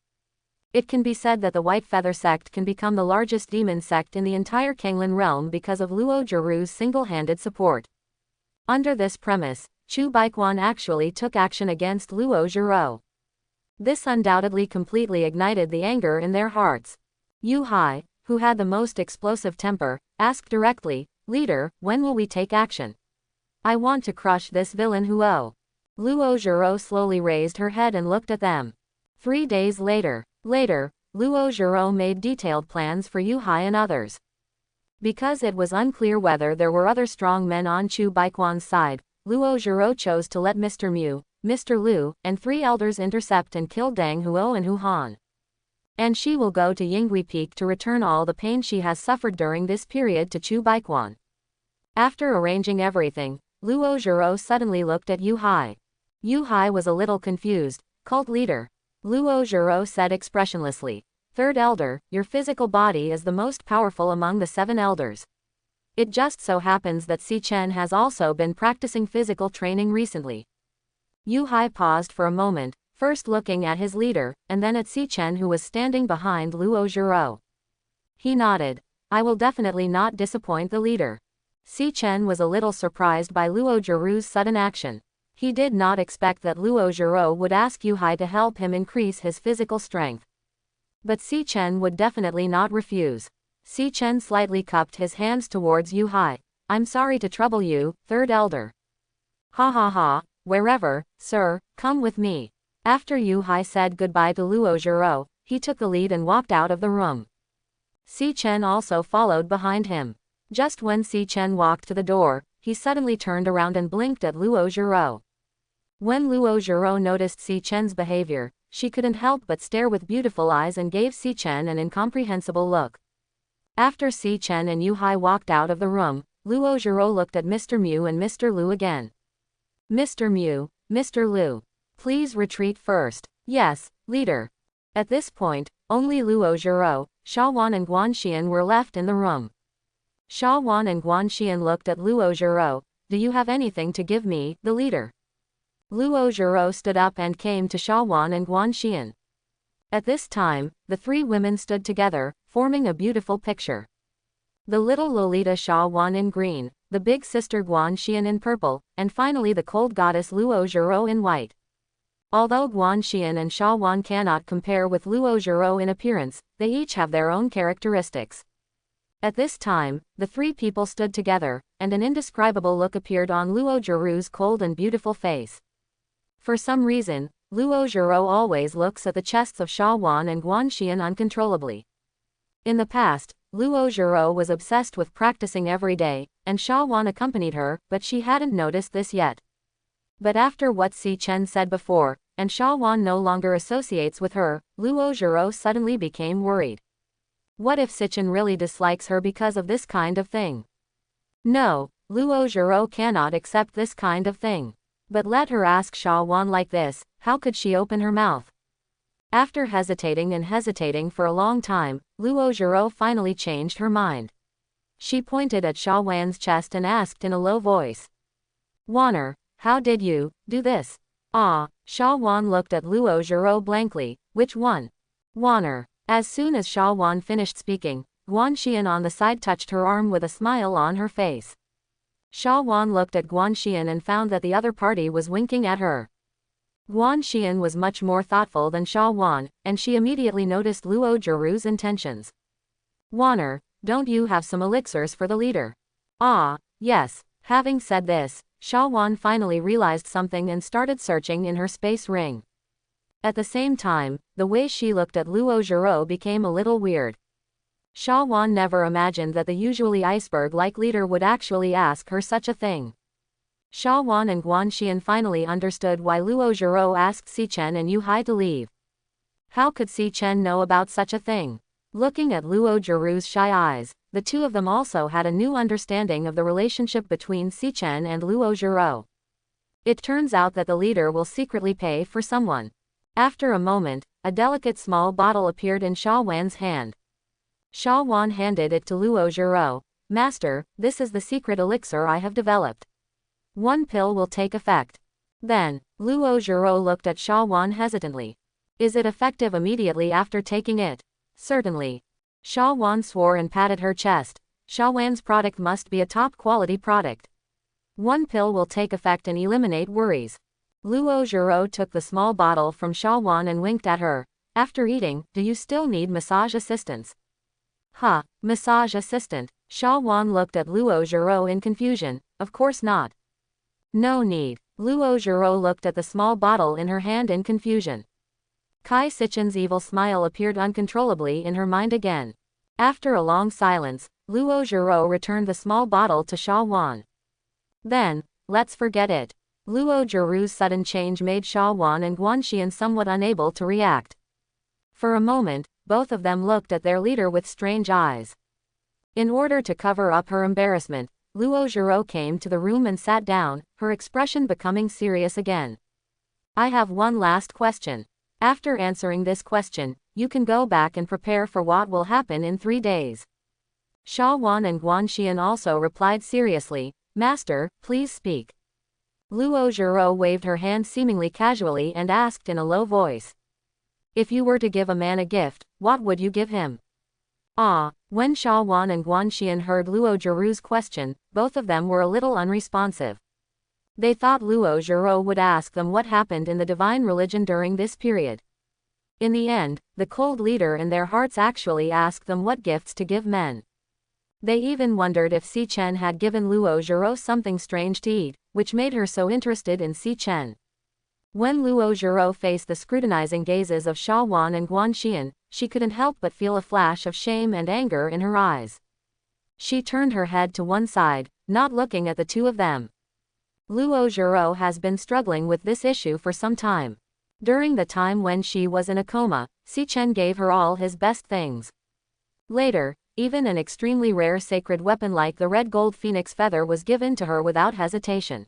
It can be said that the White Feather sect can become the largest demon sect in the entire Kanglin realm because of Luo Zhirou's single-handed support. Under this premise, Chu Baiquan actually took action against Luo Zhiro. This undoubtedly completely ignited the anger in their hearts. Yu Hai, who had the most explosive temper, asked directly, "Leader, when will we take action? I want to crush this villain Huo." Luo Zhiro slowly raised her head and looked at them. 3 days later, Luo Zhiro made detailed plans for Yu Hai and others. Because it was unclear whether there were other strong men on Chu Baiquan's side, Luo Zhiro chose to let Mr. Mu, Mr. Lu, and 3 elders intercept and kill Dang Huo and Hu Han. And she will go to Yingui Peak to return all the pain she has suffered during this period to Chu Baiquan. After arranging everything, Luo Zhiro suddenly looked at Yu Hai. Yu Hai was a little confused. "Cult leader." Luo Zhiro said expressionlessly, "Third elder, your physical body is the most powerful among the 7 elders. It just so happens that Si Chen has also been practicing physical training recently." Yu Hai paused for a moment, first looking at his leader, and then at Si Chen who was standing behind Luo Zhiro. He nodded. "I will definitely not disappoint the leader." Si Chen was a little surprised by Luo Zhirou's sudden action. He did not expect that Luo Zhiro would ask Yu Hai to help him increase his physical strength. But Si Chen would definitely not refuse. Si Chen slightly cupped his hands towards Yu Hai. "I'm sorry to trouble you, third elder." "Ha ha ha, wherever, sir, come with me." After Yu Hai said goodbye to Luo Zhiro, he took the lead and walked out of the room. Si Chen also followed behind him. Just when Si Chen walked to the door, he suddenly turned around and blinked at Luo Zhiro. When Luo Zhiro noticed Si Chen's behavior, she couldn't help but stare with beautiful eyes and gave Si Chen an incomprehensible look. After Si Chen and Yu Hai walked out of the room, Luo Zhiro looked at Mr. Mu and Mr. Lu again. "Mr. Mu, Mr. Lu, please retreat first." "Yes, leader." At this point, only Luo Zhiro, Shawan and Guanxian were left in the room. Shawan and Guanxian looked at Luo Zhiro. "Do you have anything to give me, the leader?" Luo Zhiro stood up and came to Shawan and Guanxian. At this time, the 3 women stood together, forming a beautiful picture. The little Lolita Shawan in green, the big sister Guanxian in purple, and finally the cold goddess Luo Zhiro in white. Although Guanxian and Shawan cannot compare with Luo Zhiro in appearance, they each have their own characteristics. At this time, the 3 people stood together, and an indescribable look appeared on Luo Zhirou's cold and beautiful face. For some reason, Luo Zhiro always looks at the chests of Shawan and Guanxian uncontrollably. In the past, Luo Zhiro was obsessed with practicing every day, and Shawan accompanied her, but she hadn't noticed this yet. But after what Si Chen said before, and Shawan no longer associates with her, Luo Zhiro suddenly became worried. What if Si Chen really dislikes her because of this kind of thing? No, Luo Zhiro cannot accept this kind of thing. But let her ask Shawan like this, how could she open her mouth? After hesitating for a long time, Luo Zhiro finally changed her mind. She pointed at Shawan's chest and asked in a low voice. "Wanner, how did you do this?" "Ah." Shawan looked at Luo Zhiro blankly. "Which one?" "Wanner." As soon as Shawan finished speaking, Guanxian on the side touched her arm with a smile on her face. Shawan looked at Guanxian and found that the other party was winking at her. Guanxian was much more thoughtful than Shawan, and she immediately noticed Luo Zhirou's intentions. "Wanner, don't you have some elixirs for the leader?" "Ah, yes." Having said this, Shawan finally realized something and started searching in her space ring. At the same time, the way she looked at Luo Zhiro became a little weird. Shawan never imagined that the usually iceberg-like leader would actually ask her such a thing. Shawan and Guanxian finally understood why Luo Zhiro asked Si Chen and Yu Hai to leave. How could Si Chen know about such a thing? Looking at Luo Zhirou's shy eyes, the two of them also had a new understanding of the relationship between Si Chen and Luo Zhiro. It turns out that the leader will secretly pay for someone. After a moment, a delicate small bottle appeared in Shawan's hand. Shawan handed it to Luo Zhiro. Master, this is the secret elixir I have developed. One pill will take effect. Then, Luo Zhiro looked at Shawan hesitantly. Is it effective immediately after taking it? Certainly. Shawan swore and patted her chest. Shawan's product must be a top-quality product. One pill will take effect and eliminate worries. Luo Zhiro took the small bottle from Shawan and winked at her. After eating, do you still need massage assistance? Huh, massage assistant. Shawan looked at Luo Zhiro in confusion. Of course not. No need. Luo Zhiro looked at the small bottle in her hand in confusion. Kai Sichen's evil smile appeared uncontrollably in her mind again. After a long silence, Luo Zhiro returned the small bottle to Shawan. Then, let's forget it. Luo Zhirou's sudden change made Shawan and Guanxian somewhat unable to react. For a moment, both of them looked at their leader with strange eyes. In order to cover up her embarrassment, Luo Zhiro came to the room and sat down, her expression becoming serious again. I have one last question. After answering this question, you can go back and prepare for what will happen in 3 days. Shawan and Guanxian also replied seriously, Master, please speak. Luo Zhiro waved her hand seemingly casually and asked in a low voice. If you were to give a man a gift, what would you give him? When Shawan and Guanxian heard Luo Zhirou's question, both of them were a little unresponsive. They thought Luo Zhiro would ask them what happened in the divine religion during this period. In the end, the cold leader in their hearts actually asked them what gifts to give men. They even wondered if Si Chen had given Luo Zhiro something strange to eat, which made her so interested in Si Chen. When Luo Zhiro faced the scrutinizing gazes of Shawan and Guanxian, she couldn't help but feel a flash of shame and anger in her eyes. She turned her head to one side, not looking at the two of them. Luo Zhiro has been struggling with this issue for some time. During the time when she was in a coma, Si Chen gave her all his best things. Later, even an extremely rare sacred weapon like the red gold phoenix feather was given to her without hesitation.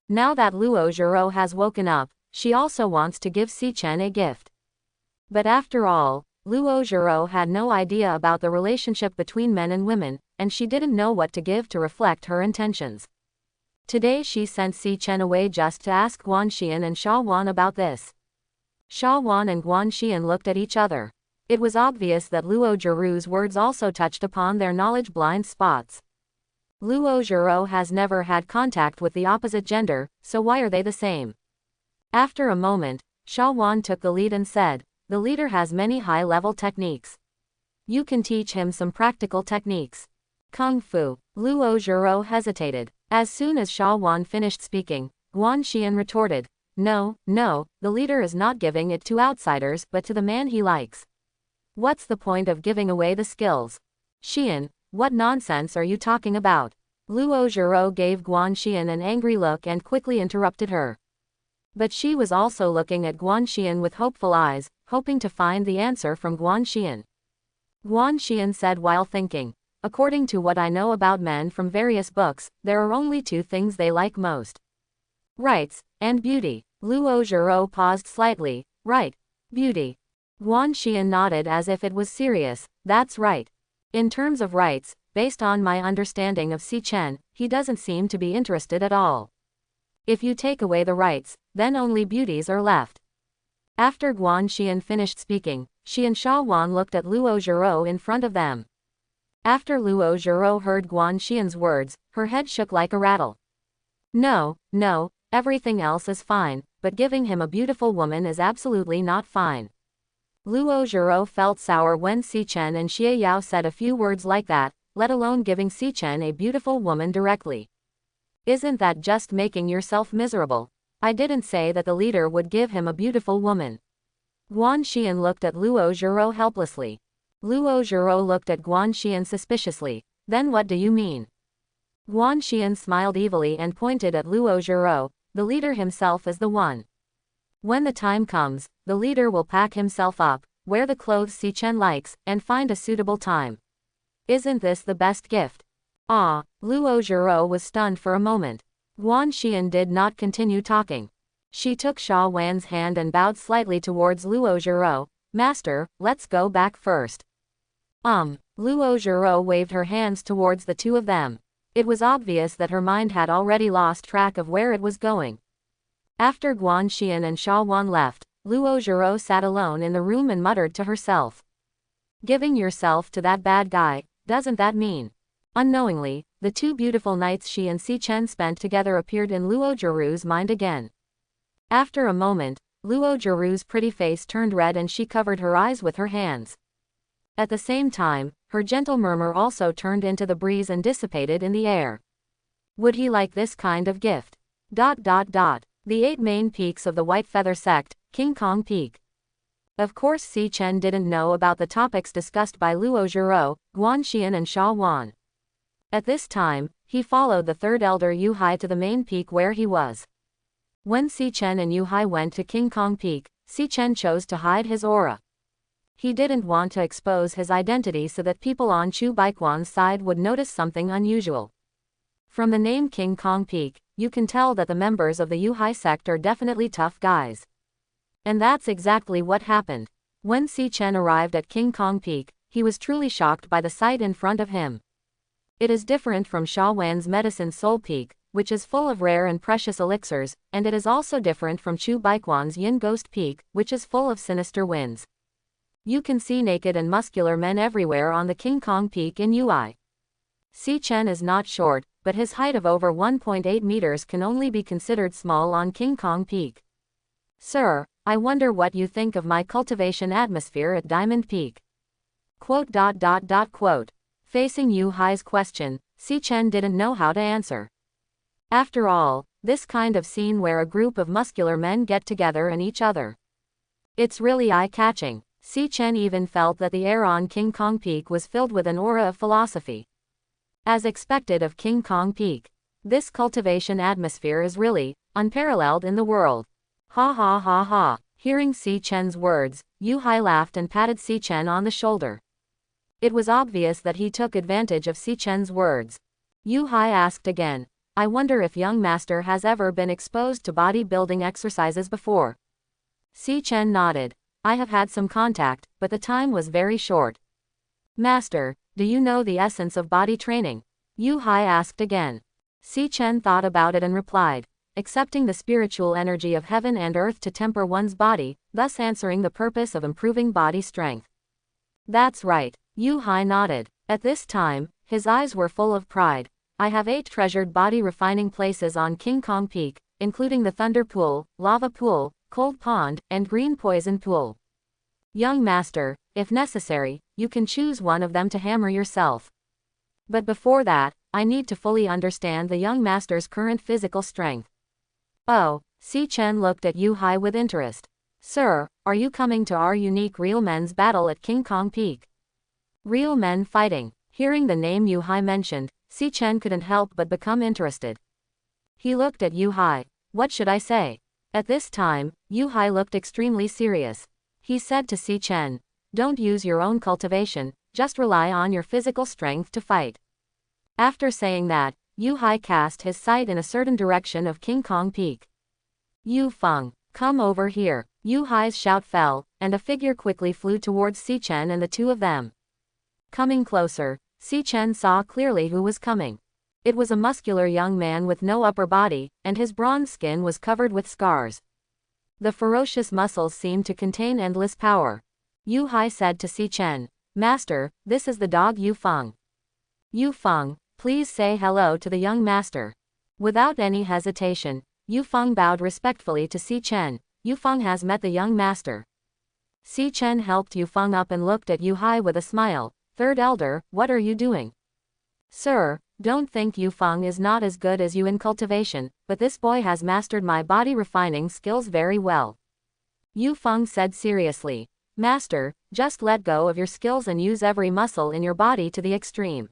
Now that Luo Zhiro has woken up, she also wants to give Si Chen a gift. But after all, Luo Zhiro had no idea about the relationship between men and women, and she didn't know what to give to reflect her intentions. Today she sent Si Chen away just to ask Guanxian and Shawan about this. Shawan and Guanxian looked at each other. It was obvious that Luo Zhirou's words also touched upon their knowledge blind spots. Luo Zhiro has never had contact with the opposite gender, so why are they the same? After a moment, Shawan took the lead and said, the leader has many high-level techniques. You can teach him some practical techniques. Kung Fu. Luo Zhiro hesitated. As soon as Shawan finished speaking, Guanxian retorted, No, the leader is not giving it to outsiders but to the man he likes. What's the point of giving away the skills? Xian, what nonsense are you talking about? Luo Zhiro gave Guanxian an angry look and quickly interrupted her. But she was also looking at Guanxian with hopeful eyes, hoping to find the answer from Guanxian. Guanxian said while thinking, according to what I know about men from various books, there are only 2 things they like most. Rights, and beauty. Luo Zhiro paused slightly. Right. Beauty. Guanxian nodded as if it was serious. That's right. In terms of rights, based on my understanding of Si Chen, he doesn't seem to be interested at all. If you take away the rights, then only beauties are left. After Guanxian finished speaking, she and Shawan looked at Luo Zhiro in front of them. After Luo Zhiro heard Guanxian's words, her head shook like a rattle. No, everything else is fine, but giving him a beautiful woman is absolutely not fine. Luo Zhiro felt sour when Si Chen and Xie Yao said a few words like that, let alone giving Si Chen a beautiful woman directly. Isn't that just making yourself miserable? I didn't say that the leader would give him a beautiful woman. Guanxian looked at Luo Zhiro helplessly. Luo Zhiro looked at Guan Xian suspiciously. Then what do you mean? Guan Xian smiled evilly and pointed at Luo Zhiro. The leader himself is the one. When the time comes, the leader will pack himself up, wear the clothes Si Chen likes, and find a suitable time. Isn't this the best gift? Ah, Luo Zhiro was stunned for a moment. Guan Xian did not continue talking. She took Shawan's hand and bowed slightly towards Luo Zhiro. Master, let's go back first. Luo Zhiro waved her hands towards the two of them. It was obvious that her mind had already lost track of where it was going. After Guan Xian and Shawan left, Luo Zhiro sat alone in the room and muttered to herself. Giving yourself to that bad guy, doesn't that mean? Unknowingly, the two beautiful nights she and Si Chen spent together appeared in Luo Zhirou's mind again. After a moment, Luo Zhirou's pretty face turned red and she covered her eyes with her hands. At the same time, her gentle murmur also turned into the breeze and dissipated in the air. Would he like this kind of gift? The 8 main peaks of the White Feather sect, King Kong Peak. Of course Si Chen didn't know about the topics discussed by Luo Zhiro, Guan Xian and Shawan. At this time, he followed the third elder Yu Hai to the main peak where he was. When Si Chen and Yu Hai went to King Kong Peak, Si Chen chose to hide his aura. He didn't want to expose his identity so that people on Chu Baiquan's side would notice something unusual. From the name King Kong Peak, you can tell that the members of the Yu Hai sect are definitely tough guys. And that's exactly what happened. When Si Chen arrived at King Kong Peak, he was truly shocked by the sight in front of him. It is different from Shawan's Medicine Soul Peak, which is full of rare and precious elixirs, and it is also different from Chu Baiquan's Yin Ghost Peak, which is full of sinister winds. You can see naked and muscular men everywhere on the King Kong Peak in Yui. Si Chen is not short, but his height of over 1.8 meters can only be considered small on King Kong Peak. Sir, I wonder what you think of my cultivation atmosphere at Diamond Peak. Facing Yu Hai's question, Si Chen didn't know how to answer. After all, this kind of scene where a group of muscular men get together and each other. It's really eye-catching. Si Chen even felt that the air on King Kong Peak was filled with an aura of philosophy. As expected of King Kong Peak, this cultivation atmosphere is really unparalleled in the world. Ha ha ha ha. Hearing Si Chen's words, Yu Hai laughed and patted Si Chen on the shoulder. It was obvious that he took advantage of Si Chen's words. Yu Hai asked again, I wonder if young master has ever been exposed to bodybuilding exercises before. Si Chen nodded. I have had some contact, but the time was very short. Master, do you know the essence of body training? Yu Hai asked again. Si Chen thought about it and replied, accepting the spiritual energy of heaven and earth to temper one's body, thus answering the purpose of improving body strength. That's right, Yu Hai nodded. At this time, his eyes were full of pride. I have 8 treasured body refining places on King Kong Peak, including the Thunder Pool, Lava Pool, Cold Pond, and Green Poison Pool. Young master, if necessary, you can choose one of them to hammer yourself. But before that, I need to fully understand the young master's current physical strength. Oh, Si Chen looked at Yu Hai with interest. Sir, are you coming to our unique real men's battle at King Kong Peak? Real men fighting. Hearing the name Yu Hai mentioned, Si Chen couldn't help but become interested. He looked at Yu Hai. What should I say? At this time, Yu Hai looked extremely serious. He said to Si Chen, don't use your own cultivation, just rely on your physical strength to fight. After saying that, Yu Hai cast his sight in a certain direction of King Kong Peak. Yu Feng, come over here. Yu Hai's shout fell, and a figure quickly flew towards Si Chen and the two of them. Coming closer, Si Chen saw clearly who was coming. It was a muscular young man with no upper body, and his bronze skin was covered with scars. The ferocious muscles seemed to contain endless power. Yu Hai said to Si Chen, Master, this is the dog Yu Feng. Yu Feng, please say hello to the young master. Without any hesitation, Yu Feng bowed respectfully to Si Chen. Yu Feng has met the young master. Si Chen helped Yu Feng up and looked at Yu Hai with a smile. Third elder, what are you doing? Sir, don't think Yu Feng is not as good as you in cultivation, but this boy has mastered my body refining skills very well. Yu Feng said seriously. Master, just let go of your skills and use every muscle in your body to the extreme.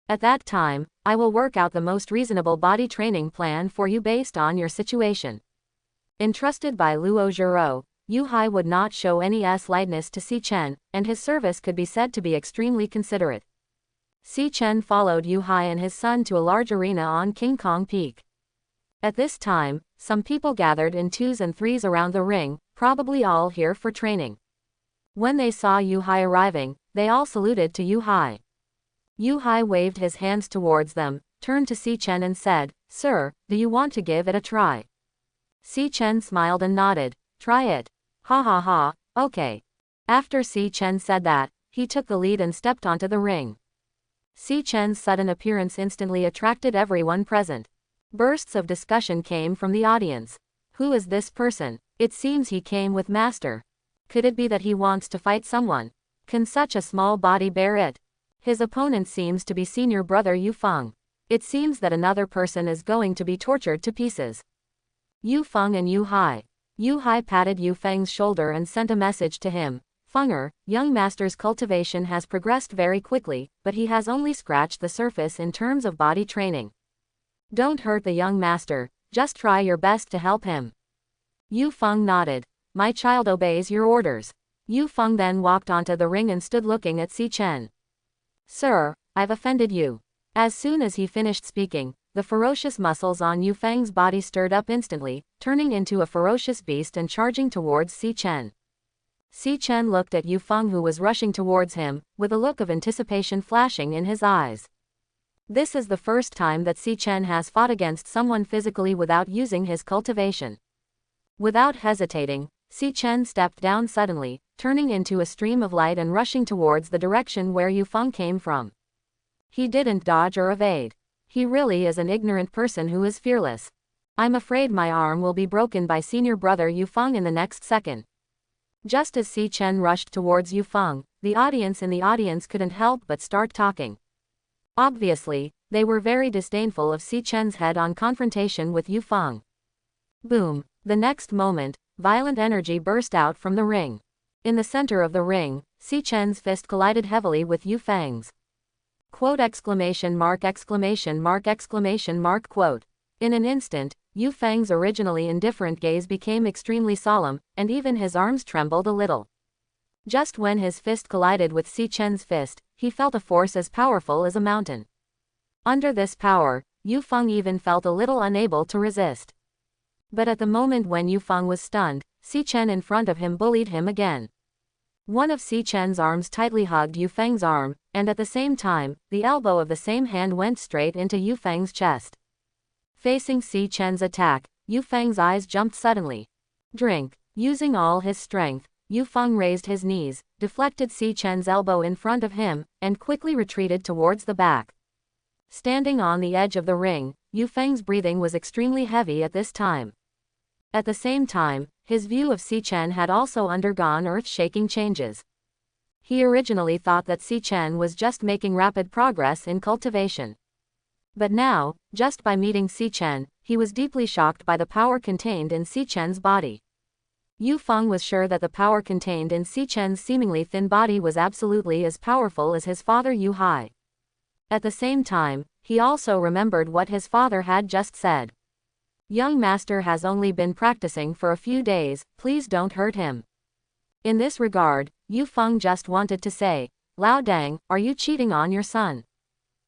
At that time, I will work out the most reasonable body training plan for you based on your situation. Entrusted by Luo Zhiro, Yu Hai would not show any lightness to Si Chen, and his service could be said to be extremely considerate. Si Chen followed Yu Hai and his son to a large arena on King Kong Peak. At this time, some people gathered in 2s and 3s around the ring, probably all here for training. When they saw Yu Hai arriving, they all saluted to Yu Hai. Yu Hai waved his hands towards them, turned to Si Chen and said, "Sir, do you want to give it a try?" Si Chen smiled and nodded. "Try it. Ha ha ha, okay." After Si Chen said that, he took the lead and stepped onto the ring. Si Chen's sudden appearance instantly attracted everyone present. Bursts of discussion came from the audience. Who is this person? It seems he came with Master. Could it be that he wants to fight someone? Can such a small body bear it? His opponent seems to be senior brother Yu Feng. It seems that another person is going to be tortured to pieces. Yu Feng and Yu Hai. Yu Hai patted Yu Feng's shoulder and sent a message to him. "Fenger, young master's cultivation has progressed very quickly, but he has only scratched the surface in terms of body training. Don't hurt the young master, just try your best to help him." Yu Feng nodded. "My child obeys your orders." Yu Feng then walked onto the ring and stood looking at Si Chen. "Sir, I've offended you." As soon as he finished speaking, the ferocious muscles on Yu Feng's body stirred up instantly, turning into a ferocious beast and charging towards Si Chen. Si Chen looked at Yu Feng, who was rushing towards him, with a look of anticipation flashing in his eyes. This is the first time that Si Chen has fought against someone physically without using his cultivation. Without hesitating, Si Chen stepped down suddenly, turning into a stream of light and rushing towards the direction where Yu Feng came from. He didn't dodge or evade. He really is an ignorant person who is fearless. I'm afraid my arm will be broken by senior brother Yu Feng in the next second. Just as Si Chen rushed towards Yu Feng, the audience in the audience couldn't help but start talking. Obviously, they were very disdainful of Si Chen's head-on confrontation with Yu Feng. Boom! The next moment, violent energy burst out from the ring. In the center of the ring, Si Chen's fist collided heavily with Yu Feng's. Quote exclamation mark exclamation mark exclamation mark quote. In an instant, Yu Feng's originally indifferent gaze became extremely solemn, and even his arms trembled a little. Just when his fist collided with Si Chen's fist, he felt a force as powerful as a mountain. Under this power, Yu Feng even felt a little unable to resist. But at the moment when Yu Feng was stunned, Si Chen in front of him bullied him again. One of Si Chen's arms tightly hugged Yu Feng's arm, and at the same time, the elbow of the same hand went straight into Yu Feng's chest. Facing Si Chen's attack, Yu Feng's eyes jumped suddenly. Drink. Using all his strength, Yu Feng raised his knees, deflected Si Chen's elbow in front of him, and quickly retreated towards the back. Standing on the edge of the ring, Yu Feng's breathing was extremely heavy at this time. At the same time, his view of Si Chen had also undergone earth-shaking changes. He originally thought that Si Chen was just making rapid progress in cultivation. But now, just by meeting Si Chen, he was deeply shocked by the power contained in Si Chen's body. Yu Feng was sure that the power contained in Si Chen's seemingly thin body was absolutely as powerful as his father Yu Hai. At the same time, he also remembered what his father had just said. Young master has only been practicing for a few days, please don't hurt him. In this regard, Yu Feng just wanted to say, Lao Dang, are you cheating on your son?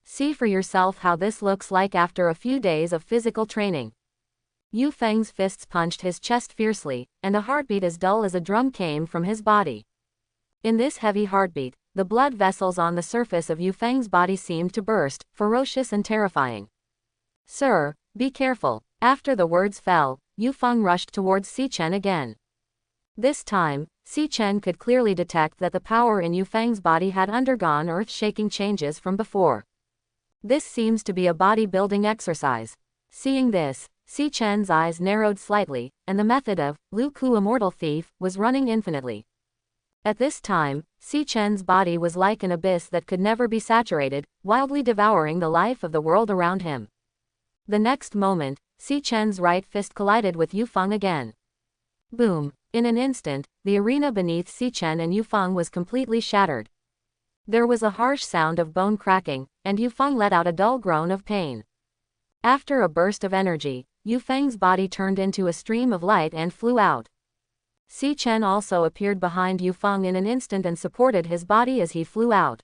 See for yourself how this looks like after a few days of physical training. Yu Feng's fists punched his chest fiercely, and a heartbeat as dull as a drum came from his body. In this heavy heartbeat, the blood vessels on the surface of Yu Feng's body seemed to burst, ferocious and terrifying. Sir, be careful. After the words fell, Yu Feng rushed towards Si Chen again. This time, Si Chen could clearly detect that the power in Yu Feng's body had undergone earth-shaking changes from before. This seems to be a body-building exercise. Seeing this, Si Chen's eyes narrowed slightly, and the method of Lu Ku Immortal Thief was running infinitely. At this time, Si Chen's body was like an abyss that could never be saturated, wildly devouring the life of the world around him. The next moment, Si Chen's right fist collided with Yu Feng again. Boom! In an instant, the arena beneath Xichen and Yufeng was completely shattered. There was a harsh sound of bone cracking, and Yufeng let out a dull groan of pain. After a burst of energy, Yufeng's body turned into a stream of light and flew out. Xichen also appeared behind Yufeng in an instant and supported his body as he flew out.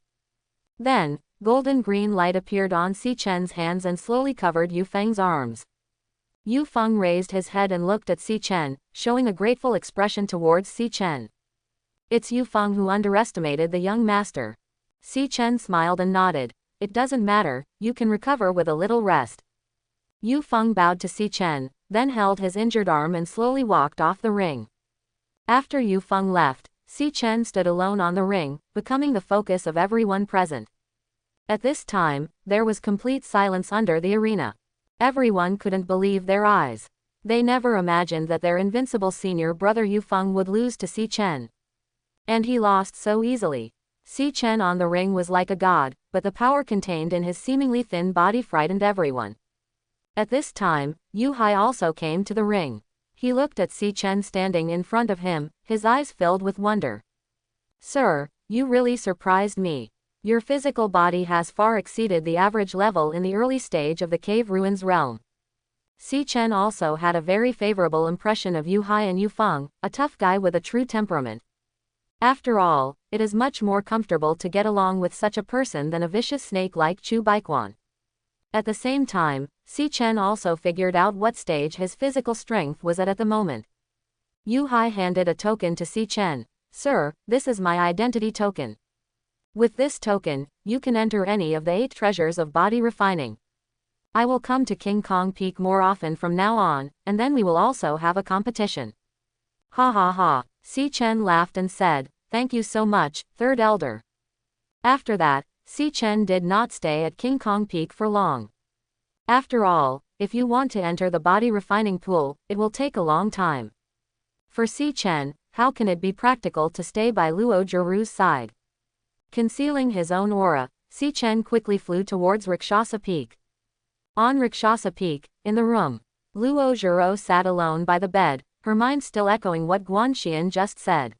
Then, golden-green light appeared on Xichen's hands and slowly covered Yufeng's arms. Yufeng raised his head and looked at Xichen, showing a grateful expression towards Xichen. It's Yufeng who underestimated the young master. Xichen smiled and nodded. It doesn't matter, you can recover with a little rest. Yufeng bowed to Xichen, then held his injured arm and slowly walked off the ring. After Yufeng left, Xichen stood alone on the ring, becoming the focus of everyone present. At this time, there was complete silence under the arena. Everyone couldn't believe their eyes. They never imagined that their invincible senior brother Yufeng would lose to Xichen. And he lost so easily. Xichen on the ring was like a god, but the power contained in his seemingly thin body frightened everyone. At this time, Yu Hai also came to the ring. He looked at Xichen standing in front of him, his eyes filled with wonder. Sir, you really surprised me. Your physical body has far exceeded the average level in the early stage of the cave ruins realm. Xichen also had a very favorable impression of Yu Hai and Yufeng, a tough guy with a true temperament. After all, it is much more comfortable to get along with such a person than a vicious snake like Chu Baiquan. At the same time, Xichen also figured out what stage his physical strength was at the moment. Yu Hai handed a token to Xichen. Sir, this is my identity token. With this token, you can enter any of the 8 treasures of body refining. I will come to King Kong Peak more often from now on, and then we will also have a competition. Ha ha ha. Xichen laughed and said, thank you so much, Third Elder. After that, Xichen did not stay at King Kong Peak for long. After all, if you want to enter the body refining pool, it will take a long time. For Xichen, how can it be practical to stay by Luo Jiru's side? Concealing his own aura, Xichen quickly flew towards Rakshasa Peak. On Rakshasa Peak, in the room, Luo Jiru sat alone by the bed, her mind still echoing what Guanxian just said.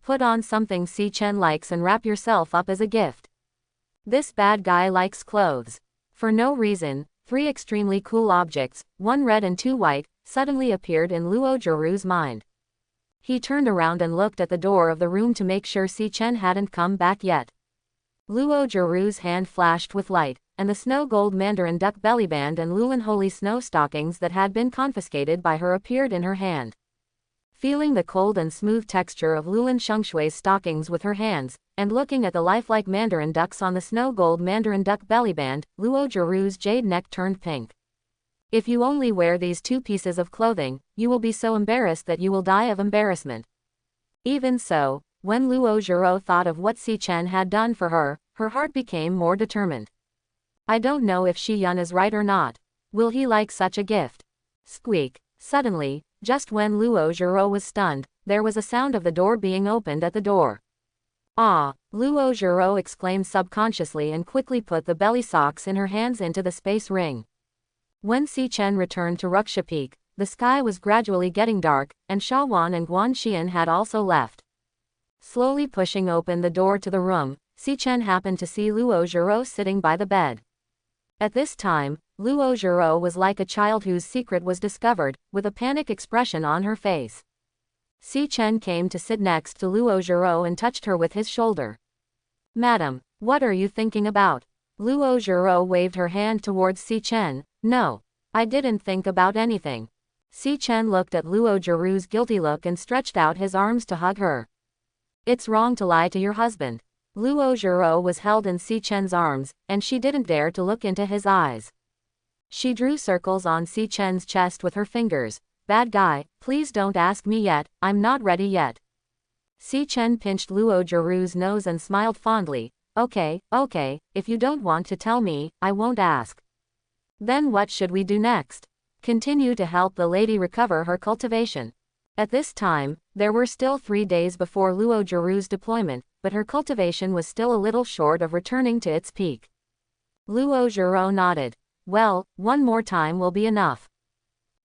Put on something Xichen likes and wrap yourself up as a gift. This bad guy likes clothes. For no reason, 3 extremely cool objects, 1 red and 2 white, suddenly appeared in Luo Jiru's mind. He turned around and looked at the door of the room to make sure Xichen hadn't come back yet. Luo Jiru's hand flashed with light, and the snow gold mandarin duck bellyband and Lulin holy snow stockings that had been confiscated by her appeared in her hand. Feeling the cold and smooth texture of Lulin Shengshui's stockings with her hands, and looking at the lifelike mandarin ducks on the snow gold mandarin duck bellyband, Luo Jiru's jade neck turned pink. If you only wear these 2 pieces of clothing, you will be so embarrassed that you will die of embarrassment. Even so, when Luo Jiru thought of what Xichen had done for her, her heart became more determined. I don't know if Shi Yun is right or not. Will he like such a gift? Squeak. Suddenly, just when Luo Jiru was stunned, there was a sound of the door being opened at the door. Ah! Luo Jiru exclaimed subconsciously and quickly put the belly socks in her hands into the space ring. When Xichen returned to Ruksha Peak, the sky was gradually getting dark, and Shawan and Guanxian had also left. Slowly pushing open the door to the room, Xichen happened to see Luo Jiru sitting by the bed. At this time, Luo Jiru was like a child whose secret was discovered, with a panic expression on her face. Xichen came to sit next to Luo Jiru and touched her with his shoulder. Madam, what are you thinking about? Luo Jiru waved her hand towards Xichen. No. I didn't think about anything. Xichen looked at Luo Jiru's guilty look and stretched out his arms to hug her. It's wrong to lie to your husband. Luo Jiru was held in Xichen's arms, and she didn't dare to look into his eyes. She drew circles on Xichen's chest with her fingers. Bad guy, please don't ask me yet, I'm not ready yet. Xichen pinched Luo Jiru's nose and smiled fondly. Okay, if you don't want to tell me, I won't ask. Then what should we do next? Continue to help the lady recover her cultivation. At this time, there were still 3 days before Luo Jiru's deployment, but her cultivation was still a little short of returning to its peak. Luo Jiru nodded. Well, 1 more time will be enough.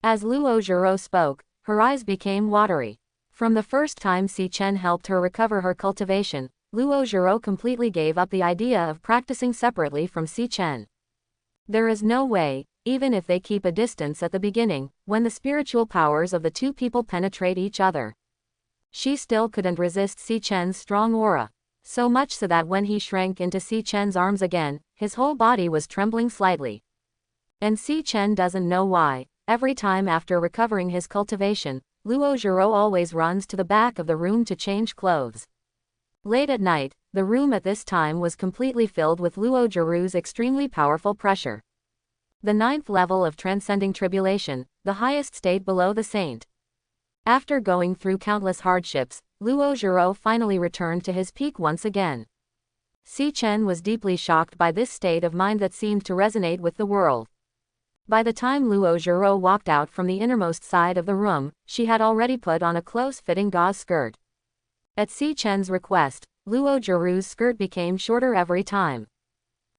As Luo Jiru spoke, her eyes became watery. From the first time Si Chen helped her recover her cultivation, Luo Zhiro completely gave up the idea of practicing separately from Si Chen. There is no way, even if they keep a distance at the beginning, when the spiritual powers of the two people penetrate each other. She still couldn't resist Si Chen's strong aura. So much so that when he shrank into Si Chen's arms again, his whole body was trembling slightly. And Si Chen doesn't know why. Every time after recovering his cultivation, Luo Zhiro always runs to the back of the room to change clothes. Late at night, the room at this time was completely filled with Luo Zhiro's extremely powerful pressure. The 9th level of transcending tribulation, the highest state below the saint. After going through countless hardships, Luo Zhiro finally returned to his peak once again. Si Chen was deeply shocked by this state of mind that seemed to resonate with the world. By the time Luo Zhiro walked out from the innermost side of the room, she had already put on a close-fitting gauze skirt. At Si Chen's request, Luo Zhiro's skirt became shorter every time.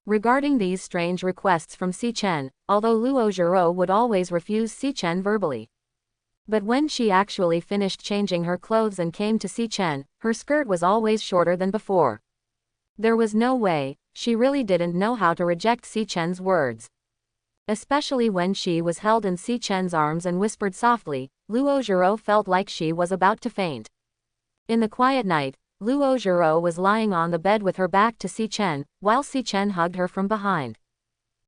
Regarding these strange requests from Si Chen, although Luo Zhiro would always refuse Si Chen verbally. But when she actually finished changing her clothes and came to Si Chen, her skirt was always shorter than before. There was no way, she really didn't know how to reject Si Chen's words. Especially when she was held in Si Chen's arms and whispered softly, Luo Zhiro felt like she was about to faint. In the quiet night, Luo Zhiro was lying on the bed with her back to Si Chen, while Si Chen hugged her from behind.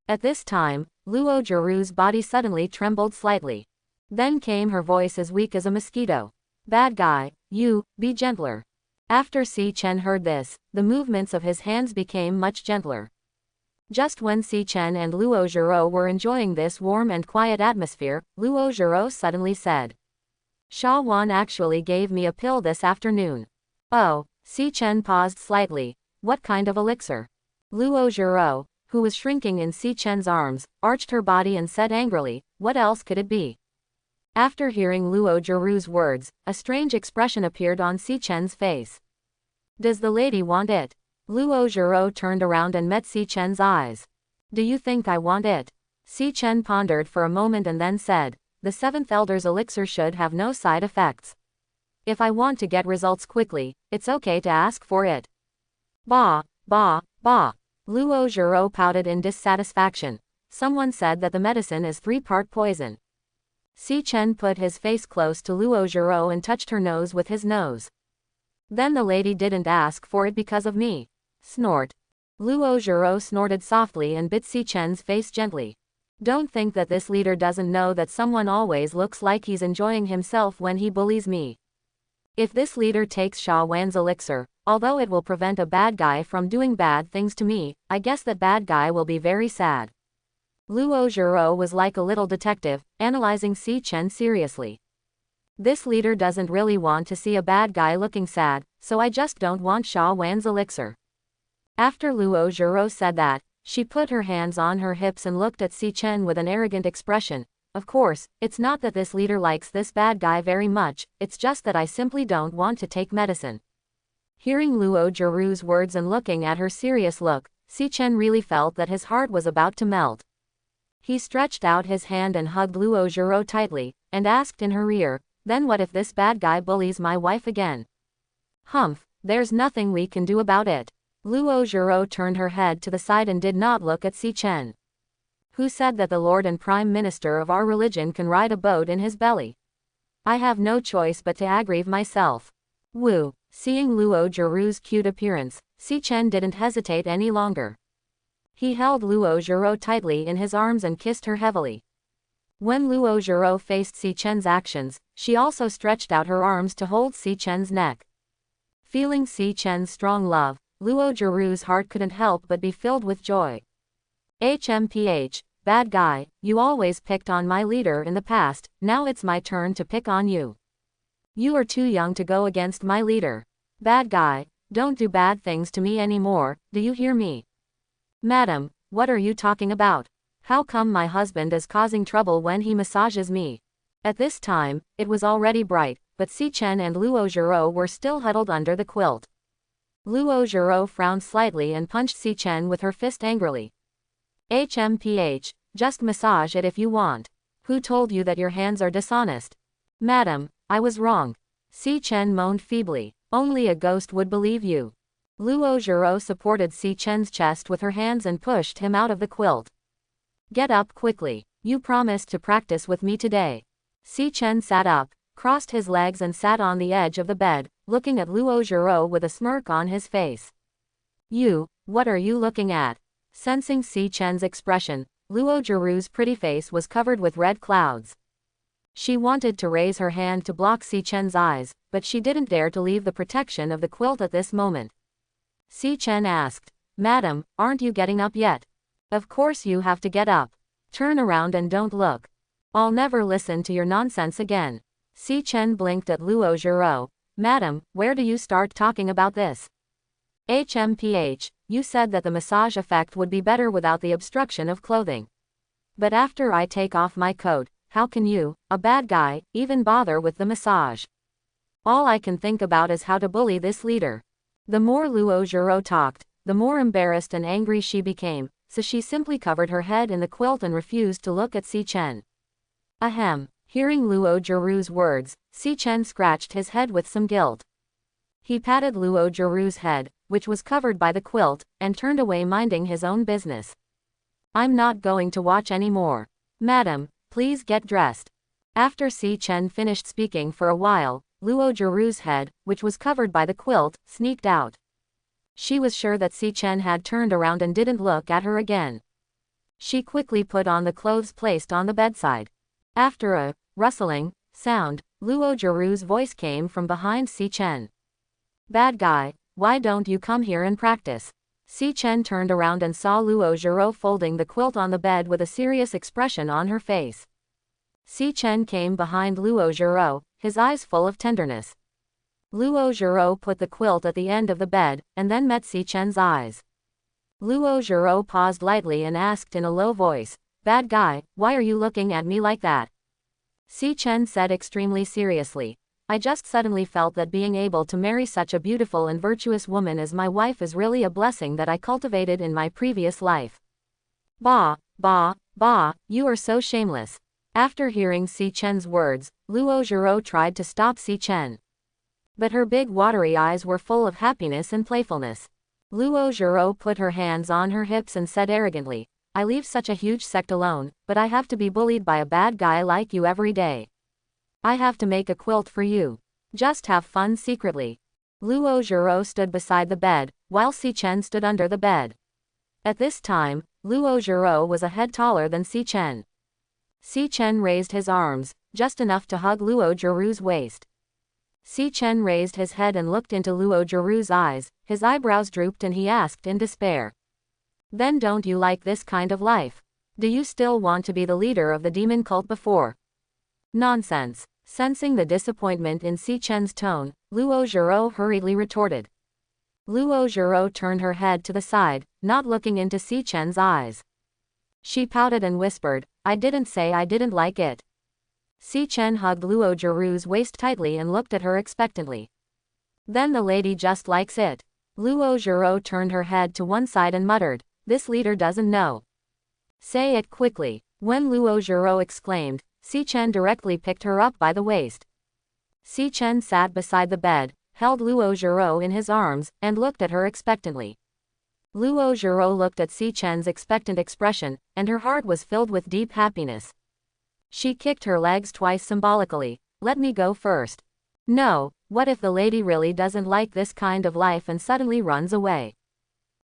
At this time, Luo Zhiro's body suddenly trembled slightly. Then came her voice as weak as a mosquito. "Bad guy, you, be gentler." After Si Chen heard this, the movements of his hands became much gentler. Just when Si Chen and Luo Zhiro were enjoying this warm and quiet atmosphere, Luo Zhiro suddenly said, "Shawan actually gave me a pill this afternoon." "Oh." Si Chen paused slightly. "What kind of elixir?" Luo Zhiro, who was shrinking in Si Chen's arms, arched her body and said angrily, "What else could it be?" After hearing Luo Zhiro's words, a strange expression appeared on Si Chen's face. "Does the lady want it?" Luo Zhiro turned around and met Si Chen's eyes. "Do you think I want it?" Si Chen pondered for a moment and then said, "The 7th Elder's elixir should have no side effects. If I want to get results quickly, it's okay to ask for it." "Bah, bah, bah." Luo Zhiro pouted in dissatisfaction. "Someone said that the medicine is 3-part poison." Si Chen put his face close to Luo Zhiro and touched her nose with his nose. "Then the lady didn't ask for it because of me." Snort. Luo Zhiro snorted softly and bit Si Chen's face gently. "Don't think that this leader doesn't know that someone always looks like he's enjoying himself when he bullies me. If this leader takes Shawan's elixir, although it will prevent a bad guy from doing bad things to me, I guess that bad guy will be very sad." Luo Zhiro was like a little detective, analyzing Si Chen seriously. "This leader doesn't really want to see a bad guy looking sad, so I just don't want Shawan's elixir." After Luo Zhiro said that, she put her hands on her hips and looked at Si Chen with an arrogant expression. "Of course, it's not that this leader likes this bad guy very much, it's just that I simply don't want to take medicine." Hearing Luo Zhiro's words and looking at her serious look, Si Chen really felt that his heart was about to melt. He stretched out his hand and hugged Luo Zhiro tightly, and asked in her ear, "Then what if this bad guy bullies my wife again?" "Humph, there's nothing we can do about it." Luo Zhiro turned her head to the side and did not look at Si Chen. "Who said that the Lord and Prime Minister of our religion can ride a boat in his belly? I have no choice but to aggrieve myself." Woo. Seeing Luo Zhiro's cute appearance, Si Chen didn't hesitate any longer. He held Luo Zhiro tightly in his arms and kissed her heavily. When Luo Zhiro faced Si Chen's actions, she also stretched out her arms to hold Si Chen's neck. Feeling Si Chen's strong love, Luo Zhiro's heart couldn't help but be filled with joy. "HMPH, bad guy, you always picked on my leader in the past, now it's my turn to pick on you. You are too young to go against my leader. Bad guy, don't do bad things to me anymore, do you hear me?" "Madam, what are you talking about? How come my husband is causing trouble when he massages me?" At this time, it was already bright, but Si Chen and Luo Zhiro were still huddled under the quilt. Luo Zhiro frowned slightly and punched Si Chen with her fist angrily. "HMPH, just massage it if you want. Who told you that your hands are dishonest?" "Madam, I was wrong." Si Chen moaned feebly. Only a ghost would believe you. Luo Zhiro supported Si Chen's chest with her hands and pushed him out of the quilt. Get up quickly. You promised to practice with me today. Si Chen sat up, crossed his legs and sat on the edge of the bed, looking at Luo Zhiro with a smirk on his face. What are you looking at? Sensing Si Chen's expression, Luo Zhirou's pretty face was covered with red clouds. She wanted to raise her hand to block Si Chen's eyes, but she didn't dare to leave the protection of the quilt at this moment. Si Chen asked, Madam, aren't you getting up yet? Of course you have to get up. Turn around and don't look. I'll never listen to your nonsense again. Si Chen blinked at Luo Zhiro. Madam, where do you start talking about this? HMPH, you said that the massage effect would be better without the obstruction of clothing. But after I take off my coat, how can you, a bad guy, even bother with the massage? All I can think about is how to bully this leader. The more Luo Zhiro talked, the more embarrassed and angry she became, so she simply covered her head in the quilt and refused to look at Si Chen. Ahem. Hearing Luo Zhirou's words, Si Chen scratched his head with some guilt. He patted Luo Zhirou's head, which was covered by the quilt, and turned away minding his own business. I'm not going to watch anymore. Madam, please get dressed. After Si Chen finished speaking for a while, Luo Zhirou's head, which was covered by the quilt, sneaked out. She was sure that Si Chen had turned around and didn't look at her again. She quickly put on the clothes placed on the bedside. After a rustling sound, Luo Zhirou's voice came from behind Si Chen. Bad guy, why don't you come here and practice? Si Chen turned around and saw Luo Zhiro folding the quilt on the bed with a serious expression on her face. Si Chen came behind Luo Zhiro, his eyes full of tenderness. Luo Zhiro put the quilt at the end of the bed, and then met Si Chen's eyes. Luo Zhiro paused lightly and asked in a low voice, Bad guy, why are you looking at me like that? Si Chen said extremely seriously, I just suddenly felt that being able to marry such a beautiful and virtuous woman as my wife is really a blessing that I cultivated in my previous life. Bah, you are so shameless. After hearing Si Chen's words, Luo Zhiro tried to stop Si Chen. But her big watery eyes were full of happiness and playfulness. Luo Zhiro put her hands on her hips and said arrogantly, I leave such a huge sect alone, but I have to be bullied by a bad guy like you every day. I have to make a quilt for you. Just have fun secretly. Luo Zhiro stood beside the bed, while Si Chen stood under the bed. At this time, Luo Zhiro was a head taller than Si Chen. Si Chen raised his arms, just enough to hug Luo Zhirou's waist. Si Chen raised his head and looked into Luo Zhirou's eyes, his eyebrows drooped and he asked in despair. Then don't you like this kind of life? Do you still want to be the leader of the demon cult before? Nonsense. Sensing the disappointment in Si Chen's tone, Luo Zhiro hurriedly retorted. Luo Zhiro turned her head to the side, not looking into Si Chen's eyes. She pouted and whispered, I didn't say I didn't like it. Si Chen hugged Luo Zhirou's waist tightly and looked at her expectantly. Then the lady just likes it. Luo Zhiro turned her head to one side and muttered, This leader doesn't know. Say it quickly. When Luo Zhiro exclaimed, Si Chen directly picked her up by the waist. Si Chen sat beside the bed, held Luo Zhiro in his arms, and looked at her expectantly. Luo Zhiro looked at Si Chen's expectant expression, and her heart was filled with deep happiness. She kicked her legs twice symbolically. Let me go first. No, what if the lady really doesn't like this kind of life and suddenly runs away?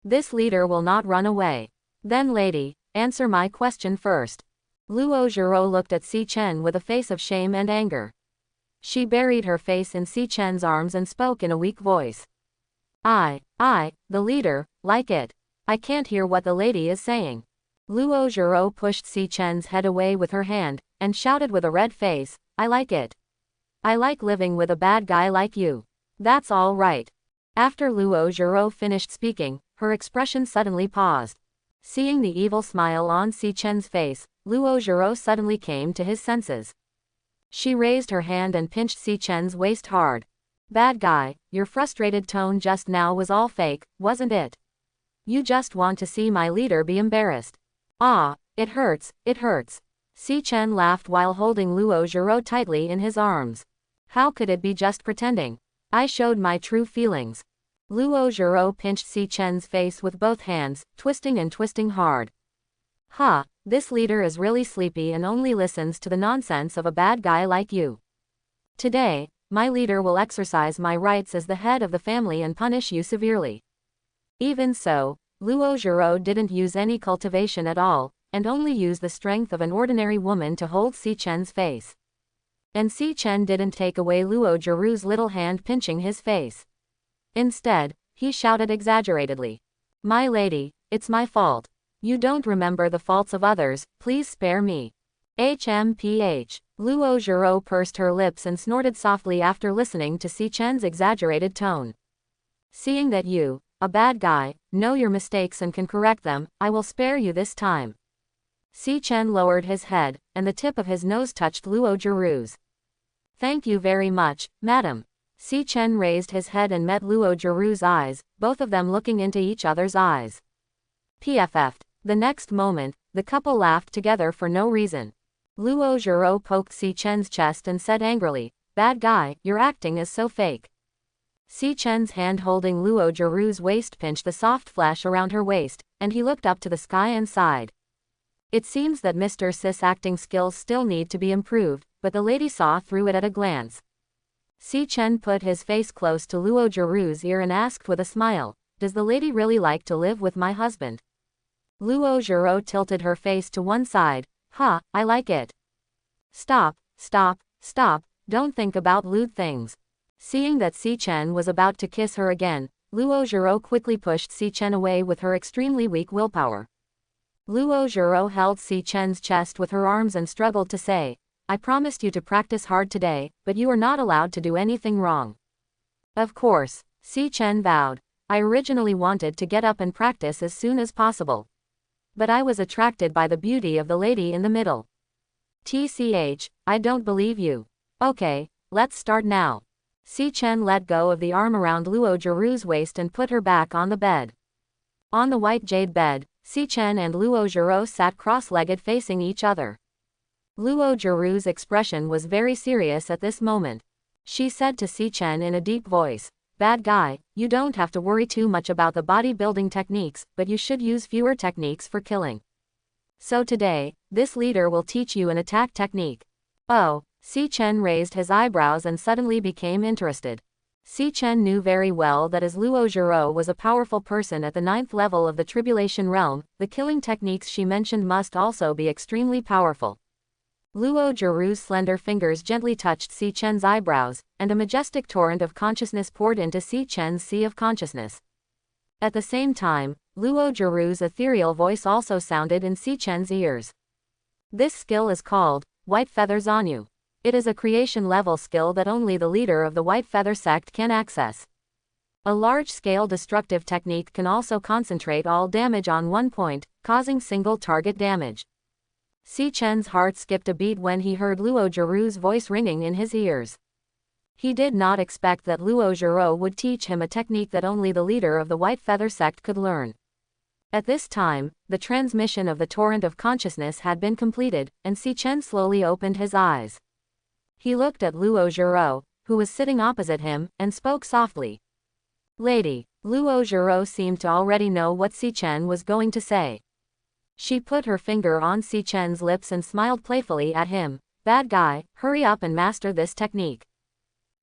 This leader will not run away. Then lady, answer my question first. Luo Zhiro looked at Si Chen with a face of shame and anger. She buried her face in Si Chen's arms and spoke in a weak voice. I, the leader, like it. I can't hear what the lady is saying. Luo Zhiro pushed Si Chen's head away with her hand, and shouted with a red face, I like it. I like living with a bad guy like you. That's all right. After Luo Zhiro finished speaking, her expression suddenly paused. Seeing the evil smile on Si Chen's face, Luo Zhiro suddenly came to his senses. She raised her hand and pinched Si Chen's waist hard. Bad guy, your frustrated tone just now was all fake, wasn't it? You just want to see my leader be embarrassed. Ah, it hurts, it hurts. Si Chen laughed while holding Luo Zhiro tightly in his arms. How could it be just pretending? I showed my true feelings. Luo Zhiro pinched Si Chen's face with both hands, twisting and twisting hard. Ha, this leader is really sleepy and only listens to the nonsense of a bad guy like you. Today, my leader will exercise my rights as the head of the family and punish you severely. Even so, Luo Zhiro didn't use any cultivation at all, and only used the strength of an ordinary woman to hold Si Chen's face. And Si Chen didn't take away Luo Zhiro's little hand pinching his face. Instead, he shouted exaggeratedly. My lady, it's my fault. You don't remember the faults of others, please spare me. HMPH. Luo Zhiro pursed her lips and snorted softly after listening to Si Chen's exaggerated tone. Seeing that you, a bad guy, know your mistakes and can correct them, I will spare you this time. Si Chen lowered his head, and the tip of his nose touched Luo Zhiro's. Thank you very much, madam. Si Chen raised his head and met Luo Zhiro's eyes, both of them looking into each other's eyes. PFF'd. The next moment, the couple laughed together for no reason. Luo Zhiro poked Si Chen's chest and said angrily, bad guy, your acting is so fake. Si Chen's hand holding Luo Zhiro's waist pinched the soft flesh around her waist, and he looked up to the sky and sighed. It seems that Mr. Sis' acting skills still need to be improved, but the lady saw through it at a glance. Si Chen put his face close to Luo Zhiro's ear and asked with a smile, does the lady really like to live with my husband? Luo Zhiro tilted her face to one side. Ha, I like it. Stop, stop, stop, don't think about lewd things. Seeing that Si Chen was about to kiss her again, Luo Zhiro quickly pushed Si Chen away with her extremely weak willpower. Luo Zhiro held Si Chen's chest with her arms and struggled to say, I promised you to practice hard today, but you are not allowed to do anything wrong. Of course, Si Chen vowed. I originally wanted to get up and practice as soon as possible. But I was attracted by the beauty of the lady in the middle. TCH, I don't believe you. Okay, let's start now. Si Chen let go of the arm around Luo Zhiro's waist and put her back on the bed. On the white jade bed, Si Chen and Luo Zhiro sat cross-legged facing each other. Luo Zhiro's expression was very serious at this moment. She said to Si Chen in a deep voice, bad guy, you don't have to worry too much about the bodybuilding techniques, but you should use fewer techniques for killing. So today, this leader will teach you an attack technique. Oh, Si Chen raised his eyebrows and suddenly became interested. Si Chen knew very well that as Luo Zhiro was a powerful person at the 9th level of the Tribulation Realm, the killing techniques she mentioned must also be extremely powerful. Luo Zhiro's slender fingers gently touched Si Chen's eyebrows, and a majestic torrent of consciousness poured into Si Chen's sea of consciousness. At the same time, Luo Zhiro's ethereal voice also sounded in Si Chen's ears. This skill is called White Feather Zanyu. It is a creation-level skill that only the leader of the White Feather sect can access. A large-scale destructive technique can also concentrate all damage on one point, causing single-target damage. Si Chen's heart skipped a beat when he heard Luo Zhiro's voice ringing in his ears. He did not expect that Luo Zhiro would teach him a technique that only the leader of the White Feather sect could learn. At this time, the transmission of the torrent of consciousness had been completed, and Si Chen slowly opened his eyes. He looked at Luo Zhiro, who was sitting opposite him, and spoke softly. Lady. Luo Zhiro seemed to already know what Si Chen was going to say. She put her finger on Si Chen's lips and smiled playfully at him. Bad guy, hurry up and master this technique.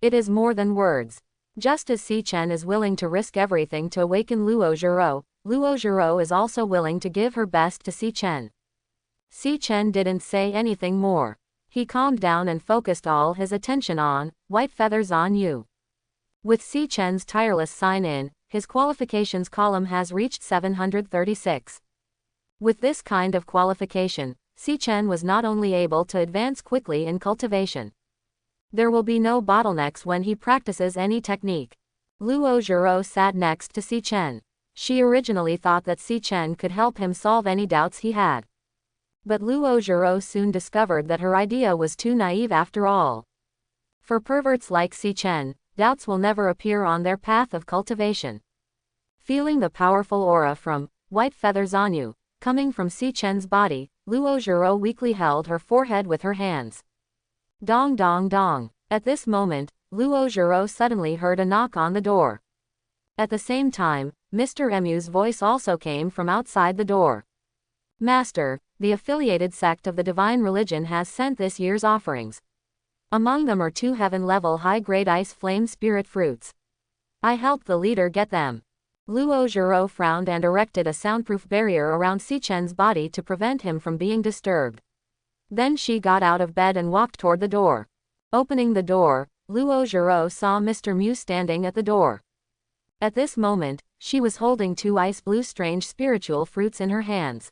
It is more than words. Just as Si Chen is willing to risk everything to awaken Luo Zhiro is also willing to give her best to Si Chen. Si Chen didn't say anything more. He calmed down and focused all his attention on White Feather Zanyu. With Si Chen's tireless sign-in, his qualifications column has reached 736. With this kind of qualification, Si Chen was not only able to advance quickly in cultivation. There will be no bottlenecks when he practices any technique. Luo Zhiro sat next to Si Chen. She originally thought that Si Chen could help him solve any doubts he had. But Luo Zhiro soon discovered that her idea was too naive after all. For perverts like Si Chen, doubts will never appear on their path of cultivation. Feeling the powerful aura from White Feather Zanyu coming from Si Chen's body, Luo Zhiro weakly held her forehead with her hands. Dong dong dong. At this moment, Luo Zhiro suddenly heard a knock on the door. At the same time, Mr. Emu's voice also came from outside the door. Master, the affiliated sect of the divine religion has sent this year's offerings. Among them are 2 heaven-level high-grade ice flame spirit fruits. I helped the leader get them. Luo Zhiro frowned and erected a soundproof barrier around Sichen's body to prevent him from being disturbed. Then she got out of bed and walked toward the door. Opening the door, Luo Zhiro saw Mr. Mu standing at the door. At this moment, she was holding 2 ice blue strange spiritual fruits in her hands.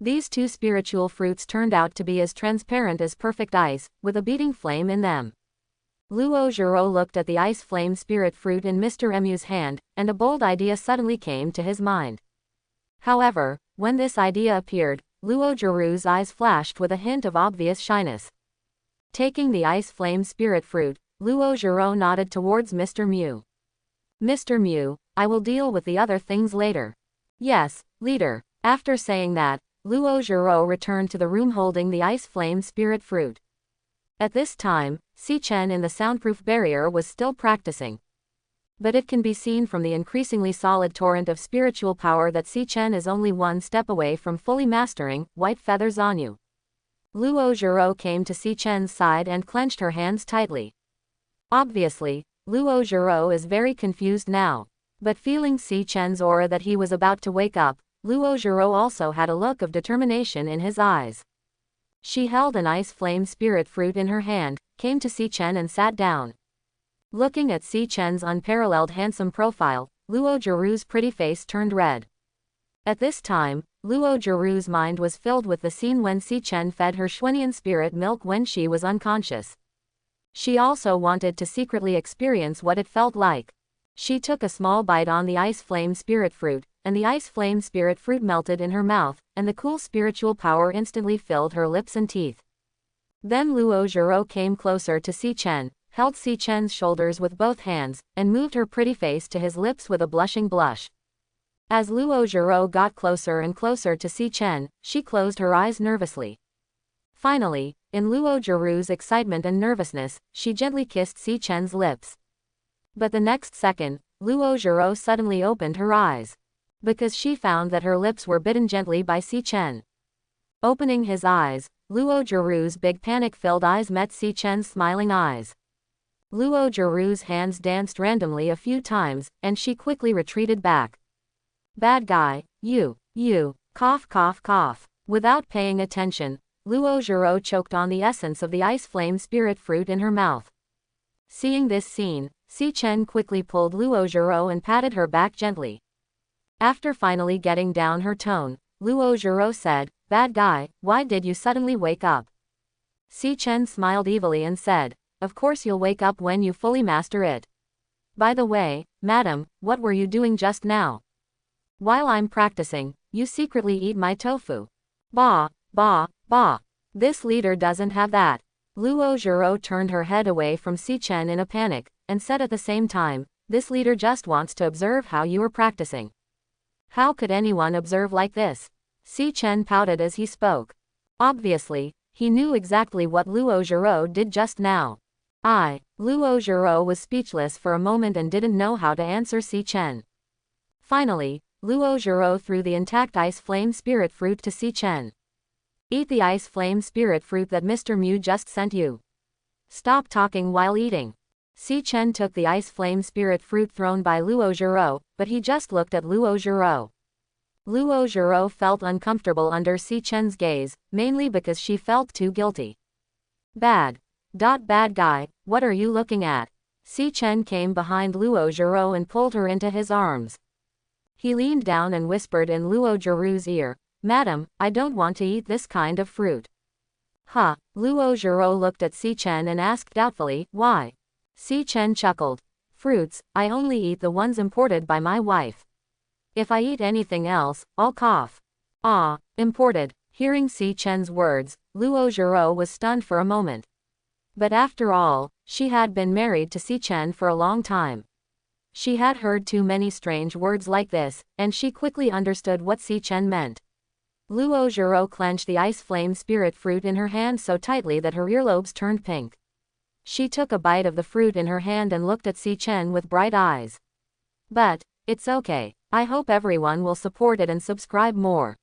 These 2 spiritual fruits turned out to be as transparent as perfect ice, with a beating flame in them. Luo Zhiro looked at the ice flame spirit fruit in Mr. Emu's hand, and a bold idea suddenly came to his mind. However, when this idea appeared, Luo Zhiro's eyes flashed with a hint of obvious shyness. Taking the ice flame spirit fruit, Luo Zhiro nodded towards Mr. Mu. Mr. Mu, I will deal with the other things later. Yes, leader. After saying that, Luo Zhiro returned to the room holding the ice flame spirit fruit. At this time, Sichen in the soundproof barrier was still practicing. But it can be seen from the increasingly solid torrent of spiritual power that Sichen is only 1 step away from fully mastering White Feather Zanyu. Luo Zhiro came to Sichen's side and clenched her hands tightly. Obviously, Luo Zhiro is very confused now. But feeling Sichen's aura that he was about to wake up, Luo Zhiro also had a look of determination in his eyes. She held an ice flame spirit fruit in her hand, came to Sichen and sat down. Looking at Sichen's unparalleled handsome profile, Luo Zhiro's pretty face turned red. At this time, Luo Zhiro's mind was filled with the scene when Sichen fed her Xuanian spirit milk when she was unconscious. She also wanted to secretly experience what it felt like. She took a small bite on the ice flame spirit fruit, and the ice flame spirit fruit melted in her mouth, and the cool spiritual power instantly filled her lips and teeth. Then Luo Zhiro came closer to Sichen, held Sichen's shoulders with both hands, and moved her pretty face to his lips with a blushing blush. As Luo Zhiro got closer and closer to Sichen, she closed her eyes nervously. Finally, in Luo Zhiro's excitement and nervousness, she gently kissed Sichen's lips. But the next second, Luo Zhiro suddenly opened her eyes. Because she found that her lips were bitten gently by Sichen. Opening his eyes, Luo Zhiro's big panic-filled eyes met Sichen's smiling eyes. Luo Zhiro's hands danced randomly a few times, and she quickly retreated back. Bad guy, you, cough cough cough. Without paying attention, Luo Zhiro choked on the essence of the ice flame spirit fruit in her mouth. Seeing this scene, Sichen quickly pulled Luo Zhiro and patted her back gently. After finally getting down her tone, Luo Zhiro said, "Bad guy, why did you suddenly wake up?" Sichen smiled evilly and said, "Of course you'll wake up when you fully master it. By the way, madam, what were you doing just now? While I'm practicing, you secretly eat my tofu. Bah, bah, bah. This leader doesn't have that." Luo Zhiro turned her head away from Sichen in a panic, and said at the same time, "This leader just wants to observe how you are practicing. How could anyone observe like this?" Sichen pouted as he spoke. Obviously, he knew exactly what Luo Zhiro did just now. Luo Zhiro was speechless for a moment and didn't know how to answer Sichen. Finally, Luo Zhiro threw the intact ice flame spirit fruit to Sichen. "Eat the ice flame spirit fruit that Mr. Mu just sent you. Stop talking while eating." Sichen took the ice flame spirit fruit thrown by Luo Zhiro, but he just looked at Luo Zhiro. Luo Zhiro felt uncomfortable under Sichen's gaze, mainly because she felt too guilty. Bad guy, what are you looking at?" Sichen came behind Luo Zhiro and pulled her into his arms. He leaned down and whispered in Luo Zhiro's ear, "Madam, I don't want to eat this kind of fruit." Huh. Luo Zhiro looked at Sichen and asked doubtfully, "Why?" Sichen chuckled. "Fruits, I only eat the ones imported by my wife. If I eat anything else, I'll cough." "Ah, imported." Hearing Sichen's words, Luo Zhiro was stunned for a moment. But after all, she had been married to Sichen for a long time. She had heard too many strange words like this, and she quickly understood what Sichen meant. Luo Zhiro clenched the ice flame spirit fruit in her hand so tightly that her earlobes turned pink. She took a bite of the fruit in her hand and looked at Si Chen with bright eyes. But, it's okay. I hope everyone will support it and subscribe more.